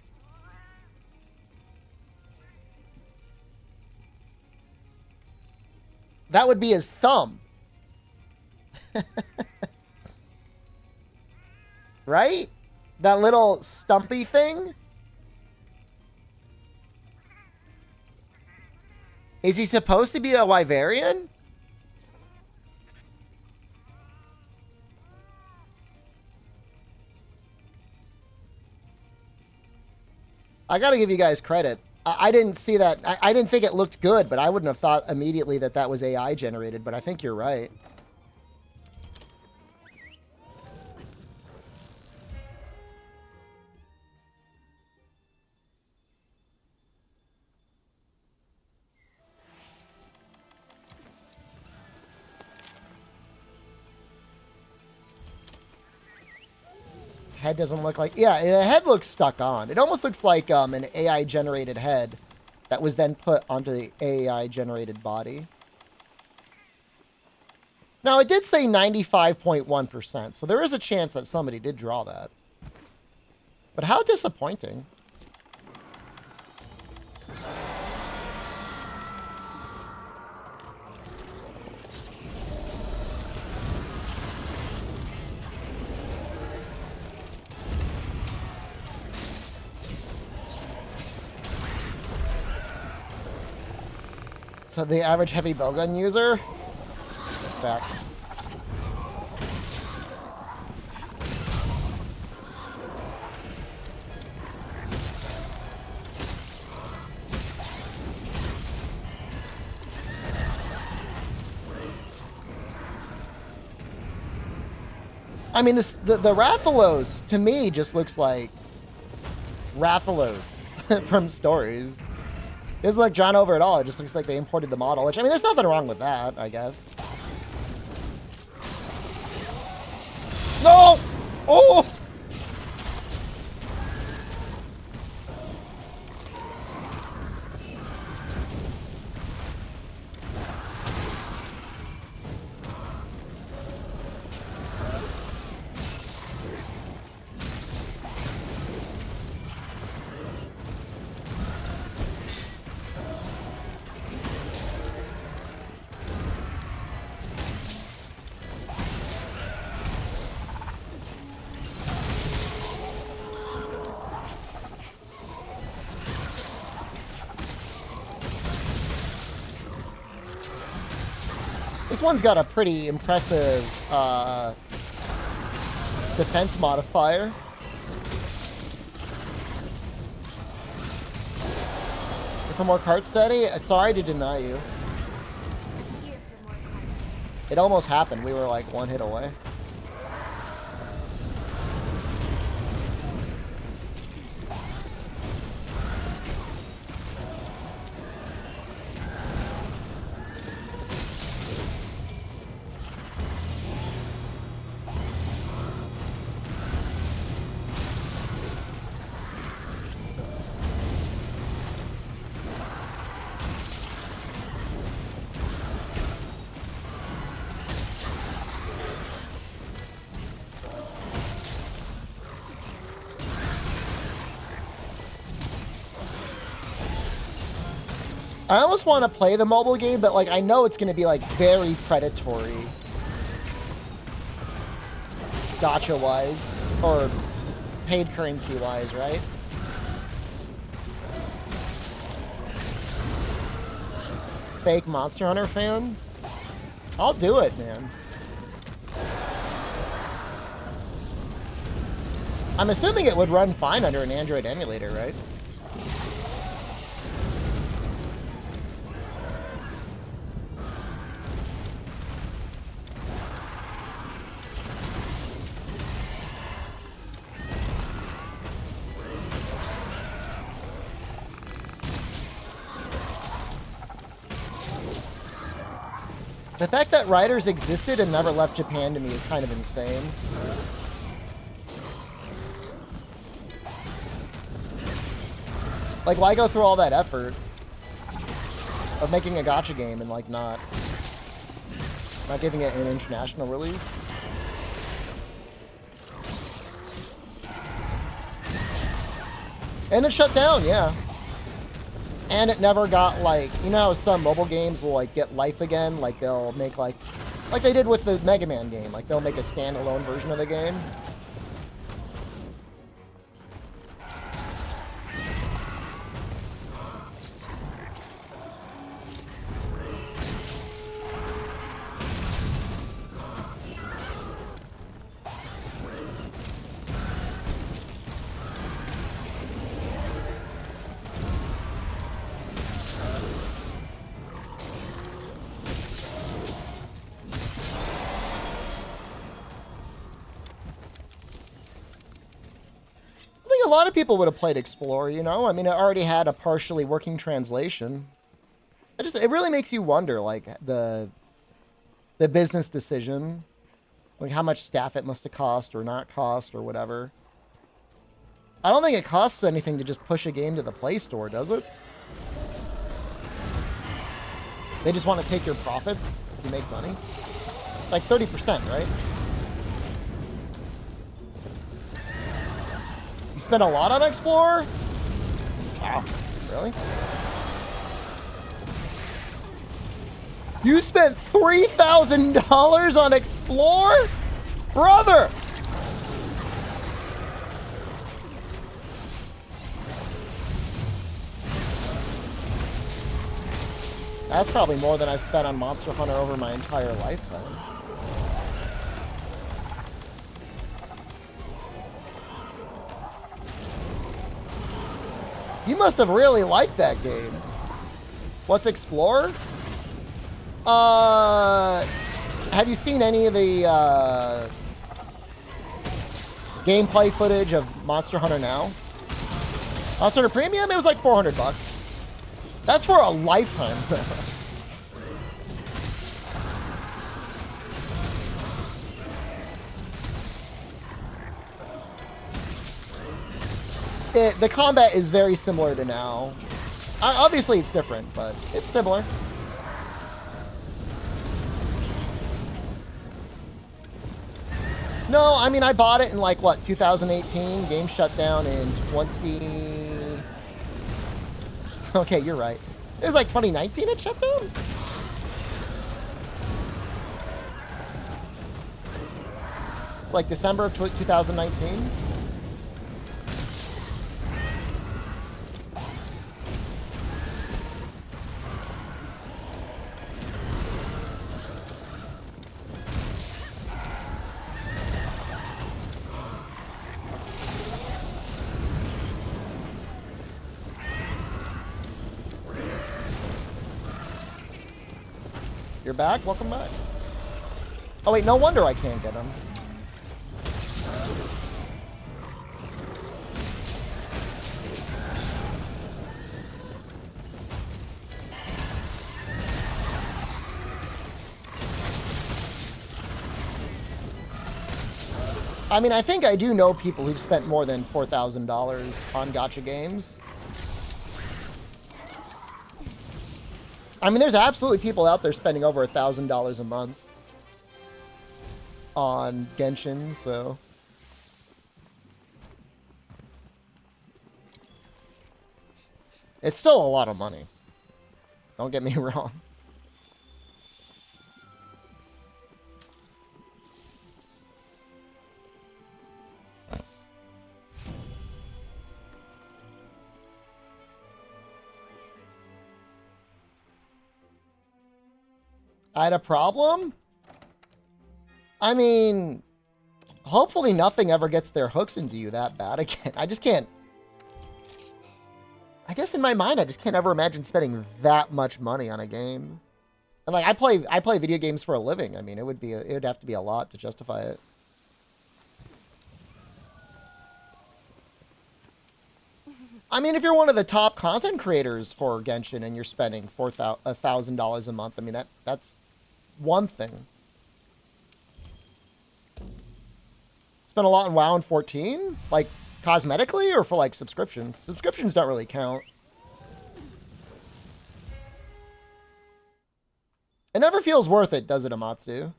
That would be his thumb. Right? That little stumpy thing? Is he supposed to be a Wyverian? I gotta give you guys credit. I didn't see that. I didn't think it looked good, but I wouldn't have thought immediately that that was AI generated, but I think you're right. Head doesn't look like... Yeah, the head looks stuck on. It almost looks like an AI-generated head that was then put onto the AI-generated body. Now, it did say 95.1%, so there is a chance that somebody did draw that. But how disappointing. So the average heavy bowgun user? Back. I mean, the Rathalos, to me, just looks like Rathalos from stories. It doesn't look drawn over at all. It just looks like they imported the model, which, I mean, there's nothing wrong with that, I guess. No! Oh! This one's got a pretty impressive defense modifier. For more cart study? Sorry to deny you. It almost happened. We were like one hit away. I almost want to play the mobile game, but like I know it's going to be like very predatory. Gacha wise or paid currency wise, right? Fake Monster Hunter fan? I'll do it, man. I'm assuming it would run fine under an Android emulator, right? The fact that Riders existed and never left Japan to me is kind of insane. Like, why go through all that effort of making a gacha game and, like, not giving it an international release? And it shut down, yeah. And it never got, like, you know how some mobile games will, like, get life again? Like, they'll make, like they did with the Mega Man game. Like, they'll make a standalone version of the game. A lot of people would have played Explorer, you know? I mean, it already had a partially working translation. It really makes you wonder, like, the business decision. Like, how much staff it must have cost or not cost or whatever. I don't think it costs anything to just push a game to the Play Store, does it? They just want to take your profits if you make money. Like 30%, right? You spent a lot on Explorer? Wow. Really? You spent $3,000 on Explorer? Brother! That's probably more than I've spent on Monster Hunter over my entire lifetime. You must have really liked that game. What's Explorer? Have you seen any of the gameplay footage of Monster Hunter Now? Monster Hunter Premium? It was like $400. That's for a lifetime. The combat is very similar to Now. Obviously, it's different, but it's similar. No, I mean, I bought it in, like, what, 2018? Game shut down in 20... Okay, you're right. It was like 2019 it shut down? Like December of 2019? You're back? Welcome back. Oh wait, no wonder I can't get him. I mean, I think I do know people who've spent more than $4,000 on gacha games. I mean, there's absolutely people out there spending over $1,000 a month on Genshin, so... It's still a lot of money. Don't get me wrong. I had a problem? I mean, hopefully nothing ever gets their hooks into you that bad again. I just can't. I guess in my mind, I just can't ever imagine spending that much money on a game. And like, I play video games for a living. I mean, it would have to be a lot to justify it. I mean, if you're one of the top content creators for Genshin and you're spending $1,000 a month, I mean, that's one thing. Spent a lot in WoW in 14? Like, cosmetically or for, like, subscriptions? Subscriptions don't really count. It never feels worth it, does it, Amatsu?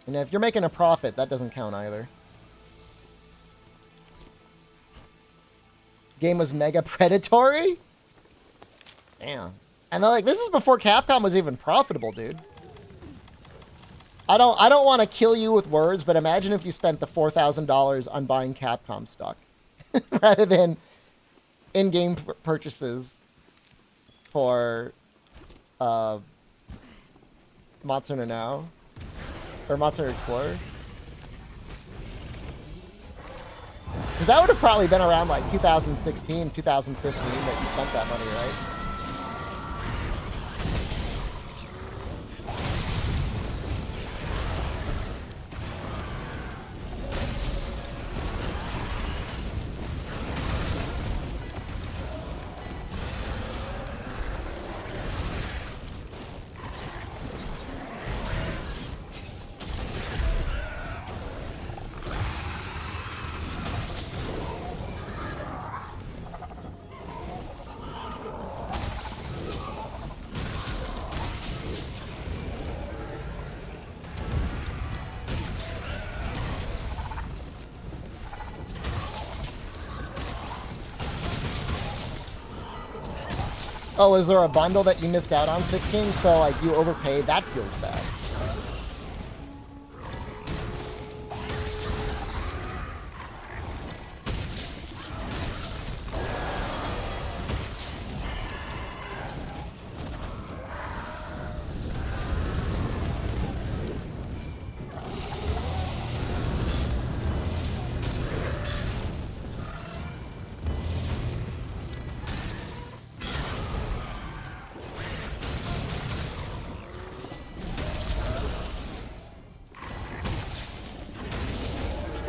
And if you're making a profit, that doesn't count either. Game was mega predatory? Damn. And they're like, this is before Capcom was even profitable, dude. I don't want to kill you with words, but imagine if you spent the $4,000 on buying Capcom stock rather than in-game purchases for Monster Hunter Now or Monster Hunter Explorer. Because that would have probably been around like 2016, 2015 that you spent that money, right? Oh, is there a bundle that you missed out on 16? So, like, you overpaid? That feels bad.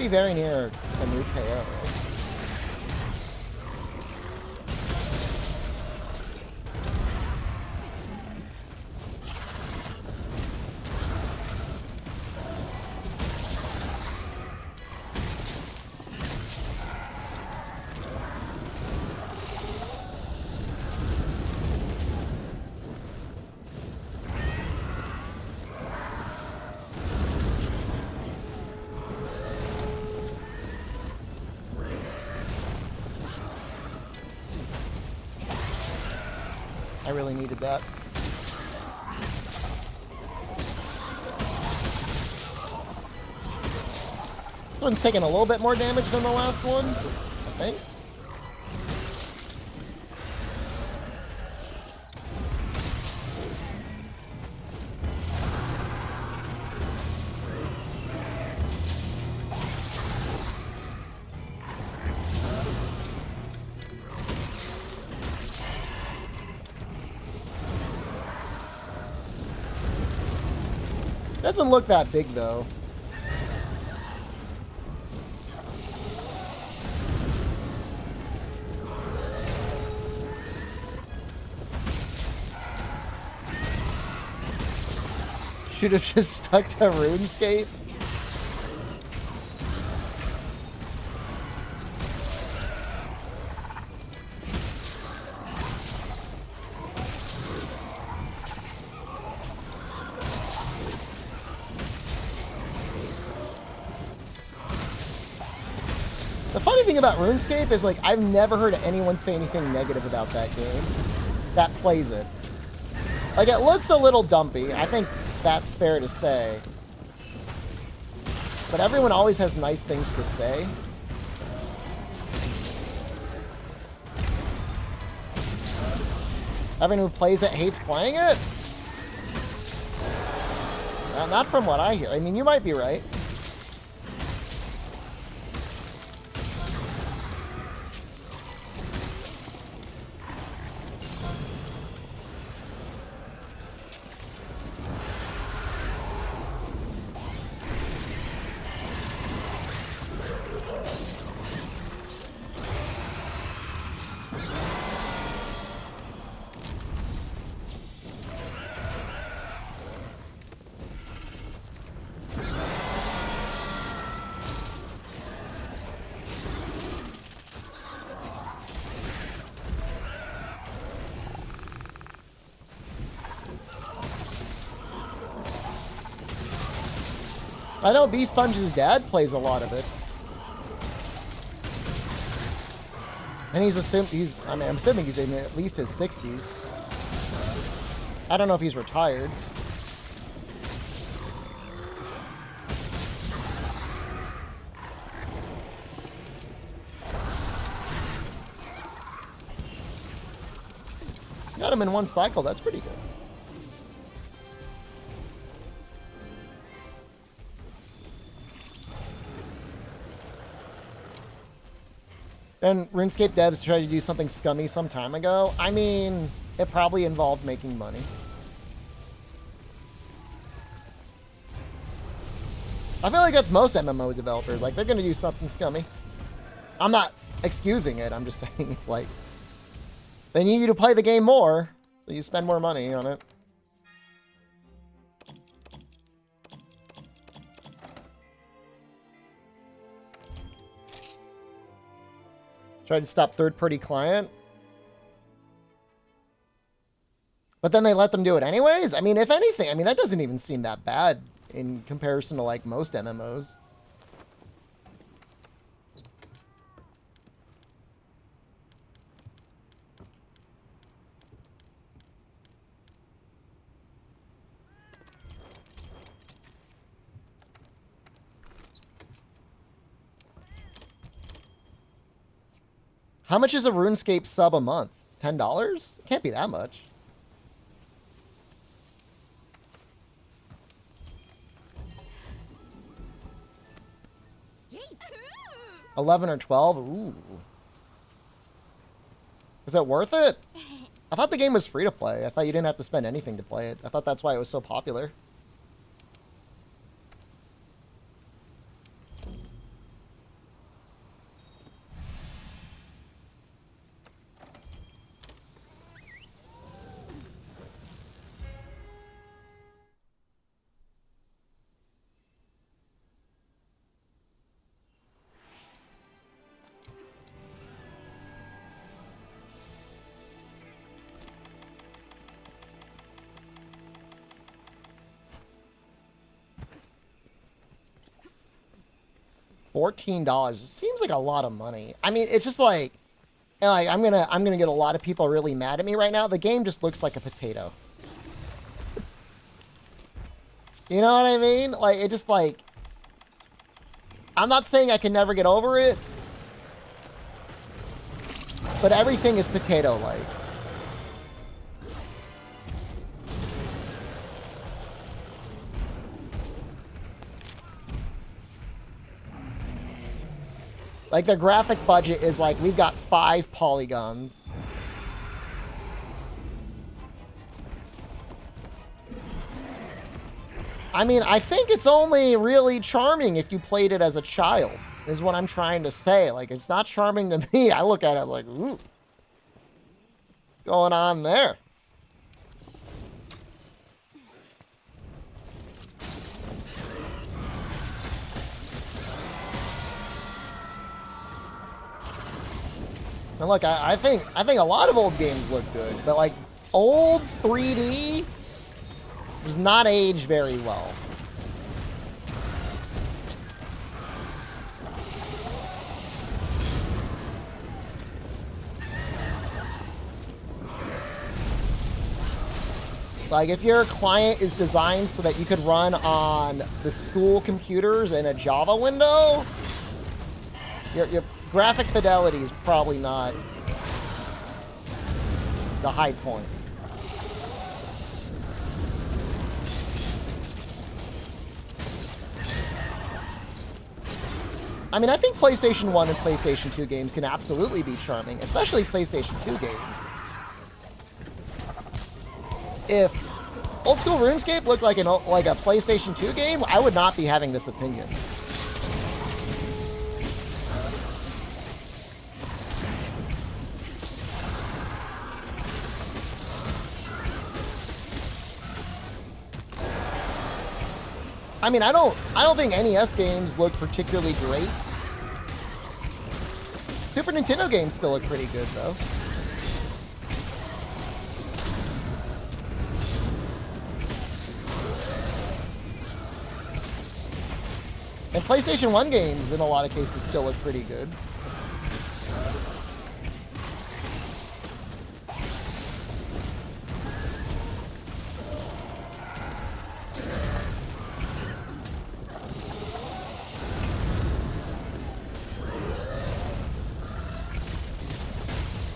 Very near a new KO, right? I really needed that. This one's taking a little bit more damage than the last one, I think. Doesn't look that big, though. Should have just stuck to RuneScape. The funny thing about RuneScape is, like, I've never heard anyone say anything negative about that game that plays it. Like, it looks a little dumpy. I think that's fair to say. But everyone always has nice things to say. Everyone who plays it hates playing it? Not from what I hear. I mean, you might be right. I know B Sponge's dad plays a lot of it. And I'm assuming he's in at least his 60s. I don't know if he's retired. Got him in one cycle, that's pretty good. And RuneScape devs tried to do something scummy some time ago. I mean, it probably involved making money. I feel like that's most MMO developers. Like, they're going to do something scummy. I'm not excusing it. I'm just saying it's like, they need you to play the game more, so you spend more money on it. Tried to stop third-party client. But then they let them do it anyways? I mean, if anything, I mean, that doesn't even seem that bad in comparison to, like, most MMOs. How much is a RuneScape sub a month? $10? It can't be that much. $11 or $12? Ooh. Is it worth it? I thought the game was free to play. I thought you didn't have to spend anything to play it. I thought that's why it was so popular. $14. It seems like a lot of money. I mean, it's just like I'm gonna get a lot of people really mad at me right now. The game just looks like a potato. You know what I mean? Like, it just like, I'm not saying I can never get over it, but everything is potato-like. Like, the graphic budget is like, we've got 5 polygons. I mean, I think it's only really charming if you played it as a child, is what I'm trying to say. Like, it's not charming to me. I look at it like, ooh, going on there. And look, I think a lot of old games look good, but like old 3D does not age very well. Like, if your client is designed so that you could run on the school computers in a Java window, your graphic fidelity is probably not the high point. I mean, I think PlayStation 1 and PlayStation 2 games can absolutely be charming, especially PlayStation 2 games. If old school RuneScape looked like a PlayStation 2 game, I would not be having this opinion. I mean, I don't think NES games look particularly great. Super Nintendo games still look pretty good, though. And PlayStation 1 games, in a lot of cases, still look pretty good.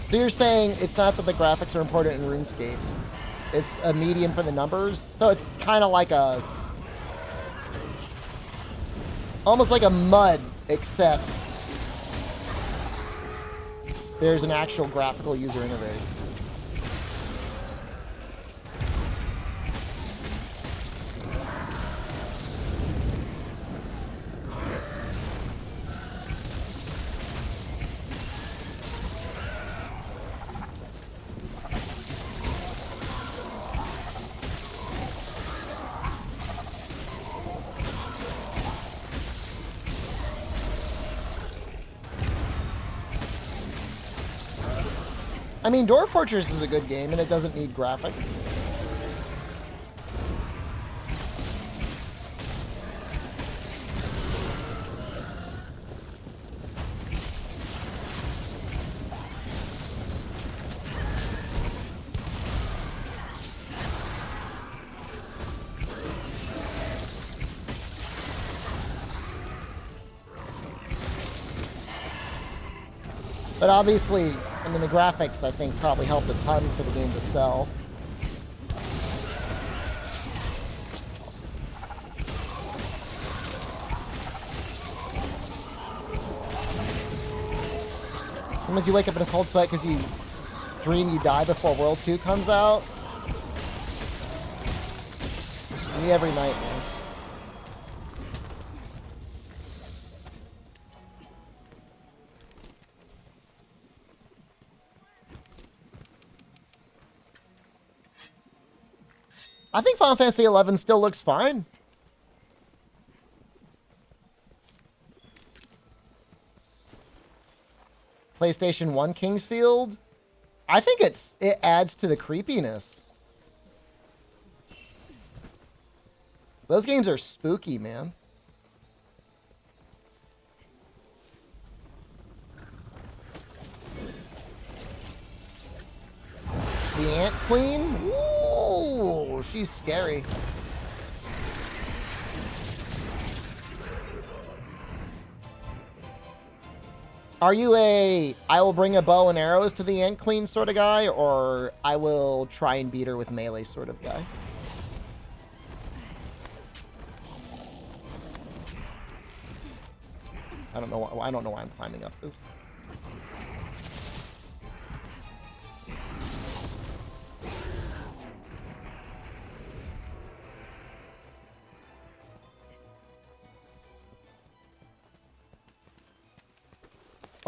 So you're saying it's not that the graphics are important in RuneScape. It's a medium for the numbers. So it's kind of like a... almost like a MUD, except there's an actual graphical user interface. I mean, Dwarf Fortress is a good game, and it doesn't need graphics. But obviously, I mean, the graphics, I think, probably helped a ton for the game to sell. Sometimes you wake up in a cold sweat because you dream you die before World 2 comes out. Me every night, man. I think Final Fantasy XI still looks fine. PlayStation 1 Kingsfield. I think it adds to the creepiness. Those games are spooky, man. The Ant Queen? Ooh, she's scary. Are you a I will bring a bow and arrows to the Ant Queen sort of guy, or I will try and beat her with melee sort of guy? I don't know why I'm climbing up this.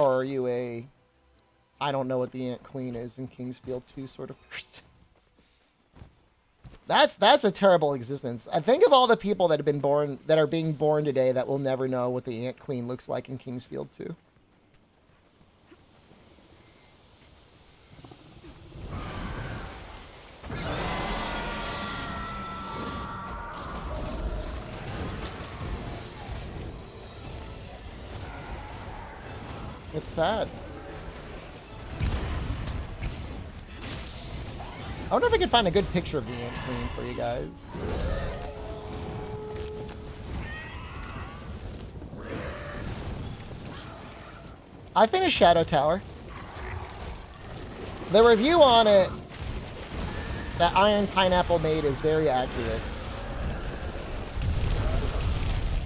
Or are you a I don't know what the Ant Queen is in Kingsfield 2 sort of person? That's a terrible existence. I think of all the people that have been born, that are being born today, that will never know what the Ant Queen looks like in Kingsfield 2. It's sad. I wonder if I can find a good picture of the Ant Queen for you guys. I finished Shadow Tower. The review on it that Iron Pineapple made is very accurate.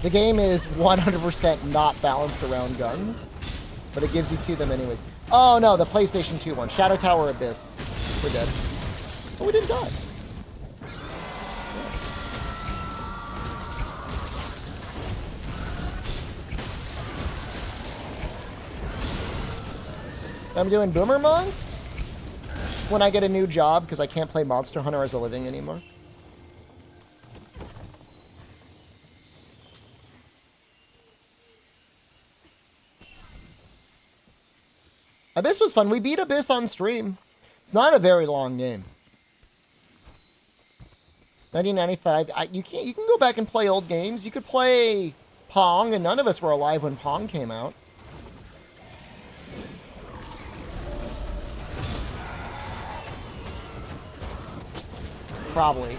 The game is 100% not balanced around guns, but it gives you to them anyways. Oh no, the PlayStation 2 one. Shadow Tower Abyss. We're dead. Oh, we didn't die. I'm doing Boomer Month when I get a new job because I can't play Monster Hunter as a living anymore. Abyss was fun. We beat Abyss on stream. It's not a very long game. 1995. You can go back and play old games. You could play Pong, and none of us were alive when Pong came out. Probably.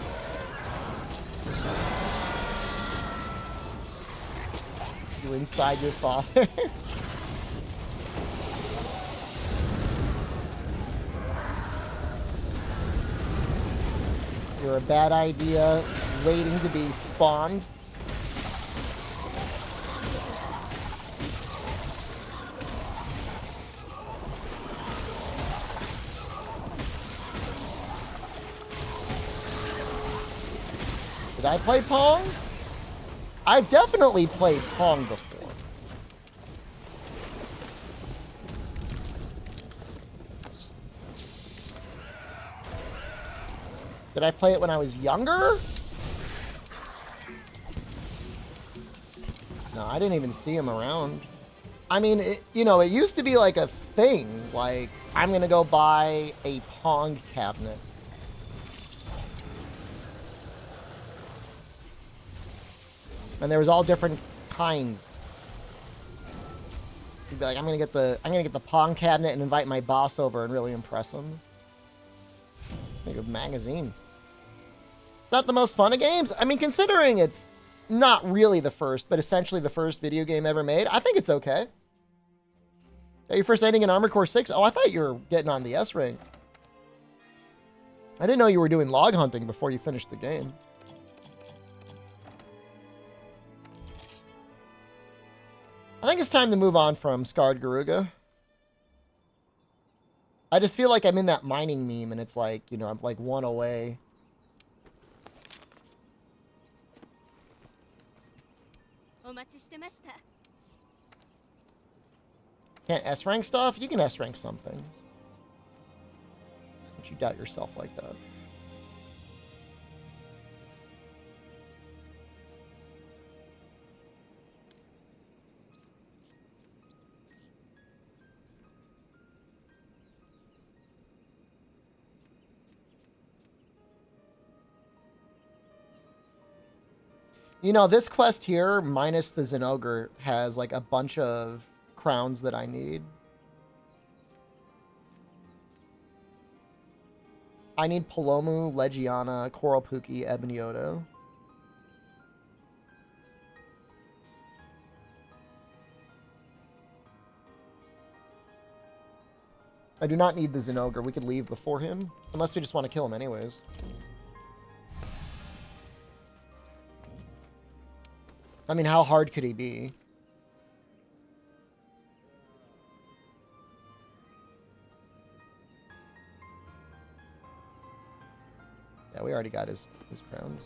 You inside your father. You're a bad idea waiting to be spawned. Did I play Pong? I've definitely played Pong before. Did I play it when I was younger? No, I didn't even see him around. I mean, it used to be like a thing. Like, I'm going to go buy a Pong cabinet. And there was all different kinds. You'd be like, I'm gonna get the Pong cabinet and invite my boss over and really impress him. Think of magazine. Not the most fun of games? I mean, considering it's not really the first, but essentially the first video game ever made, I think it's okay. Are you first ending in Armored Core 6? Oh, I thought you were getting on the S rank. I didn't know you were doing log hunting before you finished the game. I think it's time to move on from Scarred Garuga. I just feel like I'm in that mining meme, and it's like, I'm like one away. Can't S-rank stuff? You can S-rank something. Don't you doubt yourself like that. This quest here, minus the Zenogre, has like a bunch of crowns that I need. I need Palomu, Legiana, Coralpuki, Ebonioto. I do not need the Zenogre. We could leave before him. Unless we just want to kill him anyways. I mean, how hard could he be? Yeah, we already got his crowns.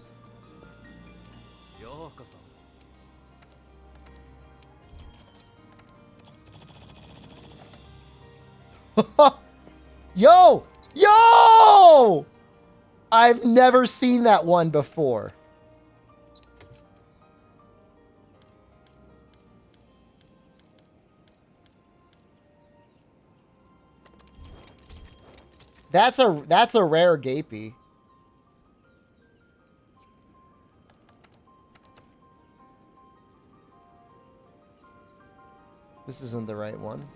Yo! Yo! I've never seen that one before. That's a rare gapey. This isn't the right one.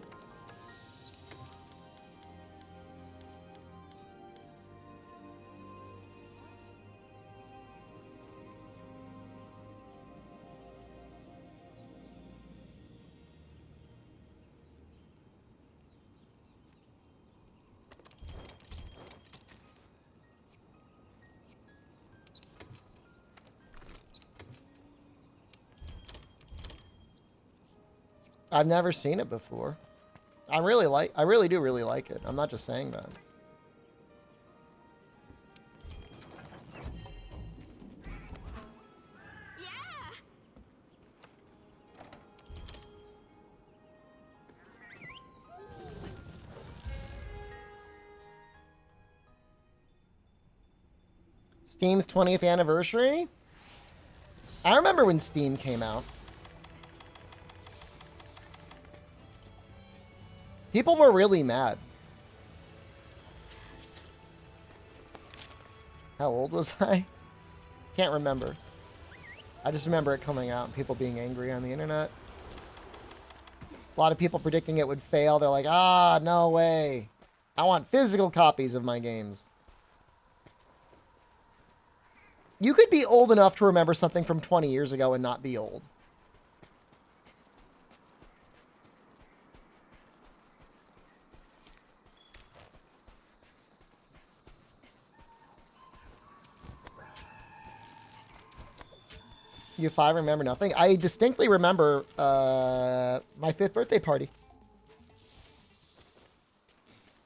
I've never seen it before. I really do really like it. I'm not just saying that. Yeah. Steam's 20th anniversary? I remember when Steam came out. People were really mad. How old was I? Can't remember. I just remember it coming out and people being angry on the internet. A lot of people predicting it would fail. They're like, ah, no way. I want physical copies of my games. You could be old enough to remember something from 20 years ago and not be old. You 5 remember nothing? I distinctly remember my 5th birthday party.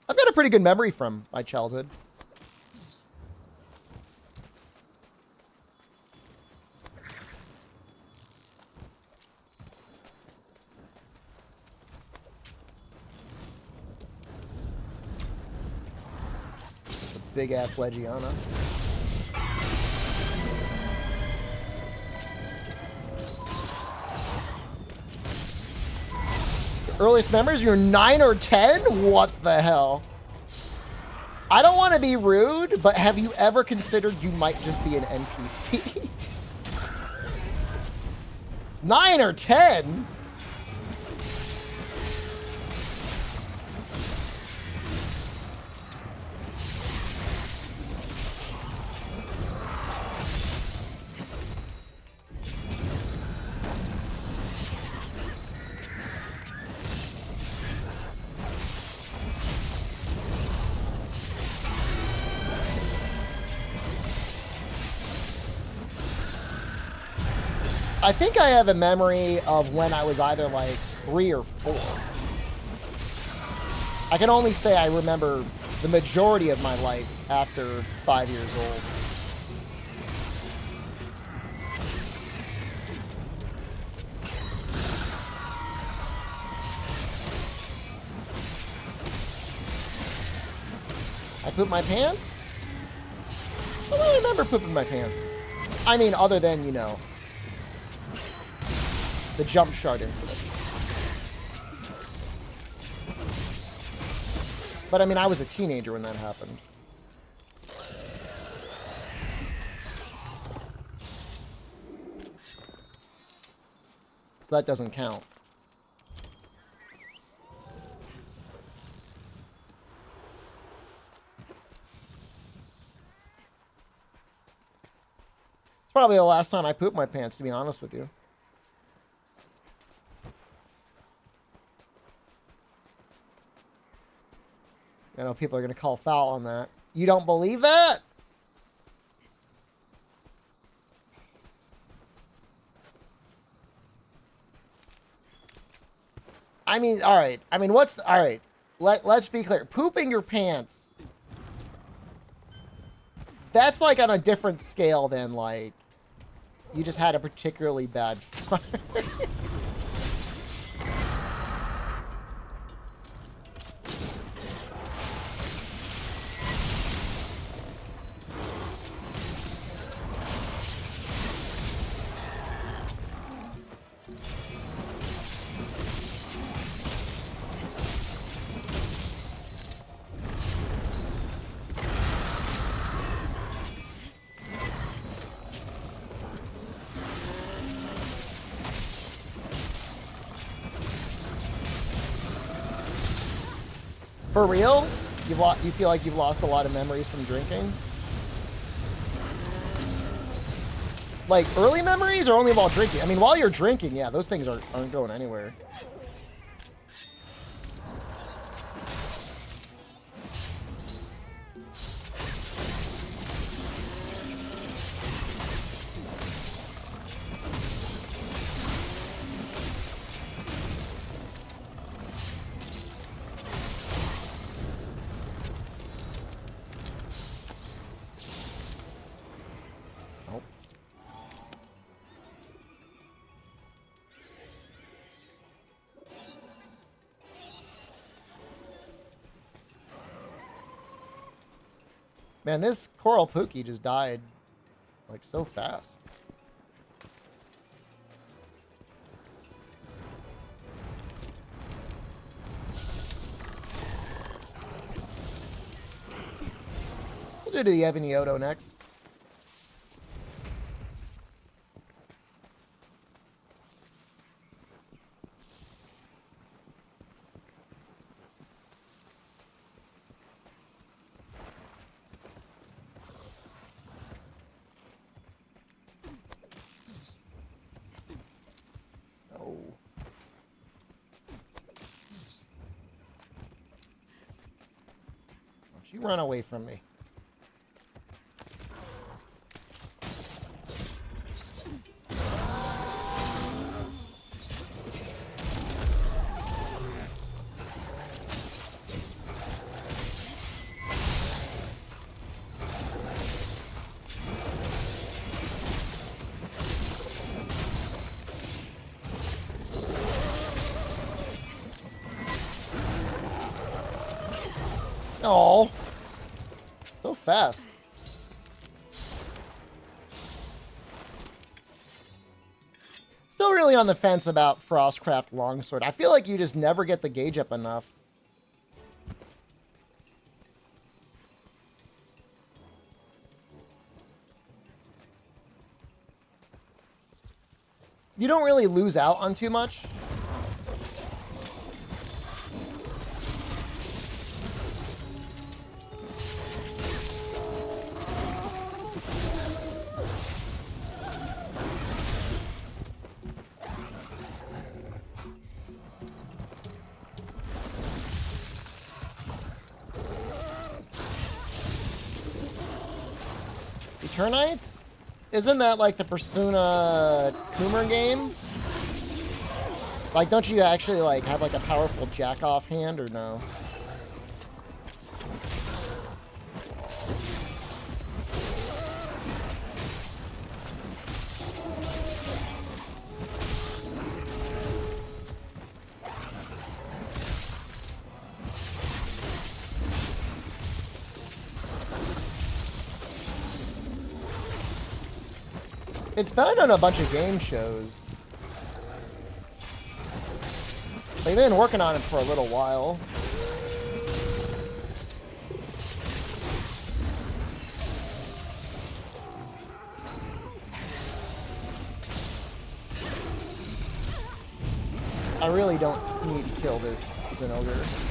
I've got a pretty good memory from my childhood. Big ass Legiana. Earliest memories? You're 9 or 10? What the hell? I don't want to be rude, but have you ever considered you might just be an NPC? 9 or 10? I think I have a memory of when I was either like 3 or 4. I can only say I remember the majority of my life after 5 years old. I pooped my pants? I don't remember pooping my pants. I mean, other than, you know, the jump shard incident. But I mean, I was a teenager when that happened. So that doesn't count. It's probably the last time I pooped my pants, to be honest with you. I know people are going to call foul on that. You don't believe that? I mean, all right. I mean, what's... All right. Let's be clear. Pooping your pants. That's like on a different scale than like... You just had a particularly bad fart. For real? You feel like you've lost a lot of memories from drinking? Like early memories or only while drinking? I mean, while you're drinking, yeah, those things aren't going anywhere. Man, this Coral Pookie just died, like, so fast. We'll do the Evanioto next. You run away from me. Oh, so fast. Still really on the fence about Frostcraft Longsword. I feel like you just never get the gauge up enough. You don't really lose out on too much. Eternites? Isn't that like the Persona Coomer game? Like, don't you actually like have like a powerful jack-off hand or no? It's been on a bunch of game shows. They've been working on it for a little while. I really don't need to kill this Zenogre.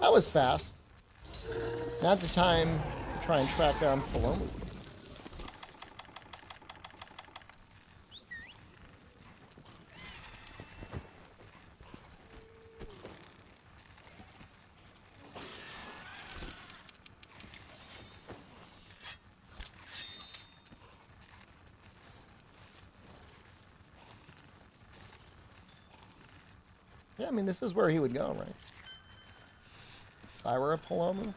That was fast. Not the time to try and track down Paloma. Yeah, I mean, this is where he would go, right? If I were a Palomu.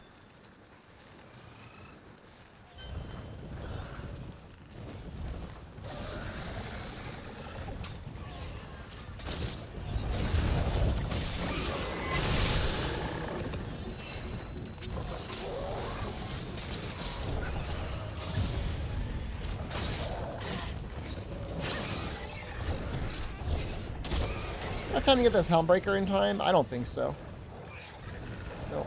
Have time to get this Helmbreaker in time? I don't think so. No.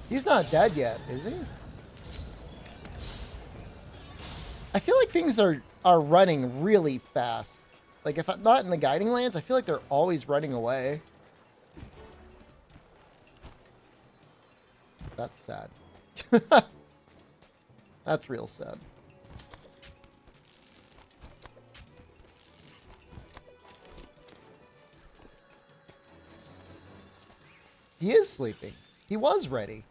He's not dead yet, is he? I feel like things are running really fast. Like, if I'm not in the Guiding Lands, I feel like they're always running away. That's sad. That's real sad. He is sleeping. He was ready.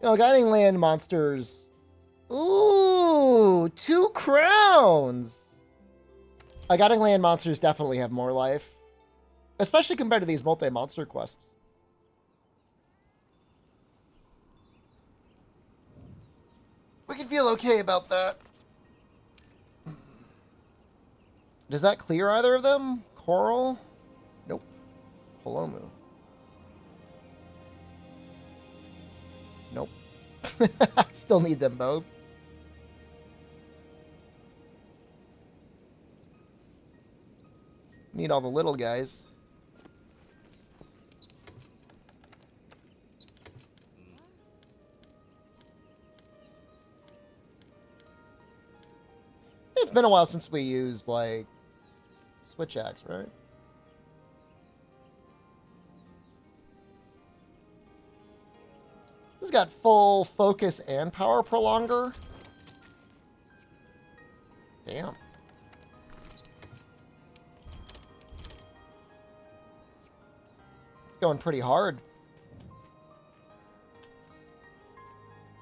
You know, Guiding Land monsters. Ooh, 2 crowns. Guiding Land monsters definitely have more life. Especially compared to these multi-monster quests. We can feel okay about that. Does that clear either of them? Coral? Nope. Palomu. Nope. Still need them both. Need all the little guys. It's been a while since we used, like, Switch Axe, right? This has got full focus and power prolonger. Damn. It's going pretty hard.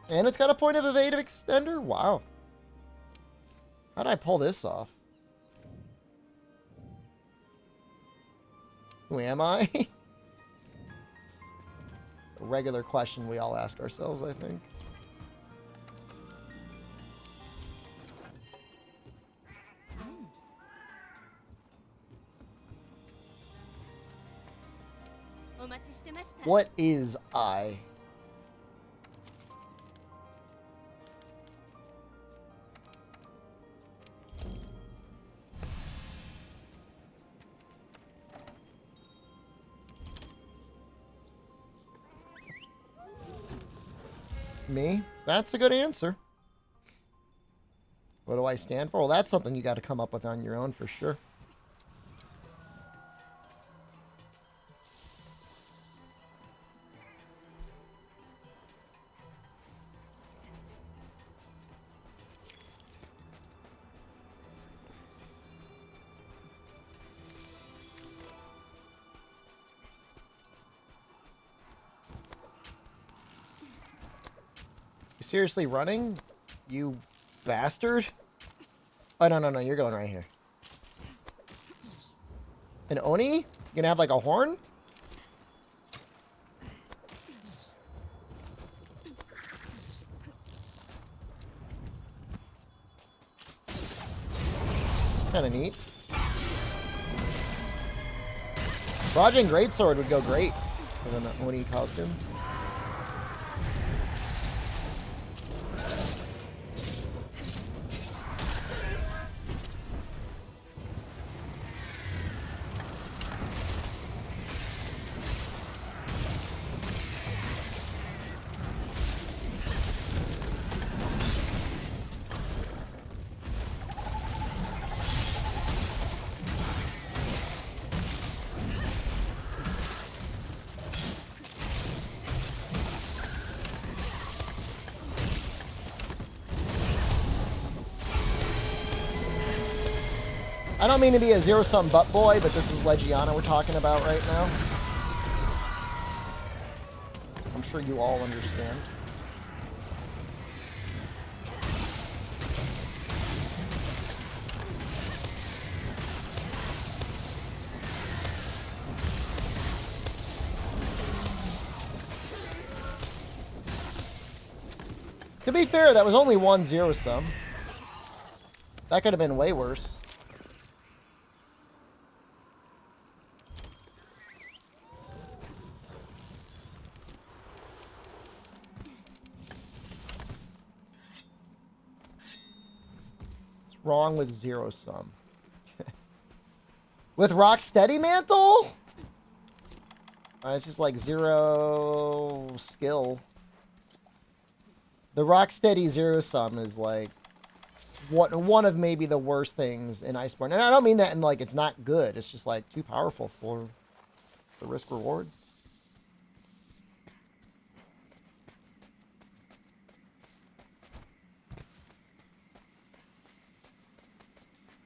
And it's got a point of evasive extender? Wow. How did I pull this off? Who am I? It's a regular question we all ask ourselves, I think. What is I? Me? That's a good answer. What do I stand for? Well, that's something you got to come up with on your own for sure. Seriously running? You bastard? Oh, no, you're going right here. An Oni? You gonna have like a horn? Kind of neat. Rajang Greatsword would go great with an Oni costume. I don't mean to be a zero-sum butt boy, but this is Legiana we're talking about right now. I'm sure you all understand. To be fair, that was only one zero-sum. That could have been way worse. Wrong with zero sum. With Rocksteady Mantle? It's just like zero skill. The Rocksteady zero sum is like one of maybe the worst things in Iceborne. And I don't mean that in like it's not good. It's just like too powerful for the risk reward.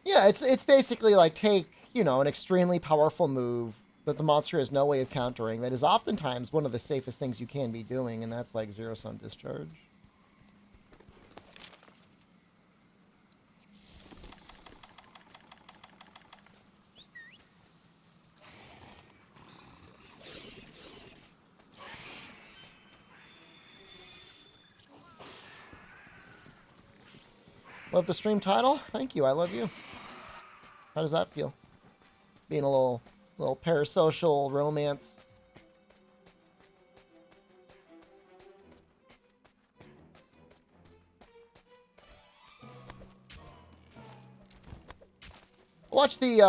Yeah, it's basically like take, you know, an extremely powerful move that the monster has no way of countering that is oftentimes one of the safest things you can be doing, and that's like zero-sum discharge. Love the stream title? Thank you, I love you. How does that feel? Being a little parasocial romance. Watch the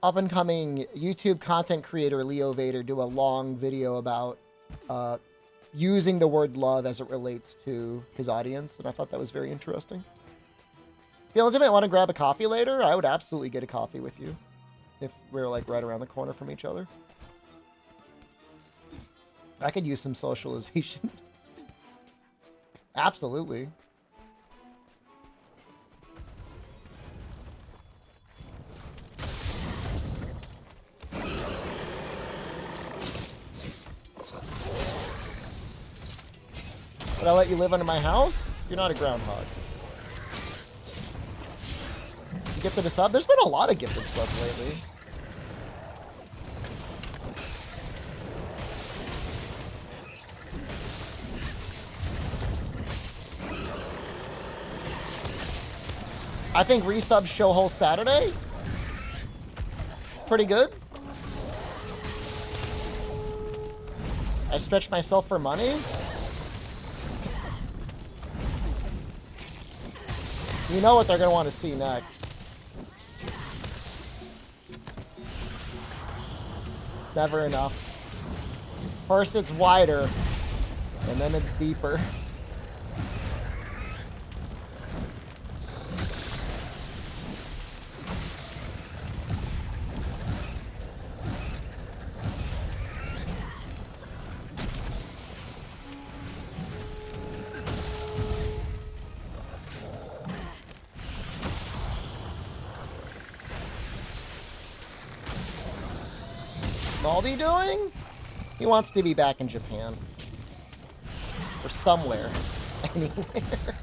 up-and-coming YouTube content creator Leo Vader do a long video about using the word love as it relates to his audience, and I thought that was very interesting. If you legitimately want to grab a coffee later, I would absolutely get a coffee with you if we're like right around the corner from each other. I could use some socialization. Absolutely. Would I let you live under my house? You're not a groundhog. You gifted a sub? There's been a lot of gifted subs lately. I think resubs show whole Saturday. Pretty good. I stretched myself for money. You know what they're going to want to see next. Never enough. First it's wider, and then it's deeper. Baldy doing? He wants to be back in Japan. Or somewhere. Anywhere.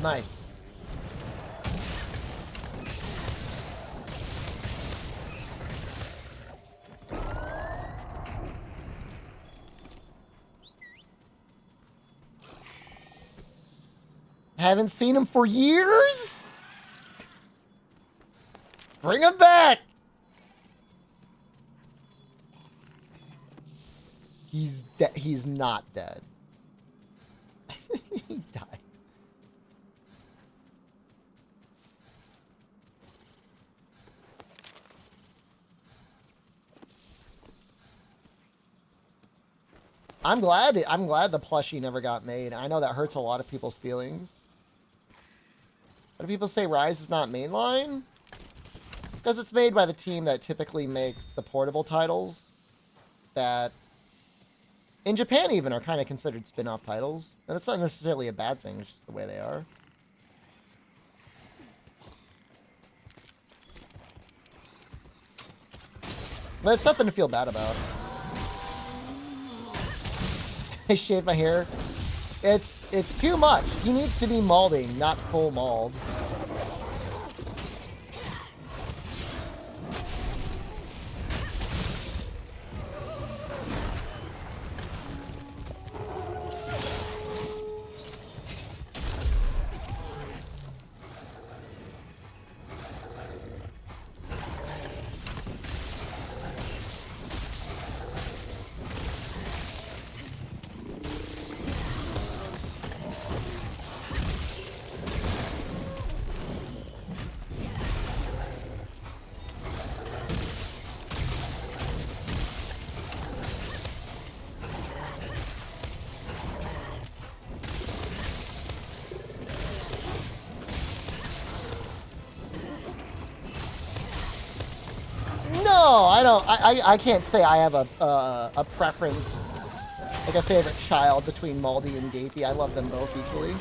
Nice. Haven't seen him for years? Bring him back! He's not dead. He died. I'm glad the plushie never got made. I know that hurts a lot of people's feelings. Why do people say Rise is not mainline? Because it's made by the team that typically makes the portable titles that in Japan even are kind of considered spin-off titles. And it's not necessarily a bad thing, it's just the way they are. But it's nothing to feel bad about. I shave my hair. It's too much. He needs to be molding, not full mold. No, I don't. I can't say I have a preference, like a favorite child between Maldy and Gapey. I love them both equally.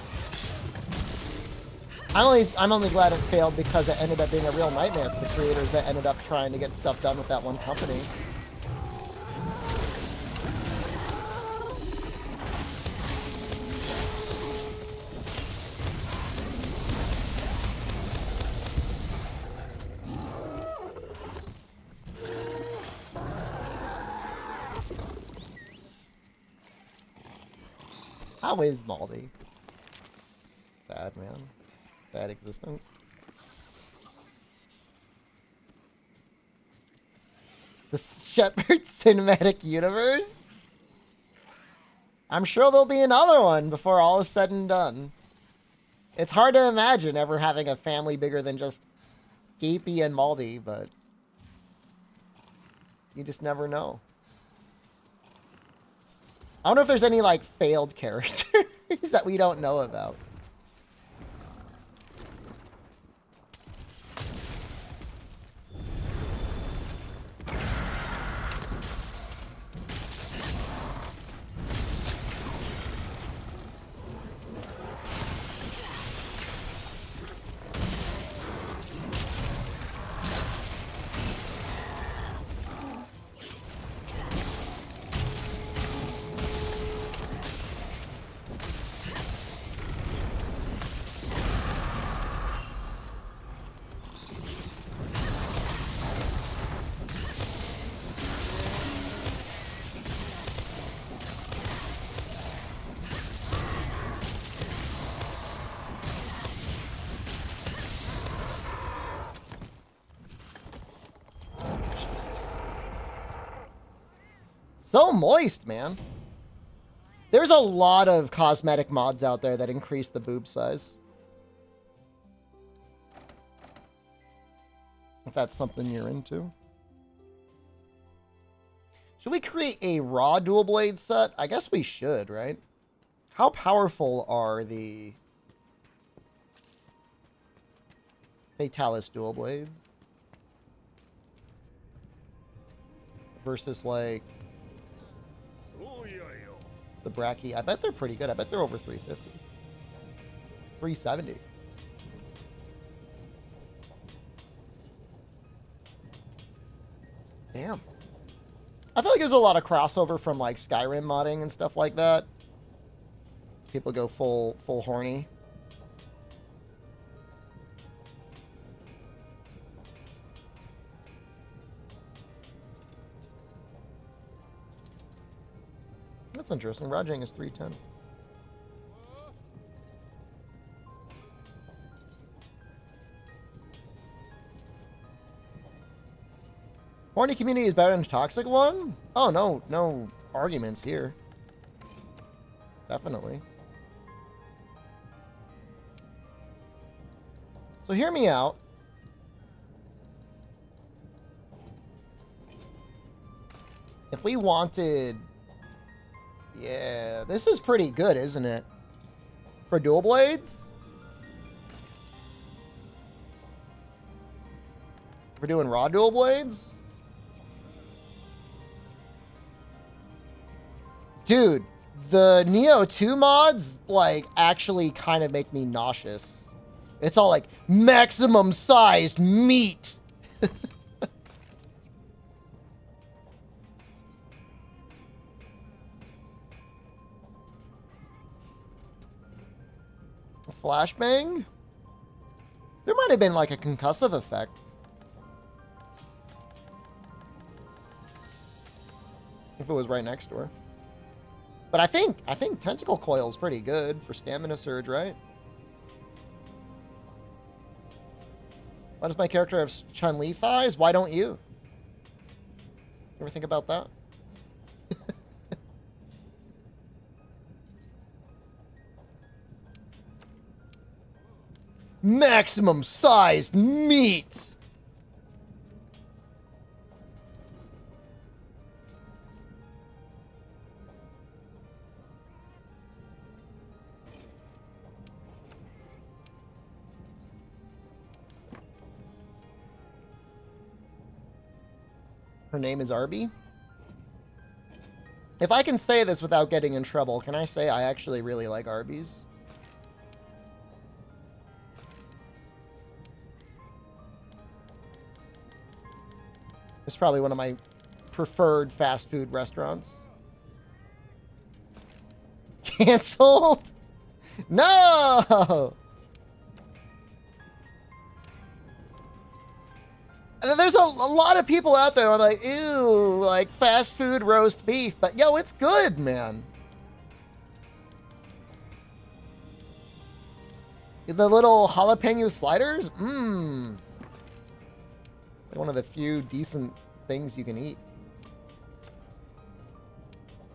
I'm only glad it failed because it ended up being a real nightmare for the creators that ended up trying to get stuff done with that one company. How is Maldy? Sad, man. Sad existence. The Shepard Cinematic Universe? I'm sure there'll be another one before all is said and done. It's hard to imagine ever having a family bigger than just Gapey and Maldy, but you just never know. I wonder if there's any, like, failed characters that we don't know about. So moist, man. There's a lot of cosmetic mods out there that increase the boob size. If that's something you're into. Should we create a raw dual blade set? I guess we should, right? How powerful are the Fatalis dual blades? Versus, like, the Bracky. I bet they're pretty good. I bet they're over 350. 370. Damn. I feel like there's a lot of crossover from, like, Skyrim modding and stuff like that. People go full horny. That's interesting. Rajang is 310. Horny community is better than toxic one? Oh, no arguments here. Definitely. So hear me out. If we wanted... Yeah, this is pretty good, isn't it? For dual blades? We're doing raw dual blades? Dude, the Neo 2 mods, like, actually kind of make me nauseous. It's all like, maximum sized meat! Flashbang? There might have been, like, a concussive effect. If it was right next to her. But I think Tentacle Coil is pretty good for stamina surge, right? Why does my character have Chun-Li thighs? Why don't you? Ever think about that? Maximum sized meat! Her name is Arby. If I can say this without getting in trouble, can I say I actually really like Arby's? It's probably one of my preferred fast food restaurants. Canceled? No! And there's a lot of people out there who are like, ew, like fast food roast beef. But yo, it's good, man. The little jalapeno sliders? Mmm. One of the few decent things you can eat.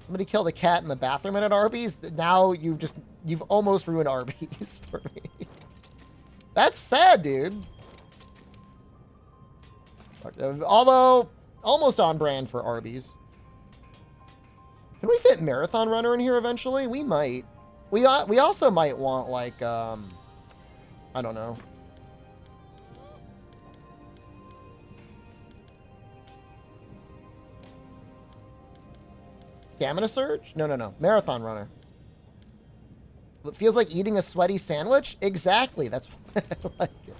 Somebody killed a cat in the bathroom at Arby's. Now you've almost ruined Arby's for me. That's sad, dude. Although, almost on brand for Arby's. Can we fit Marathon Runner in here eventually? We might. We also might want, like, I don't know. Stamina Surge? No. Marathon Runner. It feels like eating a sweaty sandwich? Exactly. That's what I like it.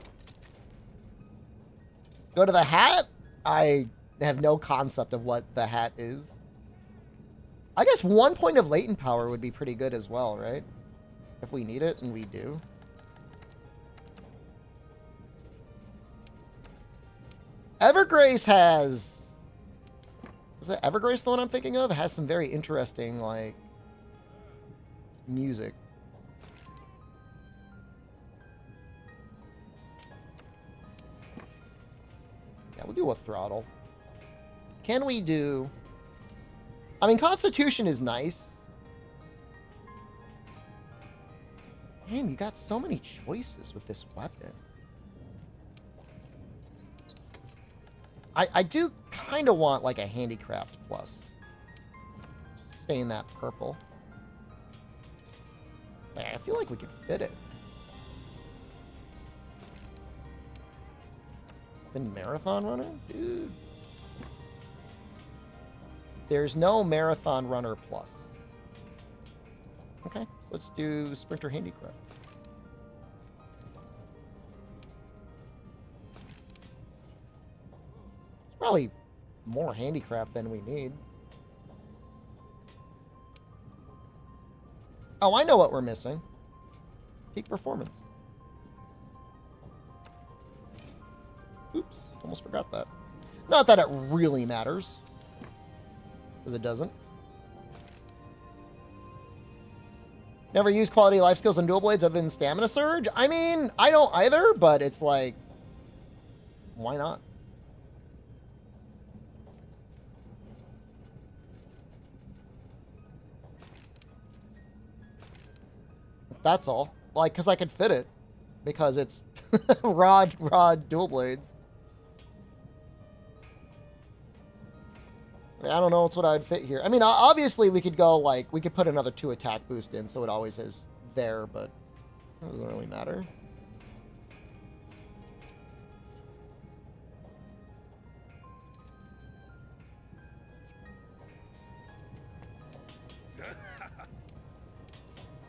Go to the hat? I have no concept of what the hat is. I guess 1 point of latent power would be pretty good as well, right? If we need it, and we do. Evergrace has... Is it Evergrace the one I'm thinking of? It has some very interesting, like, music. Yeah, we'll do a throttle. Can we do... I mean, Constitution is nice. Damn, you got so many choices with this weapon. I do kind of want, like, a Handicraft plus. Stay in that purple. I feel like we could fit it. Then Marathon Runner? Dude. There's no Marathon Runner plus. Okay, so let's do Sprinter Handicraft. It's probably more Handicraft than we need. Oh, I know what we're missing. Peak Performance. Oops, almost forgot that. Not that it really matters. Because it doesn't. Never use quality life skills on dual blades other than stamina surge. I mean, I don't either, but it's like, why not? That's all. Like, because I could fit it. Because it's rod dual blades. I don't know what I'd fit here. I mean, obviously we could go, like, we could put another 2 attack boost in, so it always is there, but it doesn't really matter.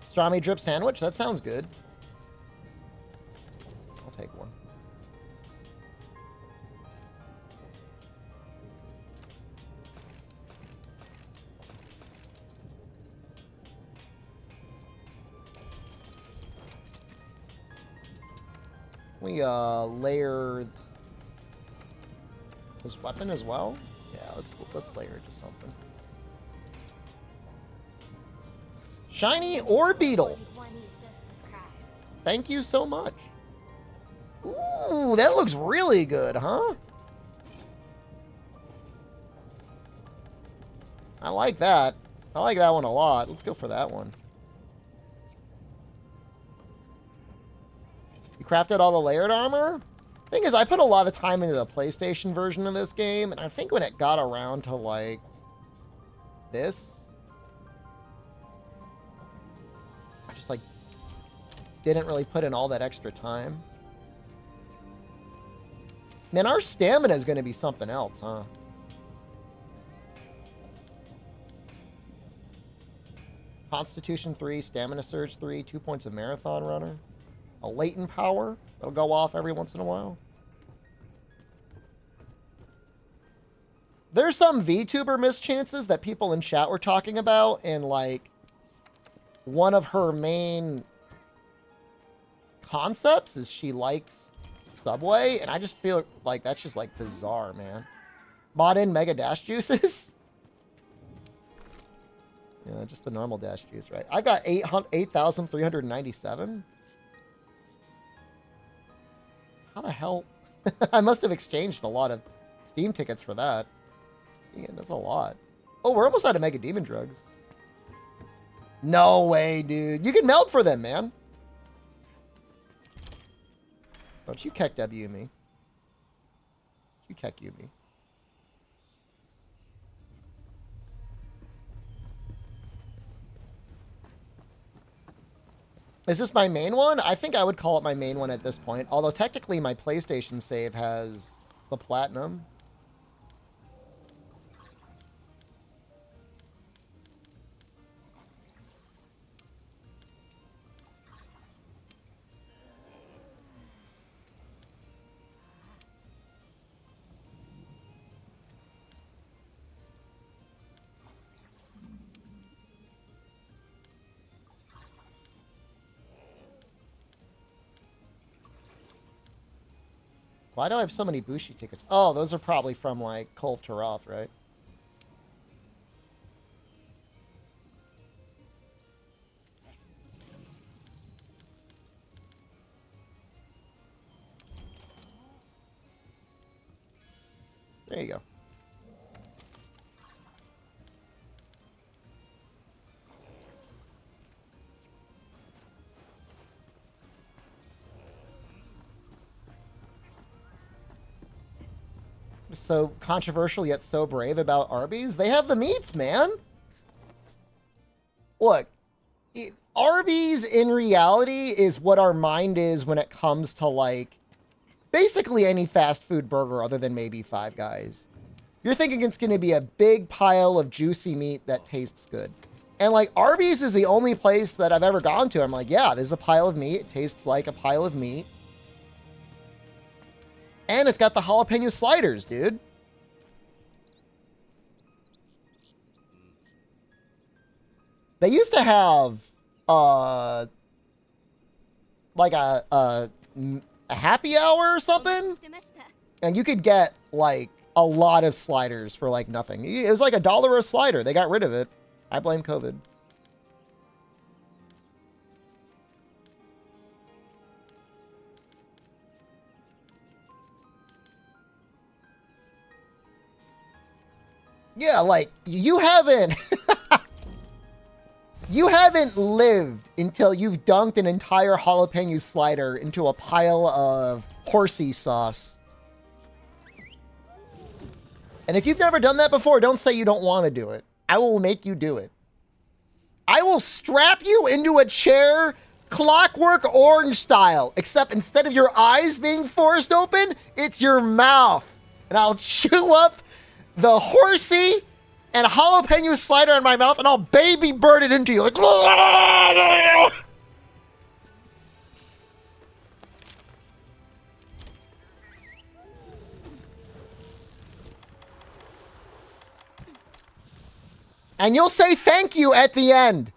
Pastrami drip sandwich? That sounds good. I'll take one. We layer his weapon as well. Yeah, let's layer it to something. Shiny ore beetle. Thank you so much. Ooh, that looks really good, huh? I like that. I like that one a lot. Let's go for that one. You crafted all the layered armor? Thing is, I put a lot of time into the PlayStation version of this game, and I think when it got around to, like, this, I just, like, didn't really put in all that extra time. Man, our stamina is going to be something else, huh? Constitution 3, Stamina Surge 3, 2 points of Marathon Runner. A latent power that'll go off every once in a while. There's some VTuber mischances that people in chat were talking about, and like one of her main concepts is she likes Subway, and I just feel like that's just like bizarre, man. Mod in Mega Dash Juices. Yeah, just the normal Dash Juice, right? I've got 8,397. How the hell? I must have exchanged a lot of Steam tickets for that. Yeah, that's a lot. Oh, we're almost out of Mega Demon Drugs. No way, dude. You can melt for them, man. Don't you Keck W me. You Keck you me. Is this my main one? I think I would call it my main one at this point. Although technically my PlayStation save has the platinum. Why do I have so many Bushi tickets? Oh, those are probably from, like, Kolv Taroth, right? There you go. So controversial yet so brave about Arby's. They have the meats, man. Look, Arby's in reality is what our mind is when it comes to, like, basically any fast food burger other than maybe Five Guys. You're thinking it's going to be a big pile of juicy meat that tastes good. And, like, Arby's is the only place that I've ever gone to. I'm like, yeah, there's a pile of meat. It tastes like a pile of meat. And it's got the jalapeno sliders, dude. They used to have, like a happy hour or something. And you could get, like, a lot of sliders for, like, nothing. It was like $1 a slider. They got rid of it. I blame COVID. Yeah, like, you haven't... You haven't lived until you've dunked an entire jalapeno slider into a pile of horsey sauce. And if you've never done that before, don't say you don't want to do it. I will make you do it. I will strap you into a chair, Clockwork Orange style, except instead of your eyes being forced open, it's your mouth. And I'll chew up the horsey and jalapeno slider in my mouth, and I'll baby bird it into you. Like, and you'll say thank you at the end.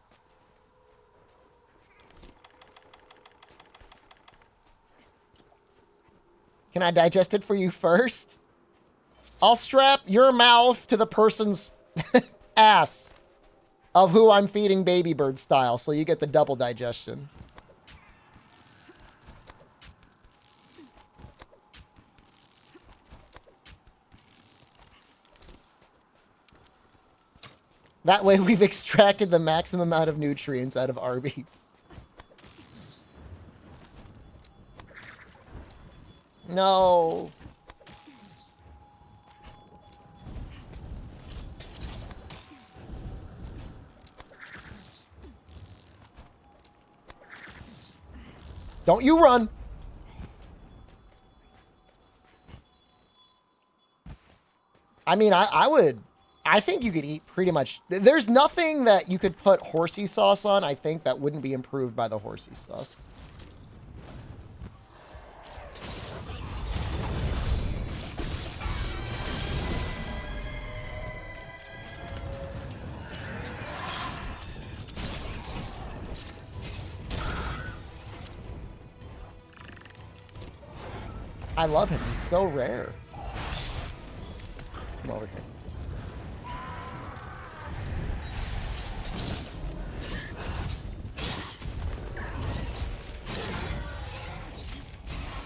Can I digest it for you first? I'll strap your mouth to the person's ass of who I'm feeding baby bird style, so you get the double digestion. That way we've extracted the maximum amount of nutrients out of Arby's. No. Don't you run. I mean, I think you could eat pretty much... There's nothing that you could put horsey sauce on, I think, that wouldn't be improved by the horsey sauce. I love him. He's so rare. Come over here.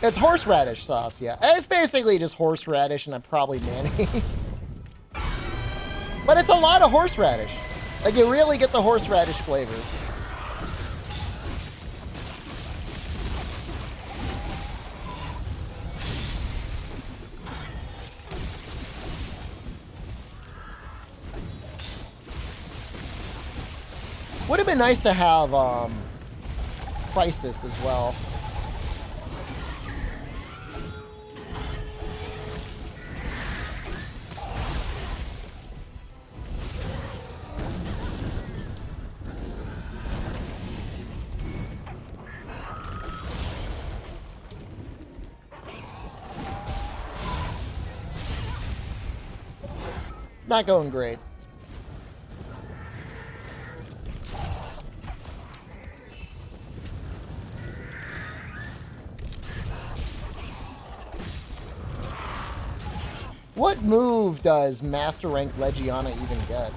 It's horseradish sauce, yeah. It's basically just horseradish and probably mayonnaise. But it's a lot of horseradish. Like, you really get the horseradish flavor. Would have been nice to have Crisis as well. It's not going great. What move does Master Rank Legiana even get?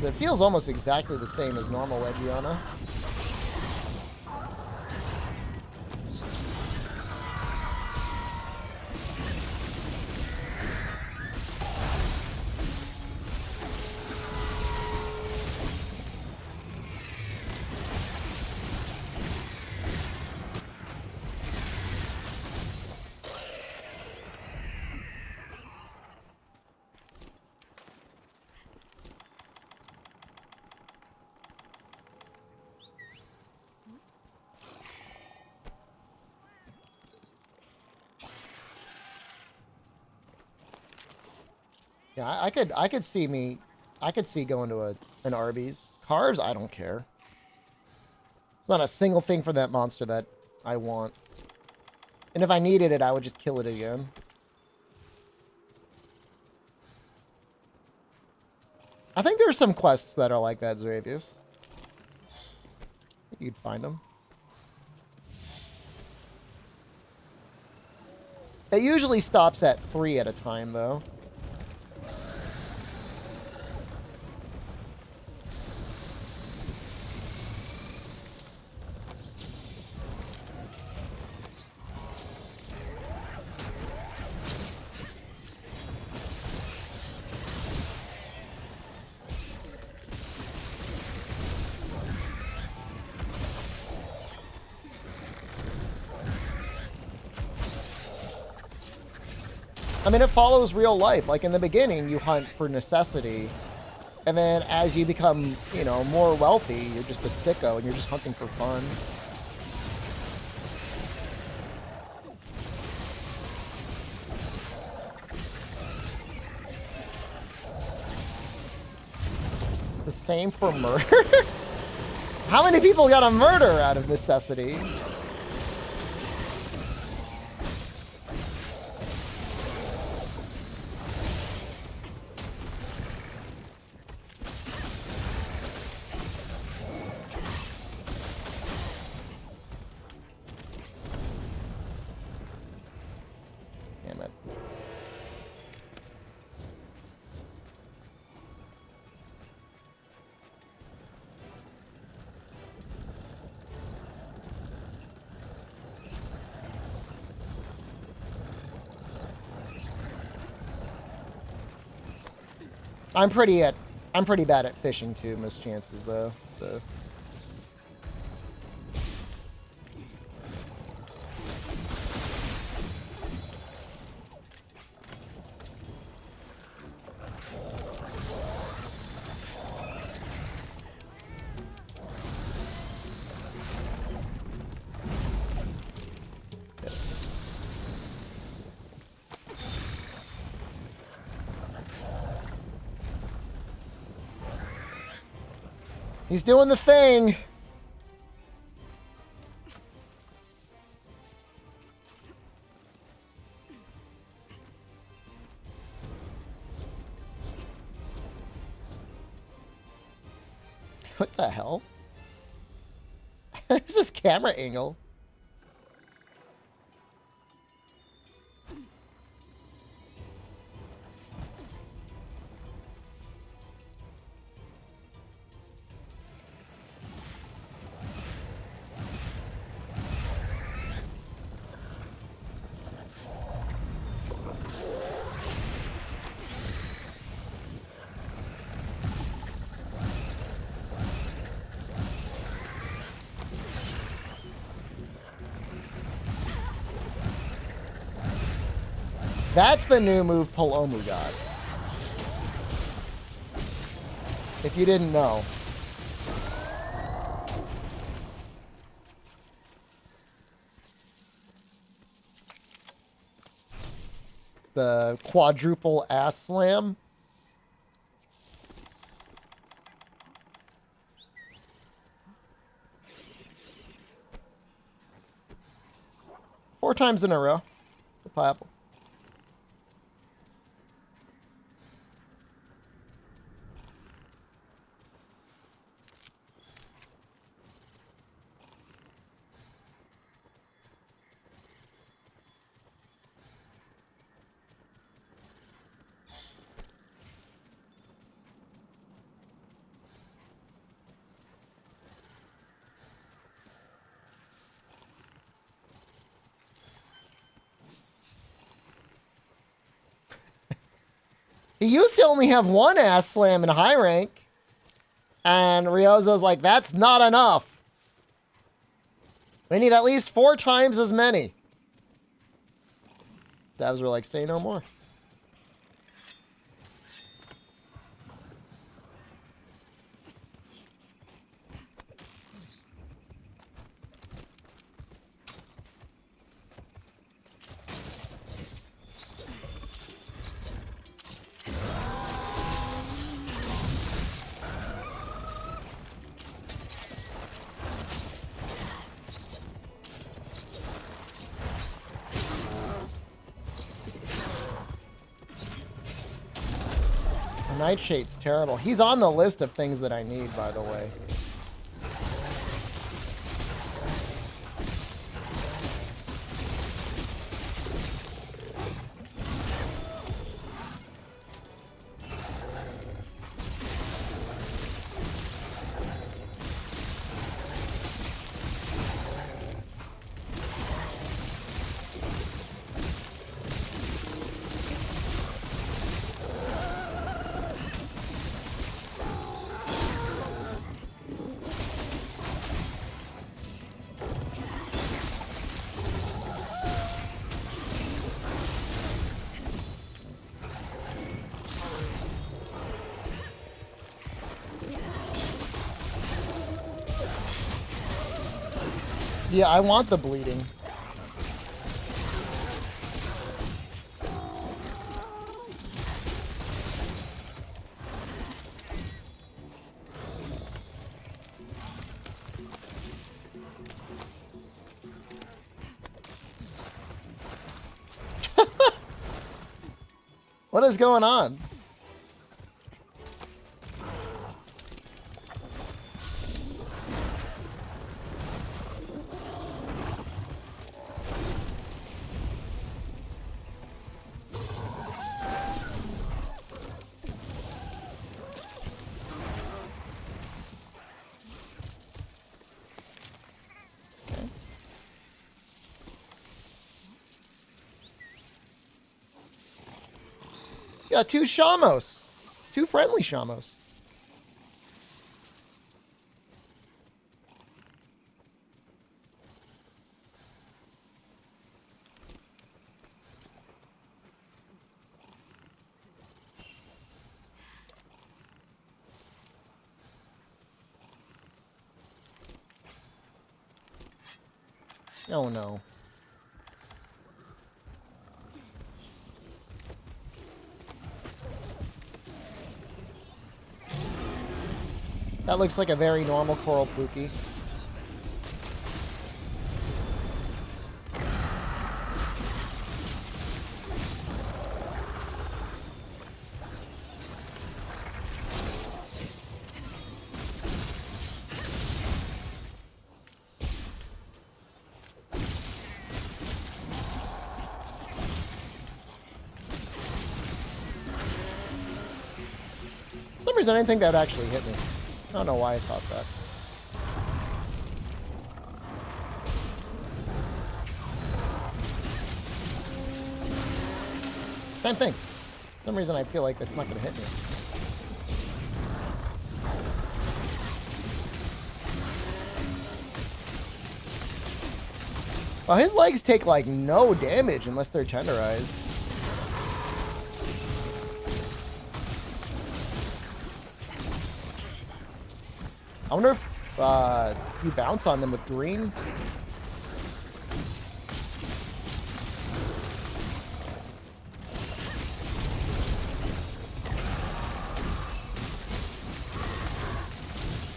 It feels almost exactly the same as normal Legiana. Yeah, I could see going to an Arby's. Carbs, I don't care. It's not a single thing for that monster that I want. And if I needed it, I would just kill it again. I think there are some quests that are like that, Xavius. You'd find them. It usually stops at 3 at a time, though. I mean, it follows real life. Like, in the beginning, you hunt for necessity. And then as you become, you know, more wealthy, you're just a sicko and you're just hunting for fun. The same for murder? How many people got a murder out of necessity? I'm pretty bad at fishing too, mischances though. So. He's doing the thing. What the hell? This is camera angle. That's the new move Palomu got. If you didn't know. The quadruple ass slam. Four times in a row. The pineapple. He used to only have one ass slam in high rank. And Ryozo's like, that's not enough. We need at least 4 times as many. Devs were like, say no more. Nightshade's terrible. He's on the list of things that I need, by the way. Yeah, I want the bleeding. What is going on? Got two Shamos. Two friendly Shamos. Oh no. That looks like a very normal coral Pookie. For some reason, I didn't think that would actually hit me. I don't know why I thought that. Same thing. For some reason, I feel like that's not going to hit me. Well, his legs take, like, no damage unless they're tenderized. I wonder if you bounce on them with green.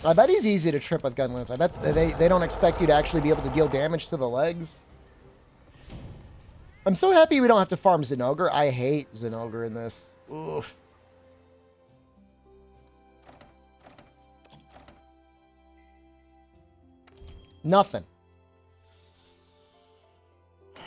I bet he's easy to trip with gunlance. I bet they don't expect you to actually be able to deal damage to the legs. I'm so happy we don't have to farm Zinogre. I hate Zinogre in this. Oof. Nothing. I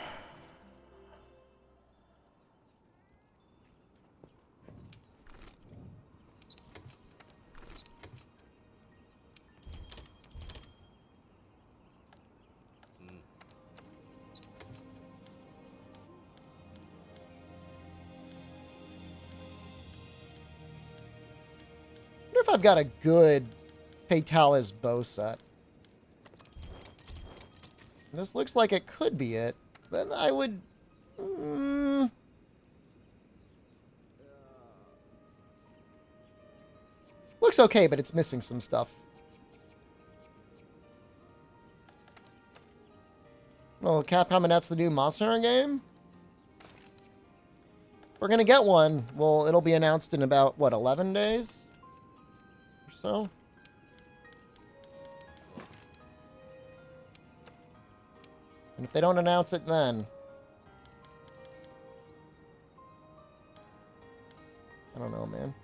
wonder if I've got a good Fatalis bow set. This looks like it could be it. Then I would... Looks okay, but it's missing some stuff. Well, Capcom announced the new Monster Hunter game? If we're gonna get one, well, it'll be announced in about, what, 11 days? Or so? And if they don't announce it then... I don't know, man.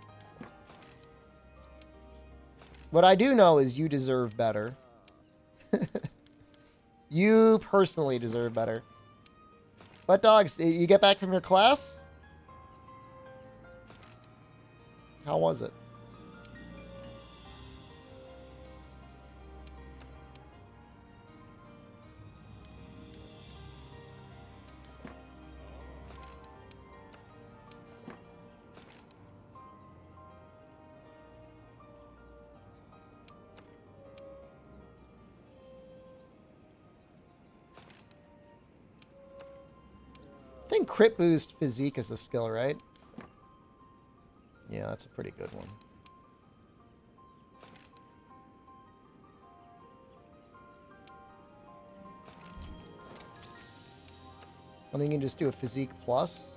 What I do know is you deserve better. You personally deserve better. But dogs, you get back from your class? How was it? I think crit boost physique is a skill, right? Yeah, that's a pretty good one. I think you can just do a physique plus.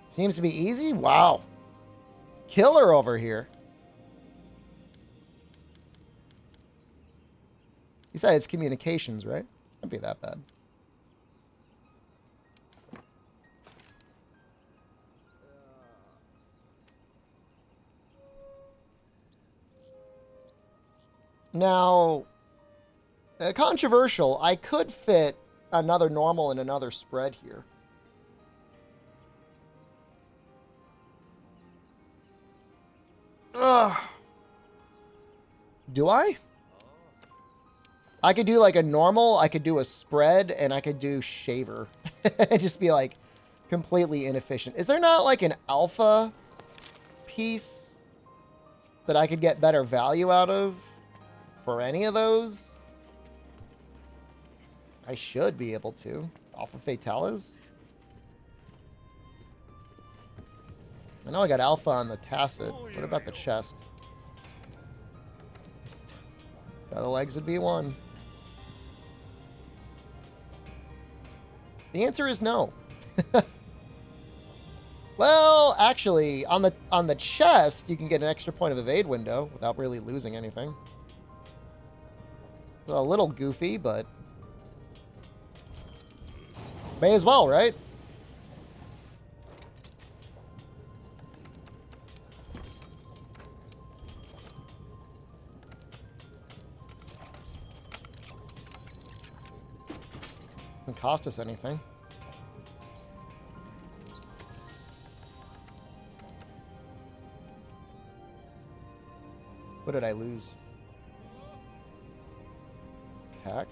Seems to be easy. Wow. Killer over here. You said it's communications, right? Can't be that bad. Now, controversial. I could fit another normal and another spread here. Ugh. Do I? I could do like a normal, I could do a spread, and I could do shaver. Just be like completely inefficient. Is there not like an alpha piece that I could get better value out of for any of those? I should be able to. Alpha Fatalis? I know I got alpha on the tacit. What about the chest? The legs would be one. The answer is no. Well, actually, on the chest, you can get an extra point of evade window without really losing anything. A little goofy, but may as well, right? Doesn't cost us anything. What did I lose? Attack.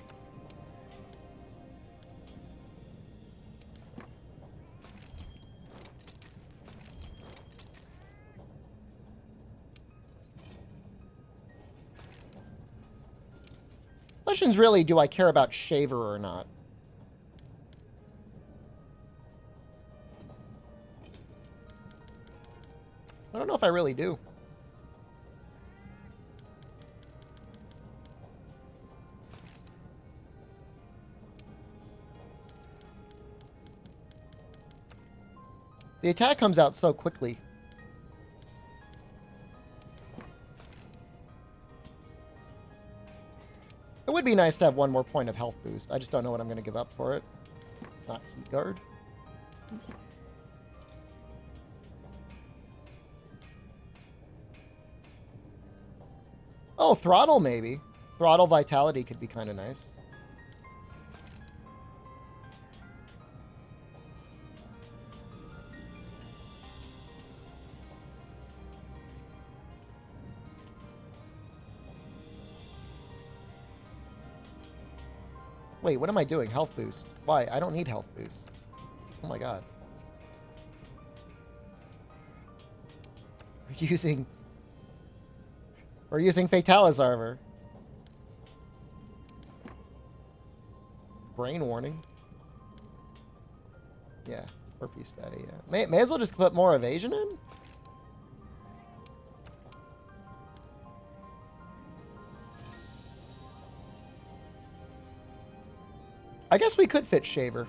Question's really, do I care about Shaver or not? I don't know if I really do. The attack comes out so quickly. It would be nice to have one more point of health boost. I just don't know what I'm going to give up for it. Not Heat Guard. Oh, Throttle maybe. Throttle Vitality could be kind of nice. Wait, what am I doing? Health boost. Why? I don't need health boost. Oh my god. We're using Fatalis Armor. Brain warning. Yeah, Herpes Fatty, yeah. May as well just put more evasion in? I guess we could fit Shaver.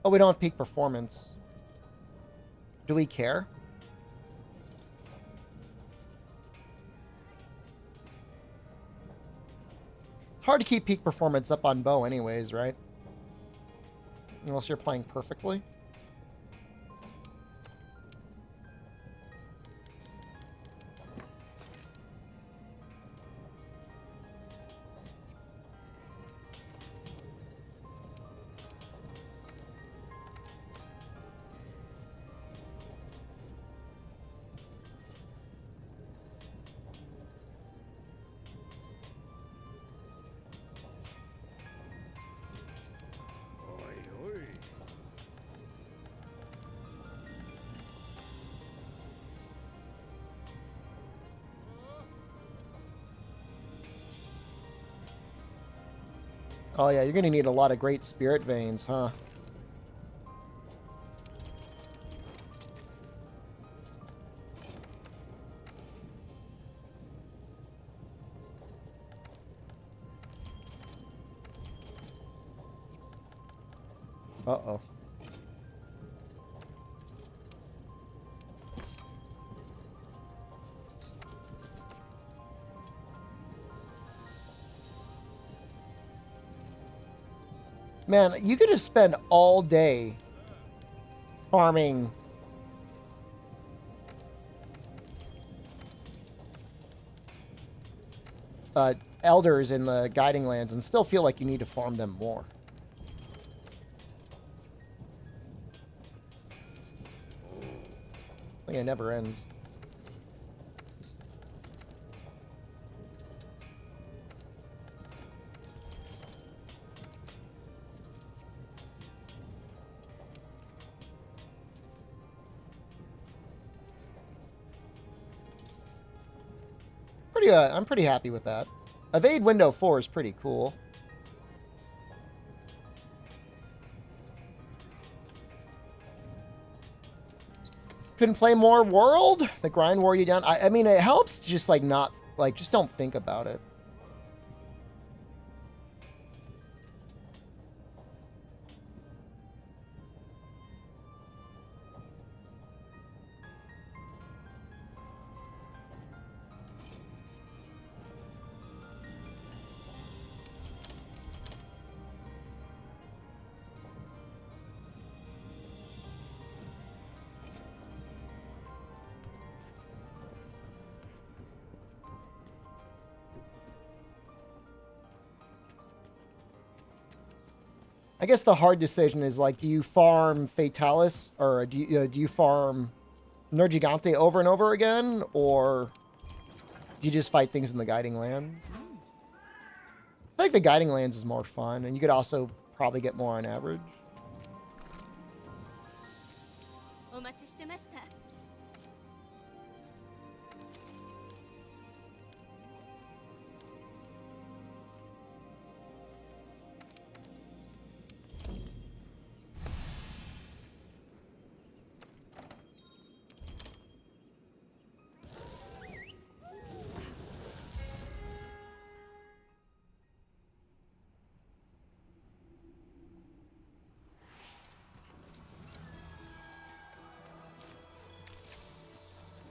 Oh, we don't have peak performance. Do we care? It's hard to keep peak performance up on bow anyways, right? Unless you're playing perfectly. Oh yeah, you're gonna need a lot of great spirit veins, huh? Uh-oh. Man, you could just spend all day farming elders in the guiding lands and still feel like you need to farm them more. I think it never ends. I'm pretty happy with that. Evade window 4 is pretty cool. Couldn't play more World? The grind wore you down? I mean, it helps just, like, not... Like, just don't think about it. I guess the hard decision is, like, do you farm Fatalis, or do you farm Nergigante over and over again, or do you just fight things in the Guiding Lands? I think the Guiding Lands is more fun, and you could also probably get more on average.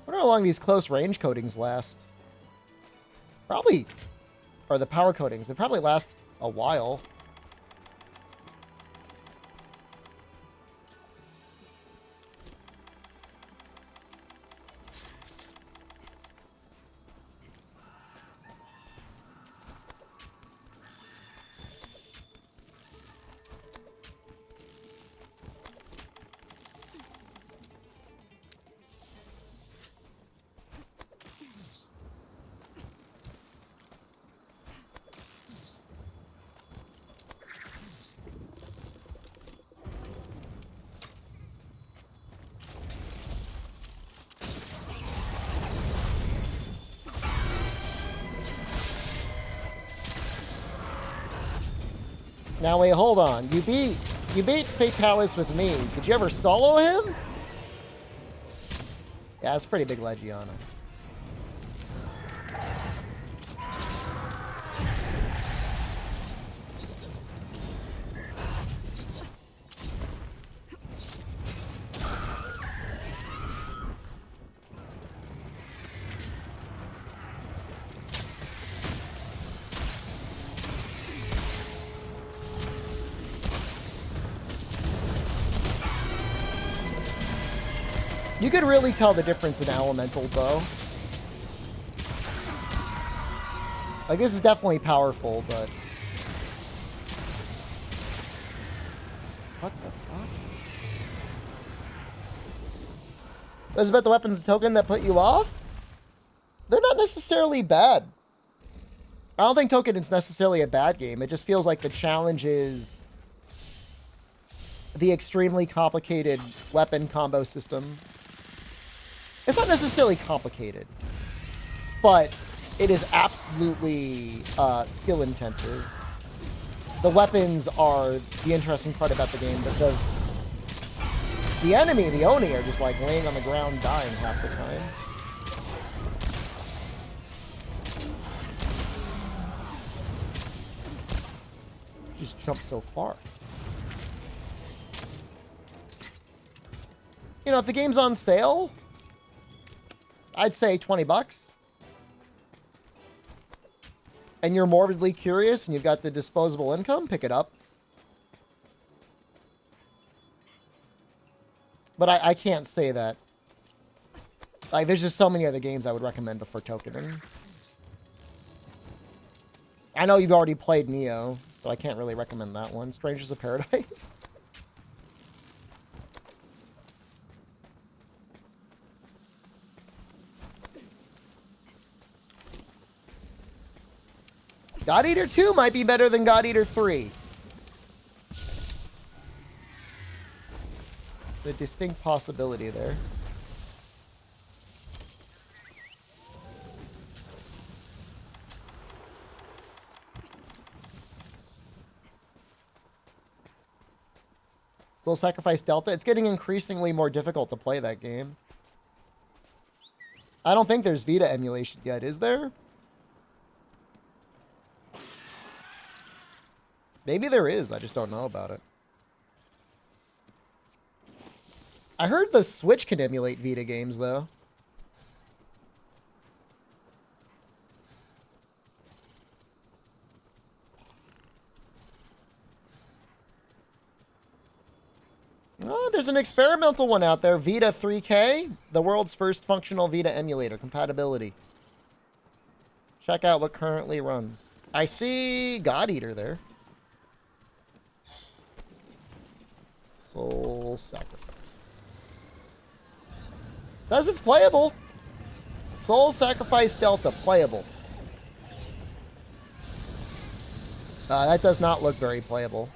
I wonder how long these close range coatings last. Probably, or the power coatings, they probably last a while. Now wait, hold on. You beat Fatalis with me. Did you ever solo him? Yeah, it's pretty big Legiana. You could really tell the difference in Elemental, though. Like, this is definitely powerful, but... What the fuck? Was about the weapons token that put you off? They're not necessarily bad. I don't think Token is necessarily a bad game. It just feels like the challenge is the extremely complicated weapon combo system. It's not necessarily complicated, but it is absolutely skill intensive. The weapons are the interesting part about the game, but the enemy, the Oni, are just like laying on the ground dying half the time. Just jump so far. You know, if the game's on sale, I'd say 20 bucks. And you're morbidly curious and you've got the disposable income, pick it up. But I can't say that. Like, there's just so many other games I would recommend before tokening. I know you've already played Neo, so I can't really recommend that one. Strangers of Paradise. God Eater 2 might be better than God Eater 3. The distinct possibility there. Soul Sacrifice Delta. It's getting increasingly more difficult to play that game. I don't think there's Vita emulation yet, is there? Maybe there is, I just don't know about it. I heard the Switch can emulate Vita games, though. Oh, there's an experimental one out there. Vita 3K, the world's first functional Vita emulator. Compatibility. Check out what currently runs. I see God Eater there. Soul Sacrifice. Says it's playable. Soul Sacrifice Delta, playable. That does not look very playable.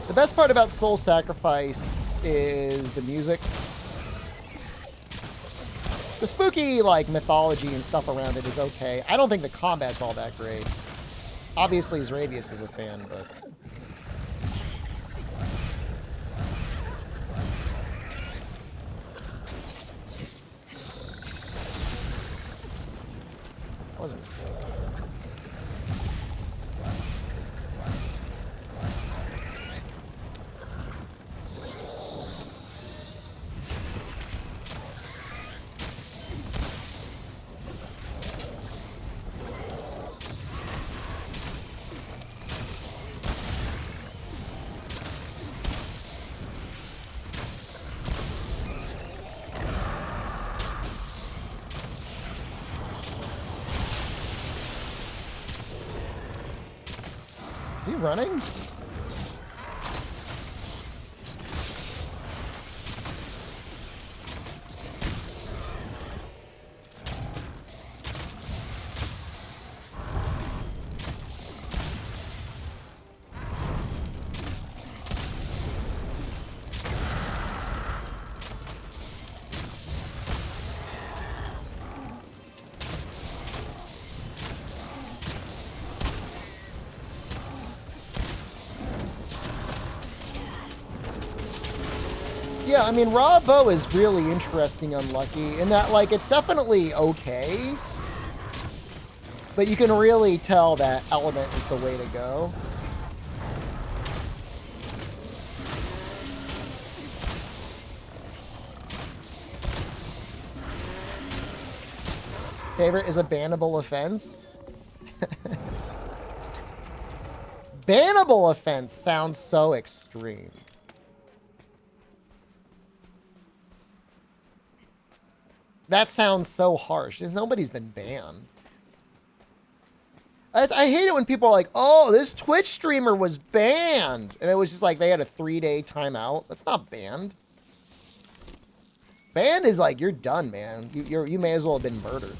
The best part about Soul Sacrifice is the music. The spooky, like, mythology and stuff around it is okay. I don't think the combat's all that great. Obviously, Zravius is a fan, but... That wasn't a mistake. Are you running? Yeah, I mean, Raw Bow is really interesting unlucky in that, like, it's definitely okay, but you can really tell that Element is the way to go. Favorite is a bannable offense? Bannable offense sounds so extreme. That sounds so harsh. Nobody's been banned. I hate it when people are like, oh, this Twitch streamer was banned. And it was just like they had a 3-day timeout. That's not banned. Banned is like, you're done, man. You may as well have been murdered.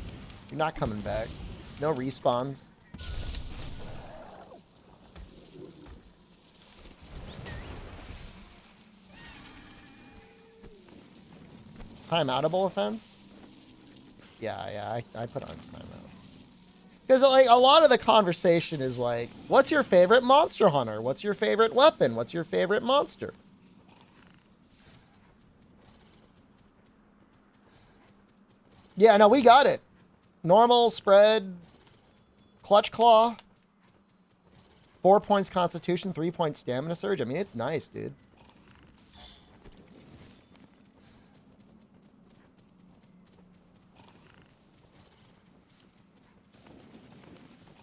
You're not coming back. No respawns. Timeoutable offense? Yeah, I put on timeout. Because like a lot of the conversation is like, what's your favorite monster hunter? What's your favorite weapon? What's your favorite monster? Yeah, no, we got it. Normal, spread, clutch claw. 4 points constitution, 3 points stamina surge. I mean, it's nice, dude.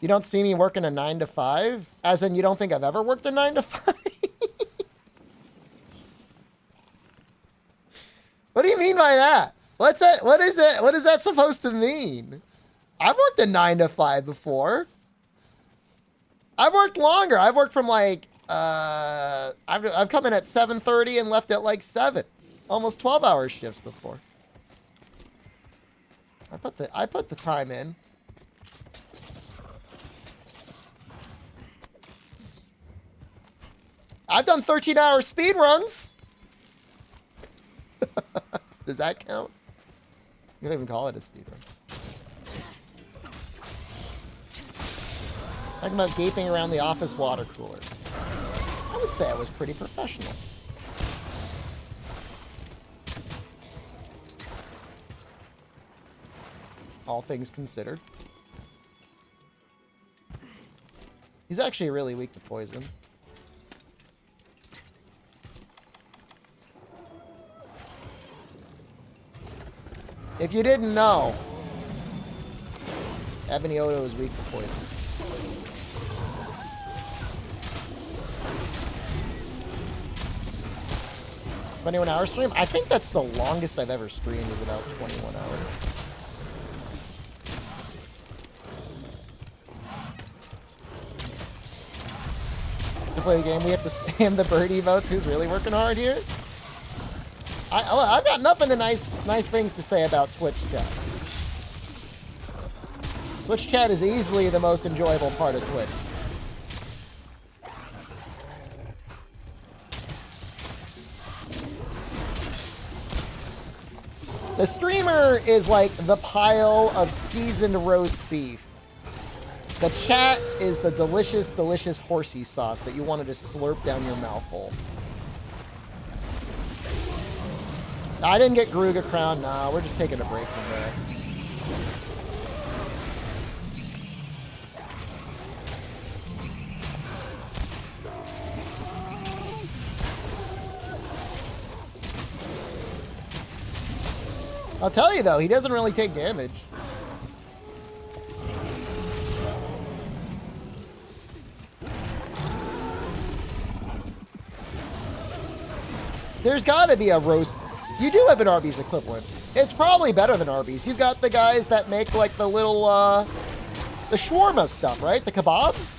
You don't see me working a 9 to 5? As in, you don't think I've ever worked a 9 to 5? What do you mean by that? What's that? What is it? What is that supposed to mean? I've worked a 9 to 5 before. I've worked longer. I've worked from like, I've come in at 7:30 and left at like 7. Almost 12-hour shifts before. I put the time in. I've done 13-hour speed runs. Does that count? You don't even call it a speed run. Talking about gaping around the office water cooler. I would say I was pretty professional. All things considered. He's actually really weak to poison. If you didn't know, Ebony Odo is weak to poison. $21-hour stream? I think that's the longest I've ever streamed, is about 21 hours. To play the game, we have to spam the bird emotes. Who's really working hard here? I've got nothing but nice things to say about Twitch chat. Twitch chat is easily the most enjoyable part of Twitch. The streamer is like the pile of seasoned roast beef. The chat is the delicious, delicious horsey sauce that you want to just slurp down your mouth hole. I didn't get Garuga Crown. Nah, we're just taking a break from that. I'll tell you though, he doesn't really take damage. There's gotta be a roast. You do have an Arby's equivalent. It's probably better than Arby's. You've got the guys that make like the little, the shawarma stuff, right? The kebabs?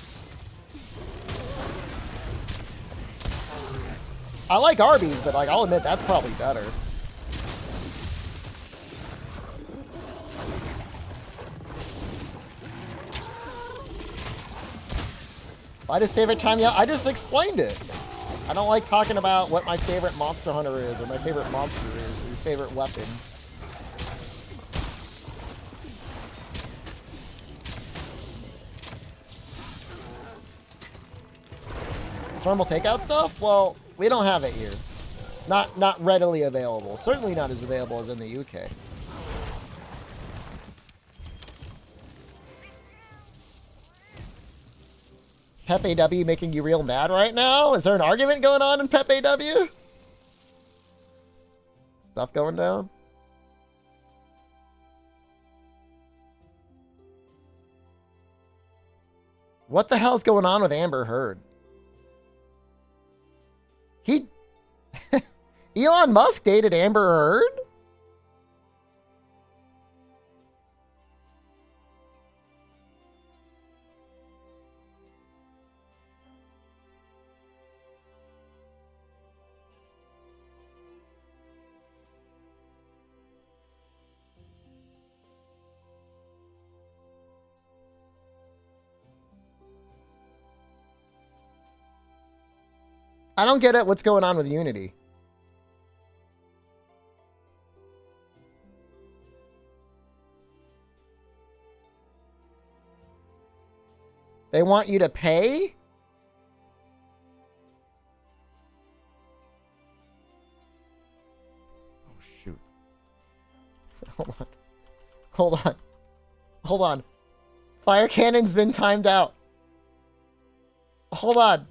I like Arby's, but like, I'll admit that's probably better. My favorite time, yeah, I just explained it. I don't like talking about what my favorite monster hunter is, or my favorite monster is, or your favorite weapon. Normal takeout stuff? Well, we don't have it here. Not readily available. Certainly not as available as in the UK. Pepe W making you real mad right now? Is there an argument going on in Pepe W? Stuff going down? What the hell's going on with Amber Heard? Elon Musk dated Amber Heard? I don't get it. What's going on with Unity? They want you to pay? Oh, shoot. Hold on. Hold on. Hold on. Fire cannon's been timed out. Hold on.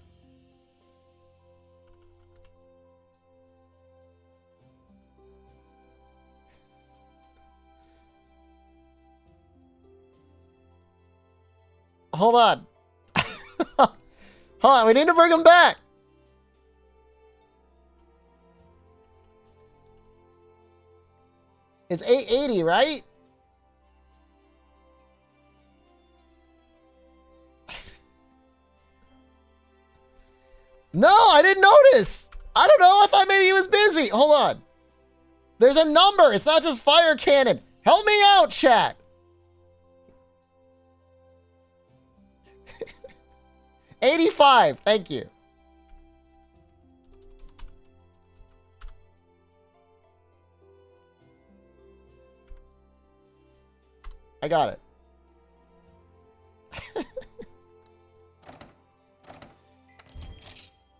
Hold on. Hold on, we need to bring him back. It's 880, right? No, I didn't notice. I don't know. I thought maybe he was busy. Hold on. There's a number. It's not just fire cannon. Help me out, chat. $85. Thank you. I got it.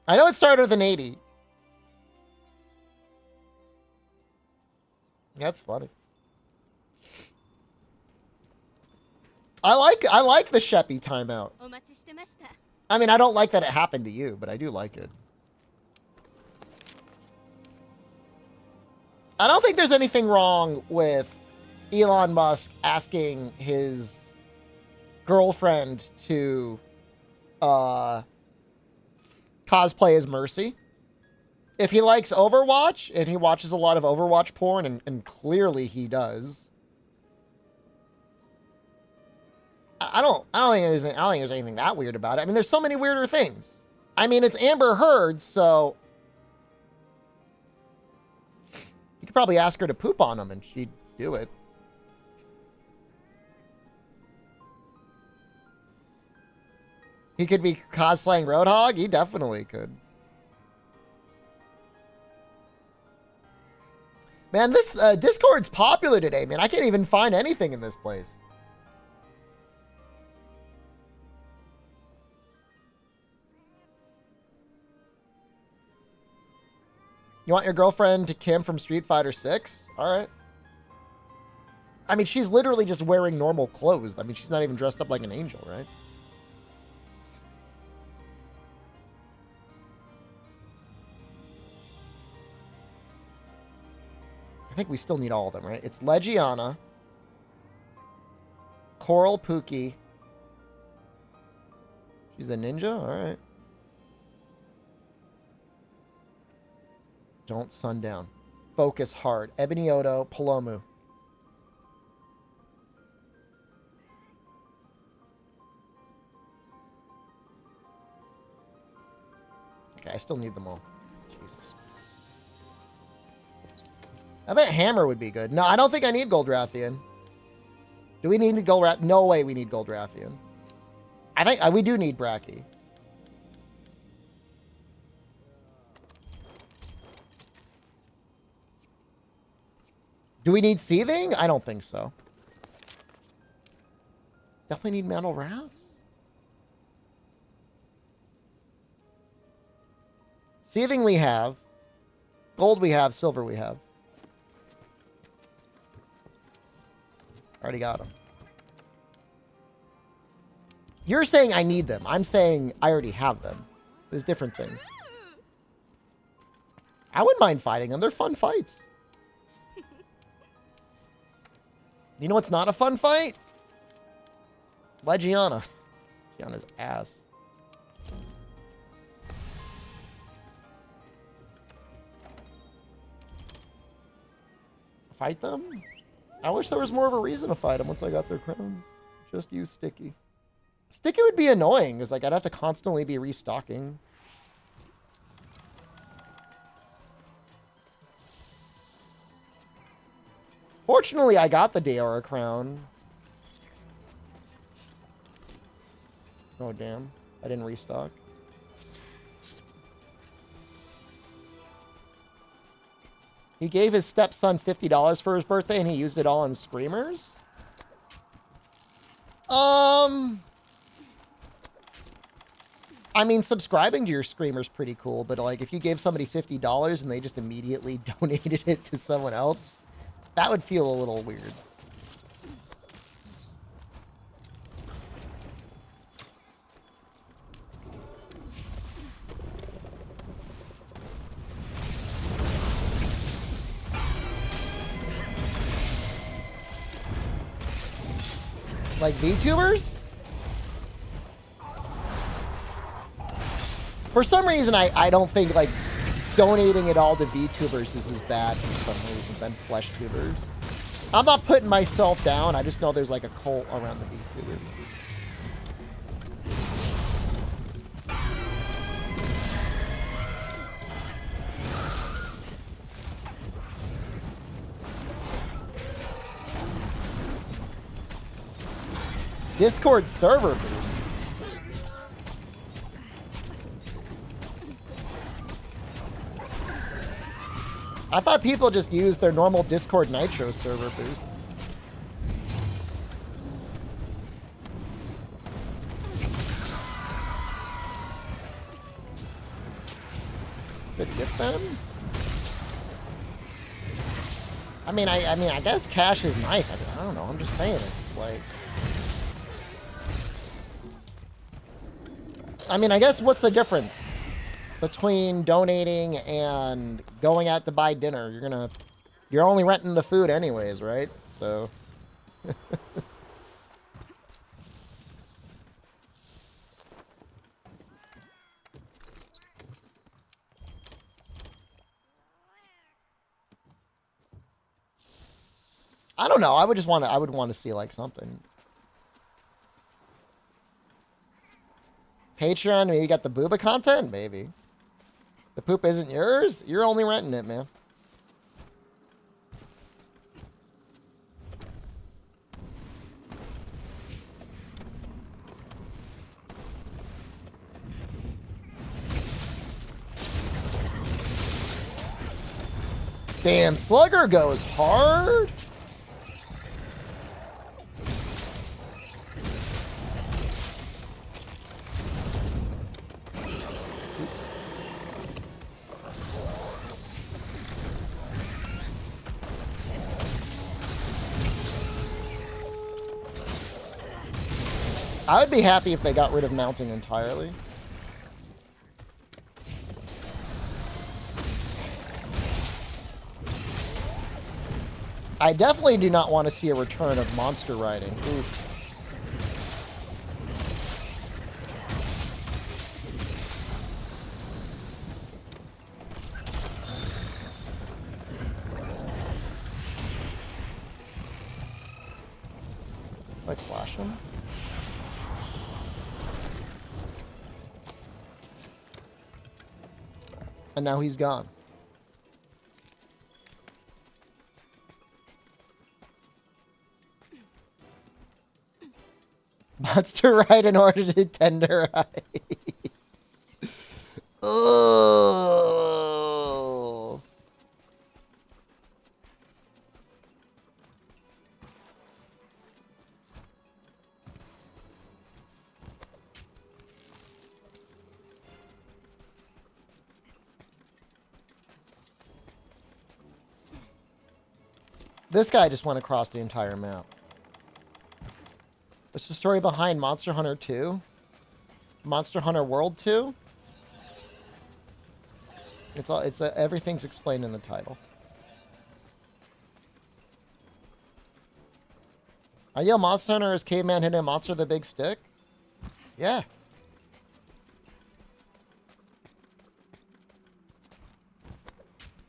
I know it started with an 80. That's funny. I like the Sheppy timeout. I mean, I don't like that it happened to you, but I do like it. I don't think there's anything wrong with Elon Musk asking his girlfriend to cosplay as Mercy. If he likes Overwatch and he watches a lot of Overwatch porn, and clearly he does, I don't think there's anything that weird about it. I mean, there's so many weirder things. I mean, it's Amber Heard, so you could probably ask her to poop on him and she'd do it. He could be cosplaying Roadhog? He definitely could. Man, this Discord's popular today, man. I can't even find anything in this place. You want your girlfriend to Kim from Street Fighter 6? All right. I mean, she's literally just wearing normal clothes. I mean, she's not even dressed up like an angel, right? I think we still need all of them, right? It's Legiana, Coral Pookie. She's a ninja? All right. Don't Sundown. Focus Hard. Ebony Odo, Palomu. Okay, I still need them all. Jesus. I bet Hammer would be good. No, I don't think I need Gold Rathian. Do we need Gold Rathian? No way we need Gold Rathian. I think we do need Bracky. Do we need Seething? I don't think so. Definitely need Metal Wraths. Seething we have. Gold we have. Silver we have. Already got them. You're saying I need them. I'm saying I already have them. There's different things. I wouldn't mind fighting them. They're fun fights. You know what's not a fun fight? Legiana. Legiana's ass. Fight them? I wish there was more of a reason to fight them once I got their crowns. Just use Sticky. Sticky would be annoying, because like I'd have to constantly be restocking. Fortunately, I got the Deora crown. Oh, damn. I didn't restock. He gave his stepson $50 for his birthday, and he used it all on Screamers? I mean, subscribing to your Screamer's pretty cool, but, like, if you gave somebody $50 and they just immediately donated it to someone else, that would feel a little weird. Like VTubers? For some reason, I don't think, like, donating it all to VTubers is as bad for some reason than flesh tubers. I'm not putting myself down. I just know there's, like, a cult around the VTubers. Discord server boost. I thought people just used their normal Discord Nitro server boosts. Did get them? I mean, I guess cash is nice. I don't know. I'm just saying it's like. I mean, I guess what's the difference between donating and going out to buy dinner? You're only renting the food anyways, right? So. I don't know. I would want to see like something. Patreon, maybe you got the booba content? Maybe. The poop isn't yours? You're only renting it, man. Damn, Slugger goes hard. I would be happy if they got rid of mounting entirely. I definitely do not want to see a return of monster riding. Oof. Like flash him? And now he's gone. Monster ride in order to tenderize. Oh. This guy just went across the entire map. What's the story behind Monster Hunter 2? Monster Hunter World 2? Everything's explained in the title. Are you a Monster Hunter as Caveman hitting a monster with a big stick? Yeah.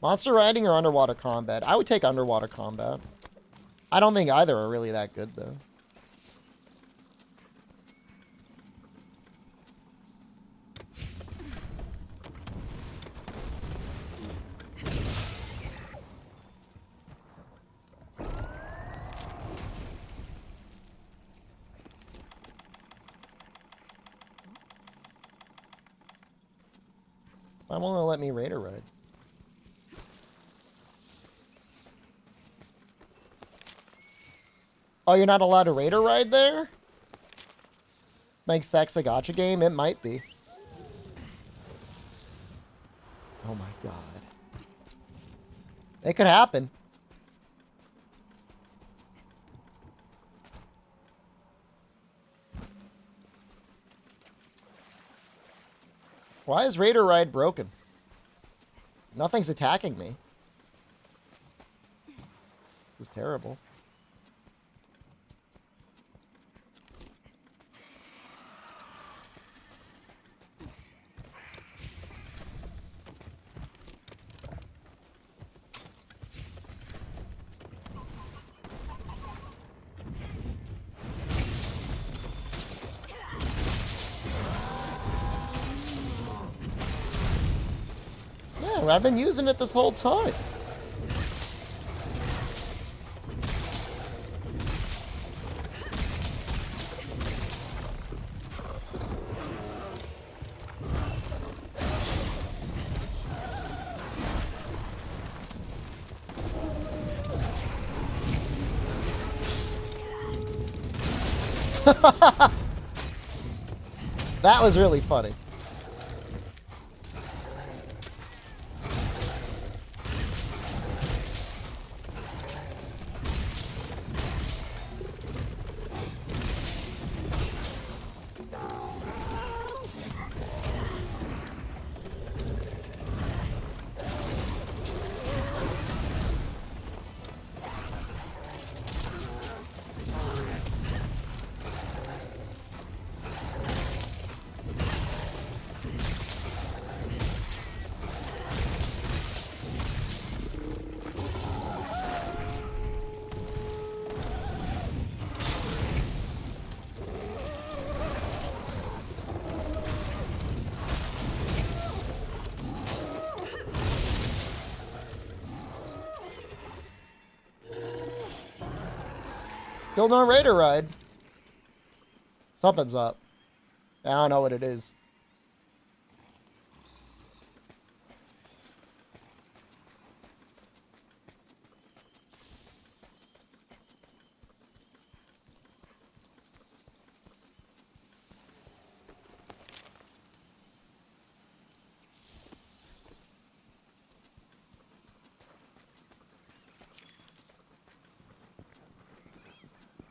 Monster riding or underwater combat? I would take underwater combat. I don't think either are really that good, though. Why won't it let me Raider ride? Oh, you're not allowed to raider ride there? Makes sex a gacha game? It might be. Oh my god. It could happen. Why is Raider Ride broken? Nothing's attacking me. This is terrible. Yeah, I've been using it this whole time. That was really funny. Still no Raider Ride. Something's up. I don't know what it is.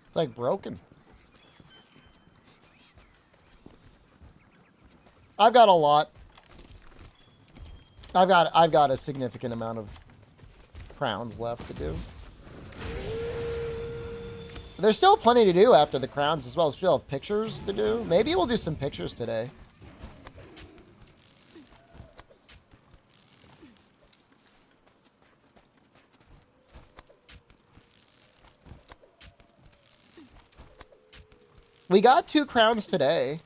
It's like broken. I've got a lot. I've got a significant amount of crowns left to do. There's still plenty to do after the crowns as well. We still have pictures to do. Maybe we'll do some pictures today. We got 2 crowns today.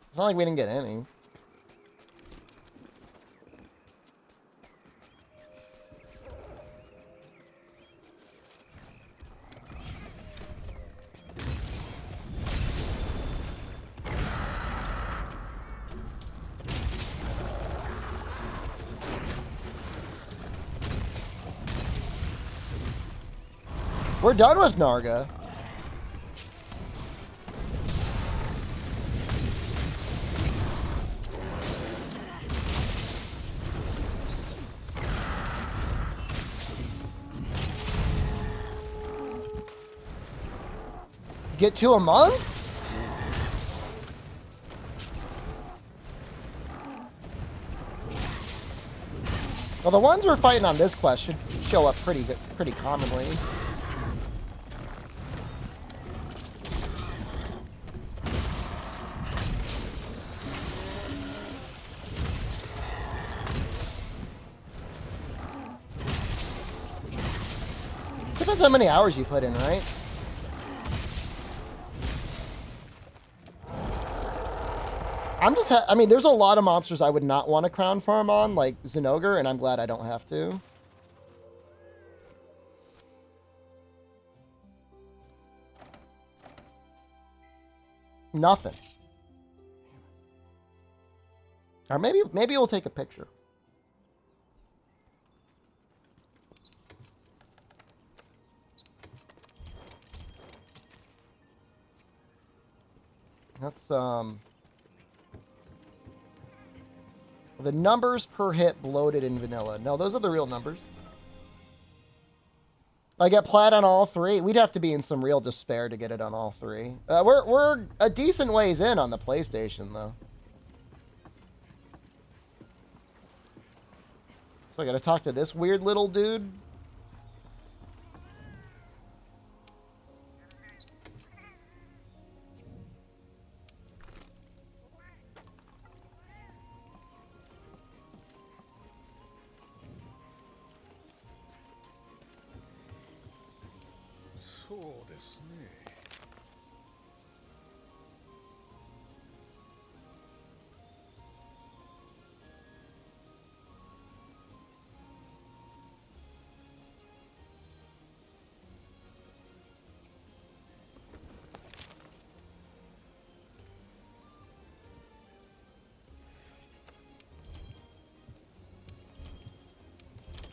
It's not like we didn't get any. We're done with Narga. Get 2 a month? Well, the ones we're fighting on this quest should show up pretty commonly. Depends how many hours you put in, right? I mean, there's a lot of monsters I would not want to crown farm on, like Zinogre, and I'm glad I don't have to. Nothing. Or maybe we'll take a picture. That's, the numbers per hit bloated in vanilla. No, those are the real numbers. I get plat on all three. We'd have to be in some real despair to get it on all three. We're a decent ways in on the PlayStation, though. So I gotta talk to this weird little dude.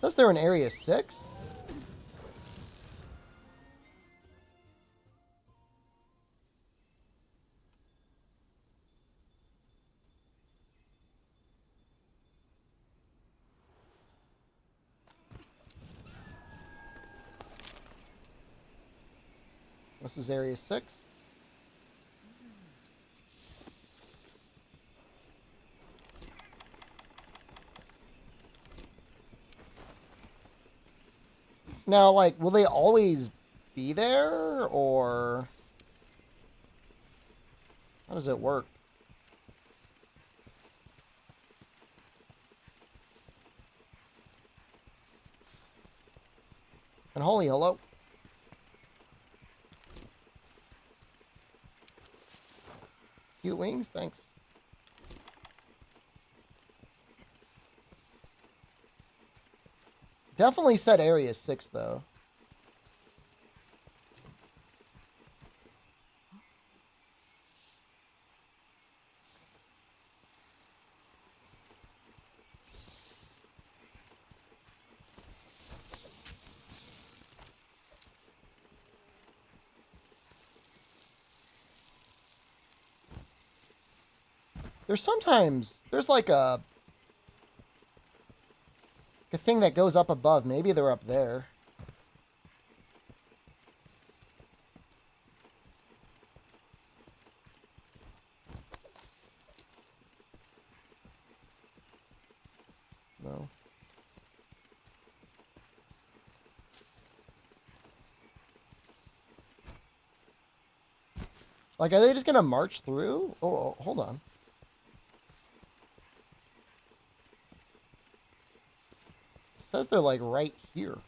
Says they're in Area 6. This is Area 6. Now, like, will they always be there, or how does it work? And holy hello. Cute wings, thanks. Definitely said Area 6, though. There's like a thing that goes up above. Maybe they're up there. No. Like, are they just gonna march through? Oh, hold on. It says they're like right here.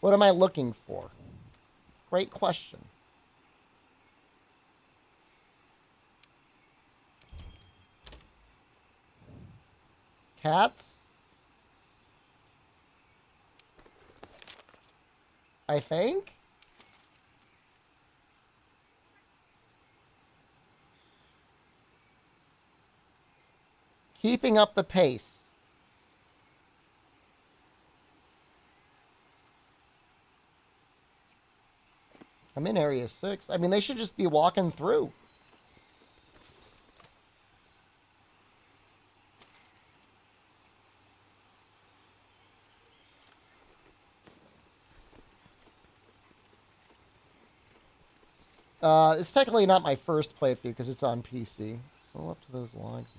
What am I looking for? Great question. Cats? I think? Keeping up the pace. I'm in Area 6. I mean, they should just be walking through. It's technically not my first playthrough because it's on PC. Go up to those logs.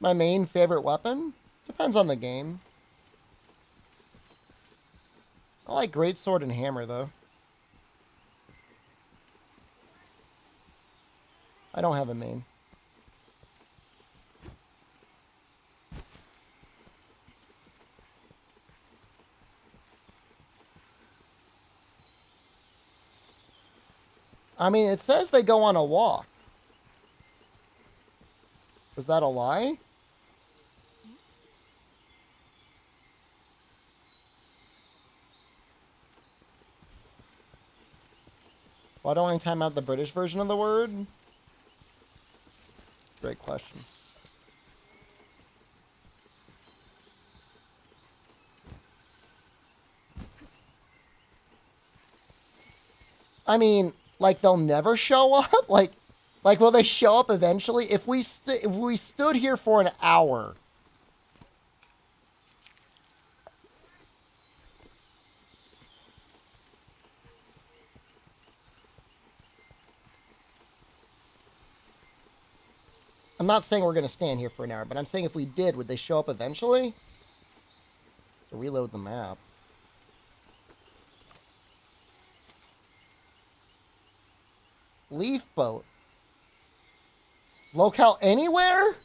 my main favorite weapon? Depends on the game. I like greatsword and hammer, though. I don't have a main. I mean, it says they go on a walk. Was that a lie? Why don't I time out the British version of the word? Great question. I mean, like they'll never show up. Like will they show up eventually? If we stood here for an hour. I'm not saying we're going to stand here for an hour, but I'm saying if we did, would they show up eventually? To reload the map. Leaf boat. Locale anywhere?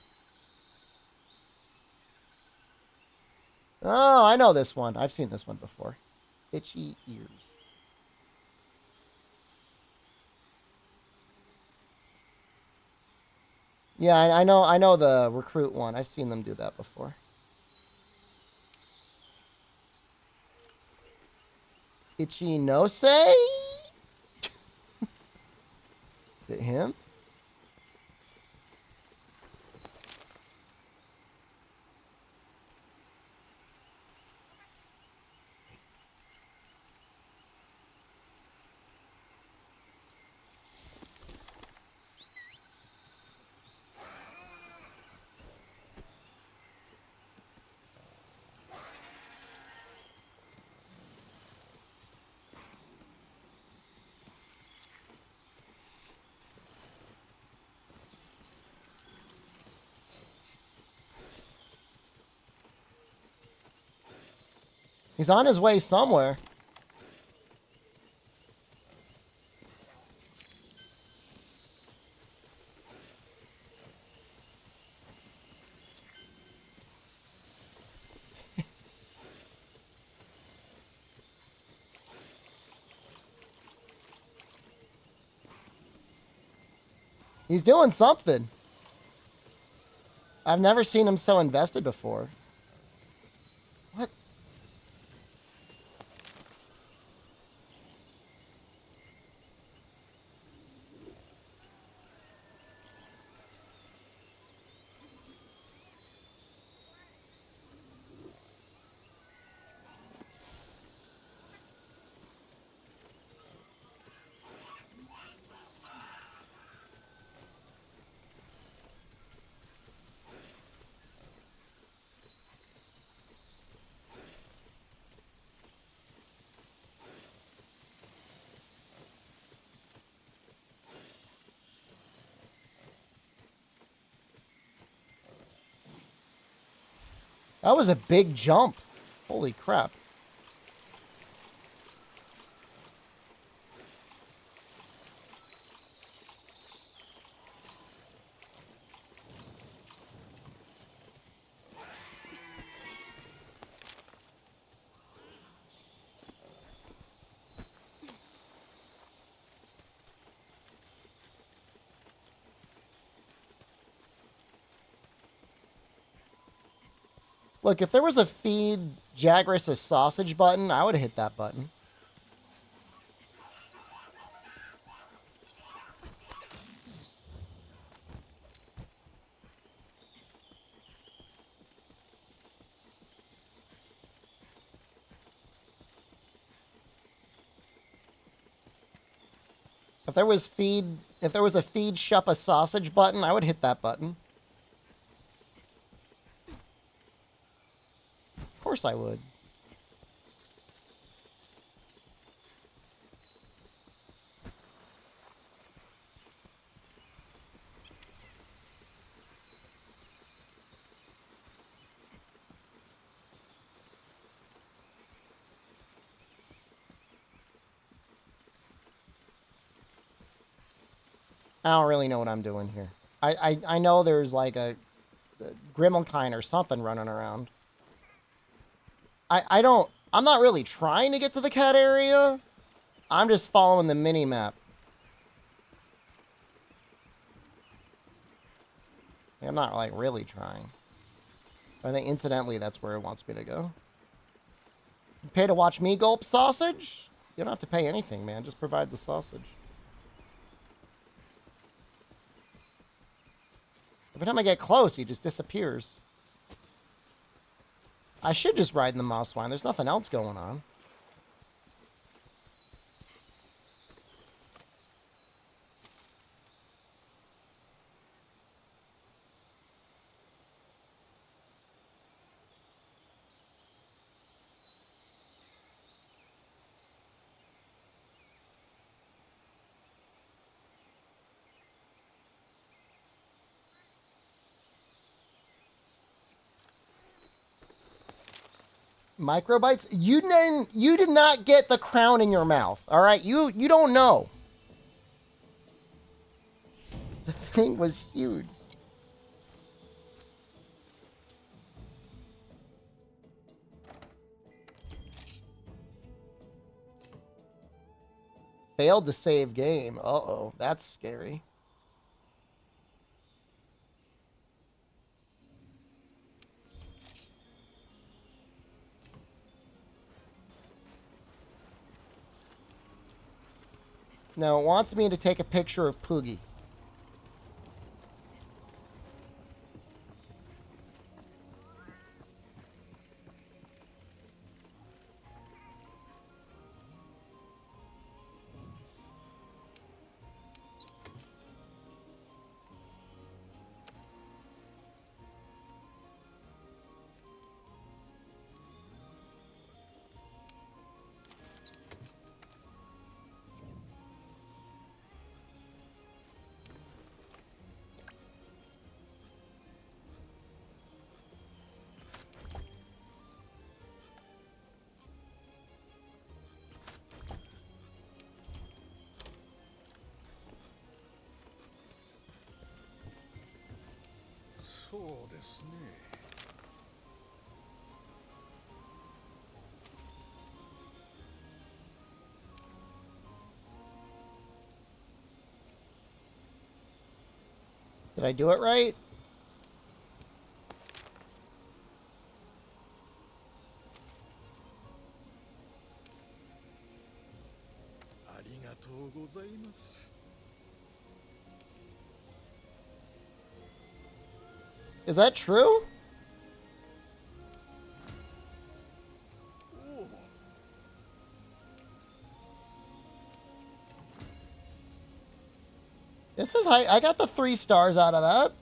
Oh, I know this one. I've seen this one before. Itchy ears. Yeah, I know the recruit one. I've seen them do that before. Itchy no say? Is it him? He's on his way somewhere. He's doing something. I've never seen him so invested before. What? That was a big jump. Holy crap. Look, if there was a feed Jagras a sausage button, I would have hit that button. If there was a feed Shup a sausage button, I would hit that button. Of course I would. I don't really know what I'm doing here. I know there's like a Grimalkine or something running around. I'm not really trying to get to the cat area. I'm just following the mini map. I'm not like really trying. I think incidentally that's where it wants me to go. You pay to watch me gulp sausage? You don't have to pay anything, man. Just provide the sausage. Every time I get close, he just disappears. I should just ride in the mouse wine. There's nothing else going on. Microbites? You did not get the crown in your mouth. All right, you don't know. The thing was huge. Failed to save game. Uh-oh, that's scary. No, it wants me to take a picture of Poogie. Did I do it right? Is that true? This is high. I got the 3 stars out of that.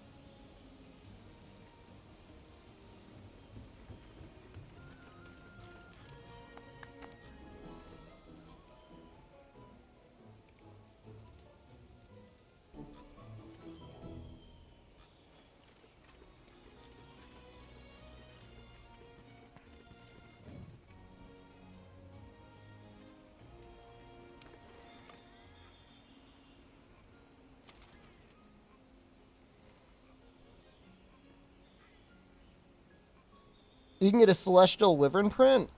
You can get a celestial wyvern print.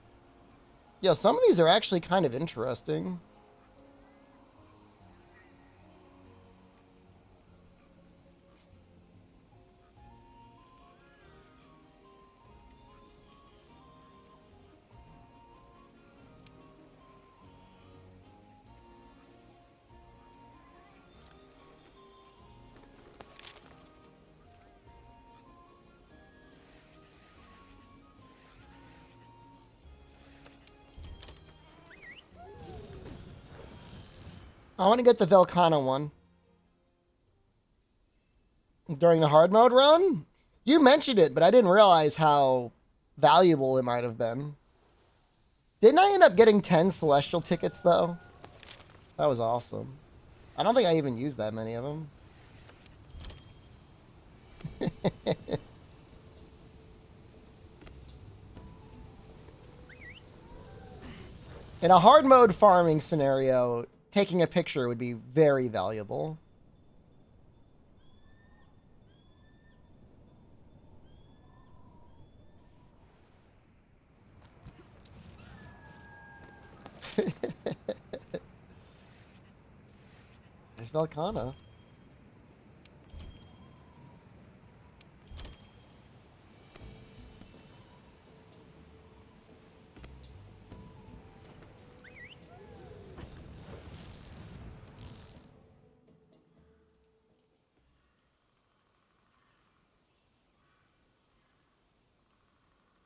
Yo, some of these are actually kind of interesting. I want to get the Velcana one. During the hard mode run? You mentioned it, but I didn't realize how valuable it might have been. Didn't I end up getting 10 celestial tickets, though? That was awesome. I don't think I even used that many of them. In a hard mode farming scenario, taking a picture would be very valuable. Velkhana.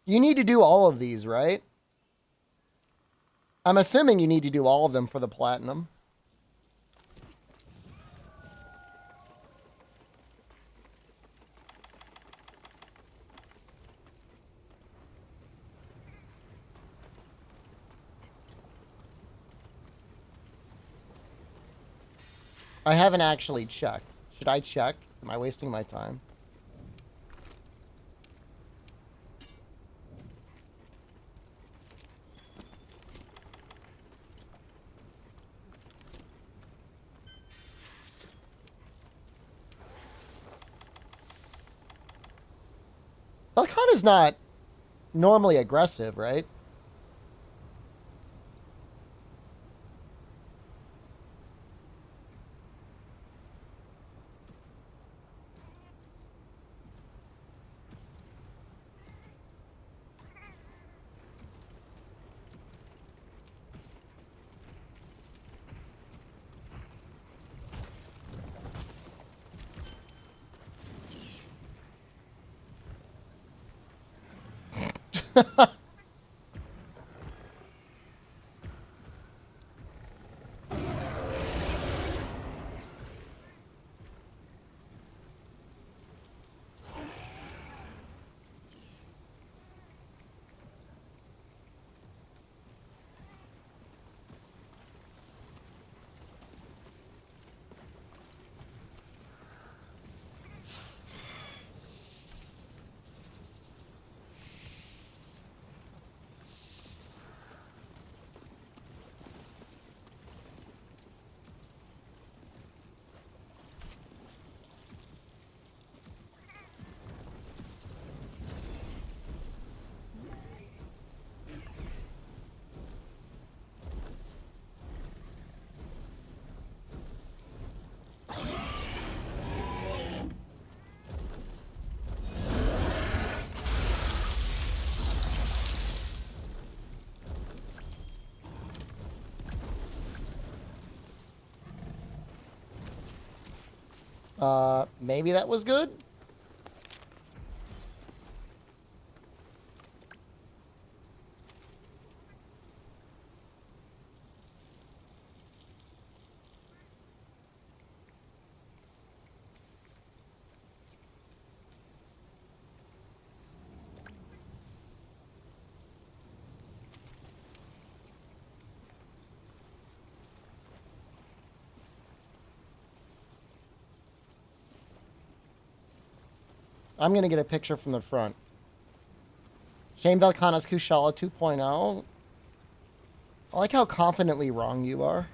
You need to do all of these, right? I'm assuming you need to do all of them for the platinum. I haven't actually checked. Should I check? Am I wasting my time? Velkhana's not normally aggressive, right? Maybe that was good? I'm going to get a picture from the front. Shane Velkhana's Kushala 2.0. I like how confidently wrong you are.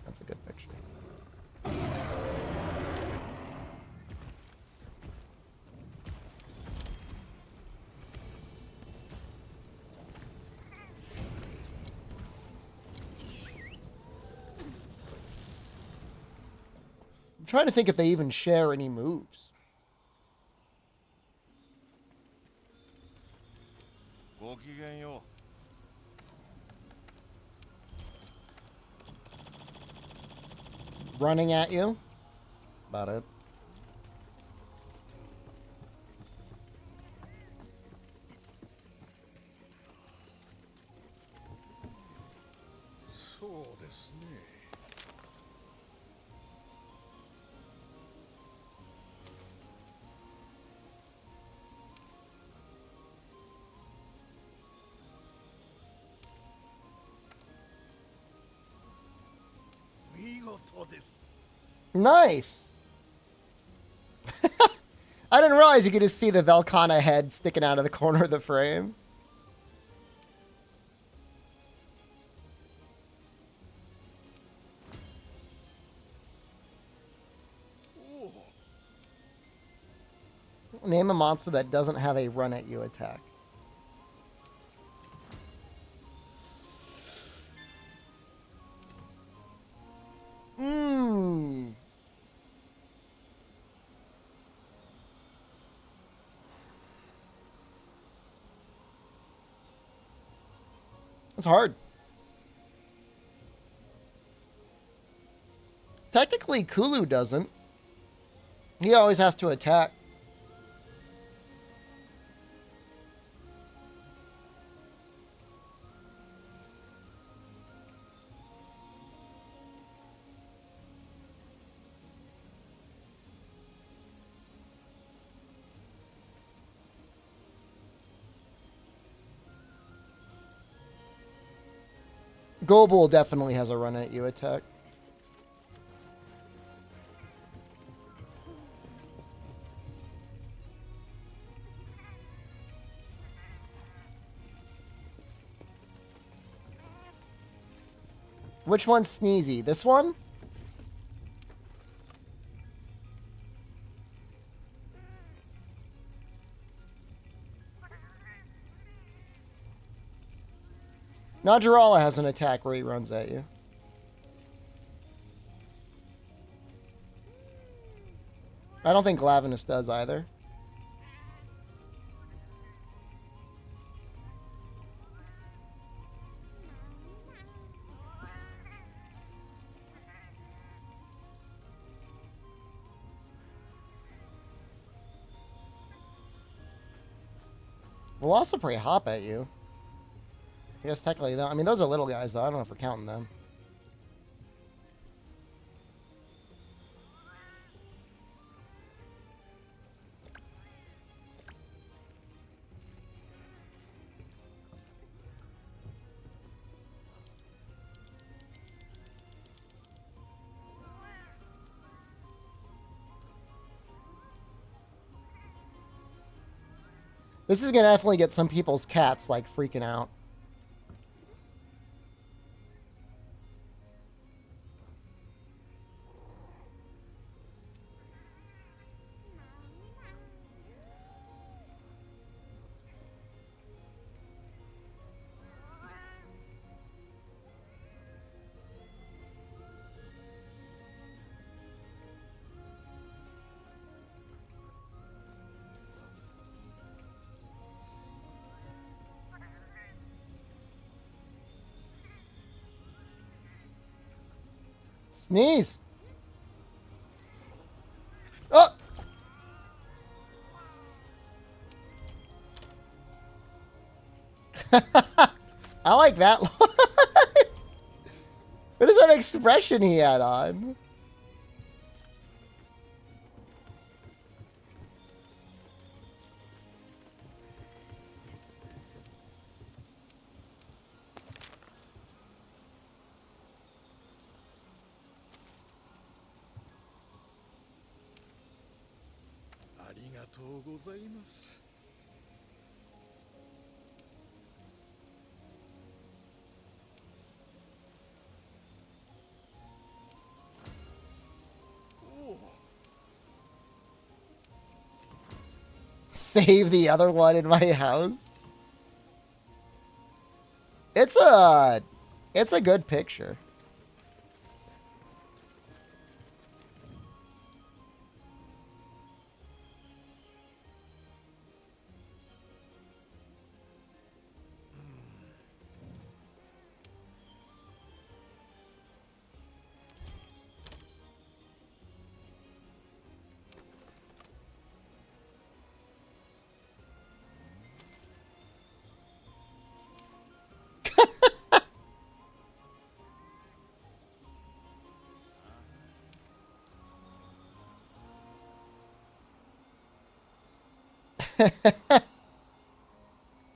That's a good picture. I'm trying to think if they even share any moves. Running at you. About it. Nice. I didn't realize you could just see the Velkhana head sticking out of the corner of the frame. Name a monster that doesn't have a run at you attack. It's hard. Technically, Kulu doesn't. He always has to attack. Gobel definitely has a run at you attack. Which one's Sneezy? This one? Najarala has an attack where he runs at you. I don't think Glavenus does either. Velociprey hop at you. I guess technically, though. I mean, those are little guys, though. I don't know if we're counting them. This is going to definitely get some people's cats, like, freaking out. Sneeze! Oh! I like that line. What is that expression he had on? Save the other one in my house. It's a good picture.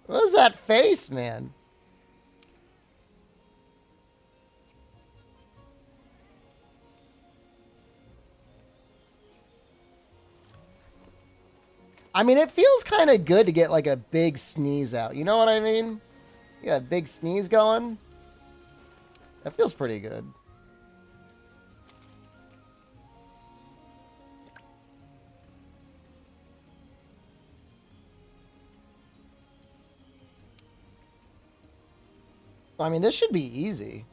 What was that face, man? I mean, it feels kind of good to get like a big sneeze out. You know what I mean? You got a big sneeze going. That feels pretty good. I mean, this should be easy.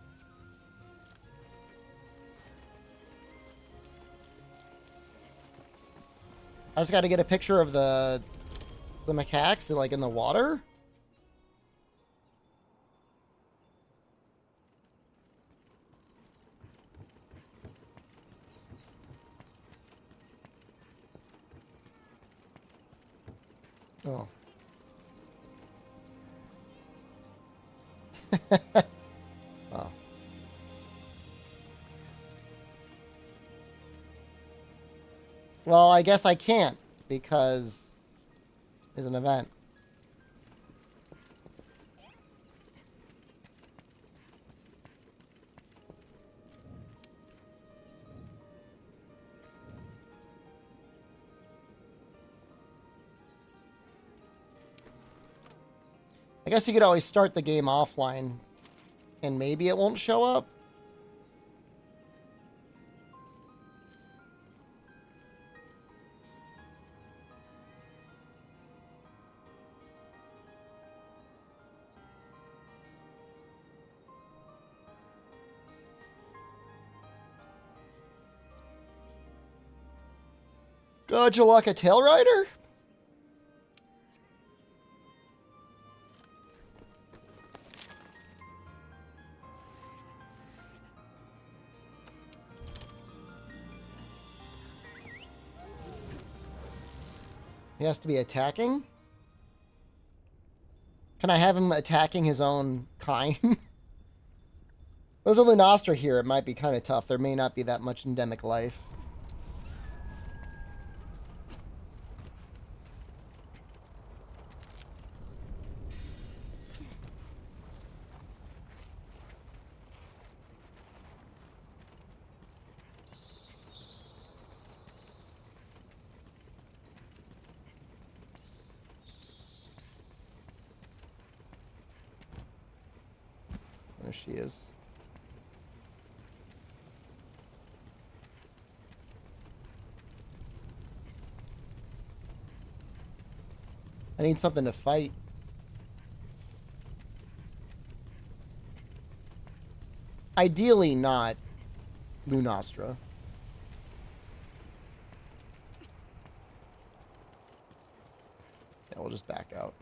I just got to get a picture of the macaques like in the water. Oh. Oh. Well, I guess I can't because there's an event. I guess you could always start the game offline and maybe it won't show up. Gojalaka Tail Rider? He has to be attacking? Can I have him attacking his own kind? There's a Lunastra here. It might be kind of tough. There may not be that much endemic life. There she is. I need something to fight. Ideally not Lunastra. Yeah, we'll just back out.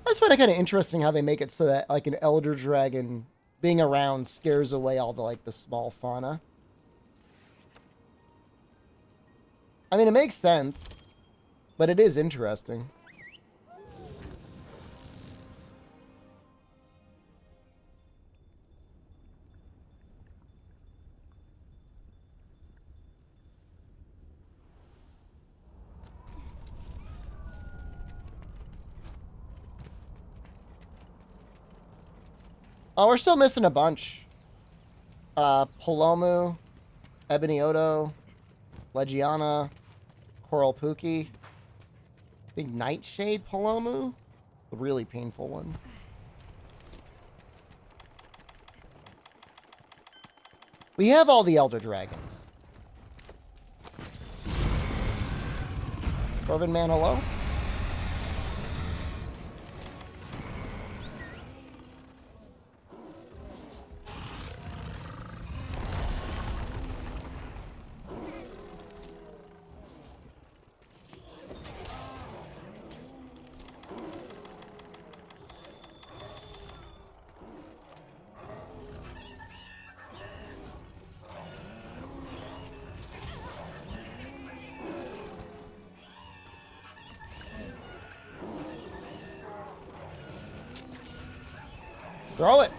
I just find it kind of interesting how they make it so that, like, an Elder Dragon being around scares away all the, like, the small fauna. I mean, it makes sense, but it is interesting. Oh, we're still missing a bunch. Palomu, Ebony Odo, Legiana, Coral Pookie. I think Nightshade Palomu. The really painful one. We have all the Elder Dragons. Corvin Man, hello? Throw it.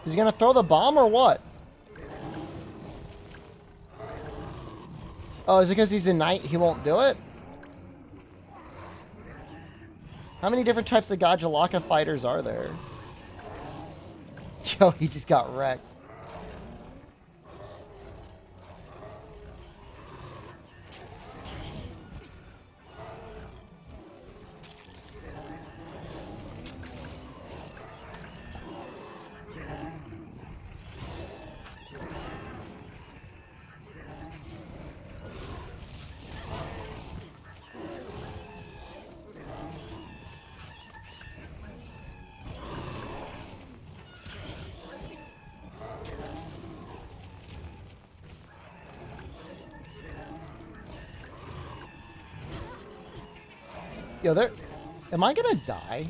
Is he gonna throw the bomb or what? Oh, is it because he's a knight he won't do it? How many different types of Gajalaka fighters are there? Yo, he just got wrecked. Yo, there. Am I gonna die?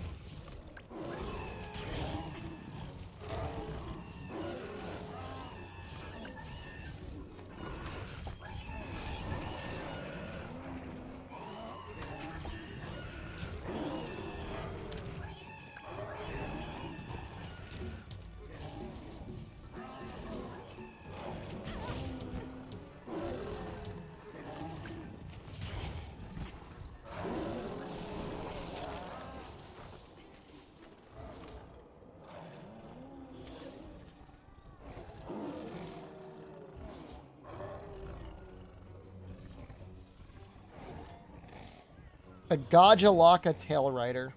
A Gajalaka Tail Rider.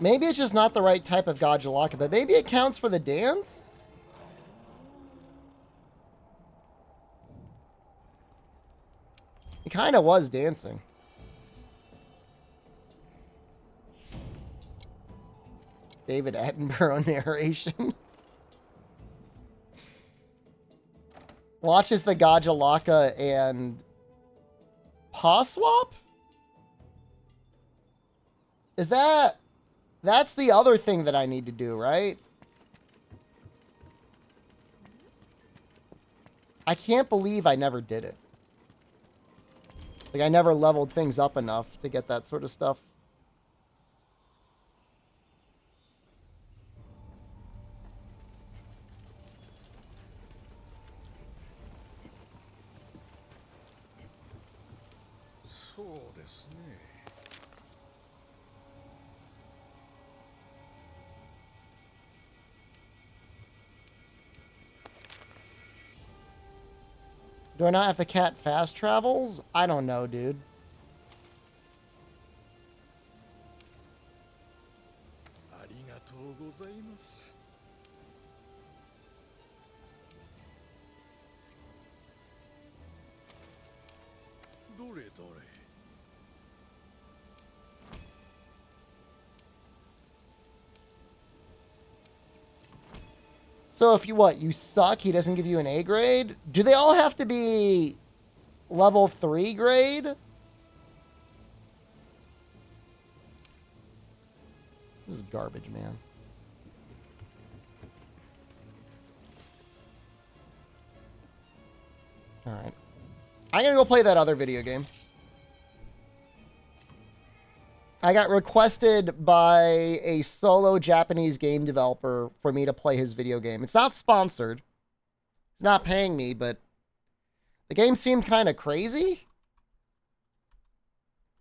Maybe it's just not the right type of Gajalaka, but maybe it counts for the dance? It kind of was dancing. David Attenborough narration. Watches the Gajalaka and Paw Swap? Is that... That's the other thing that I need to do, right? I can't believe I never did it. Like, I never leveled things up enough to get that sort of stuff. Do I not have the cat fast travels? I don't know, dude. So if you suck, he doesn't give you an A grade? Do they all have to be level 3 grade? This is garbage, man. Alright. I'm gonna go play that other video game. I got requested by a solo Japanese game developer for me to play his video game. It's not sponsored. It's not paying me, but the game seemed kind of crazy.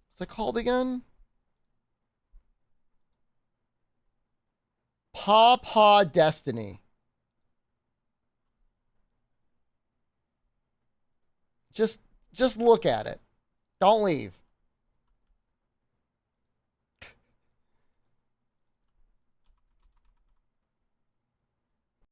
What's it called again? Paw Paw Destiny. Just look at it. Don't leave.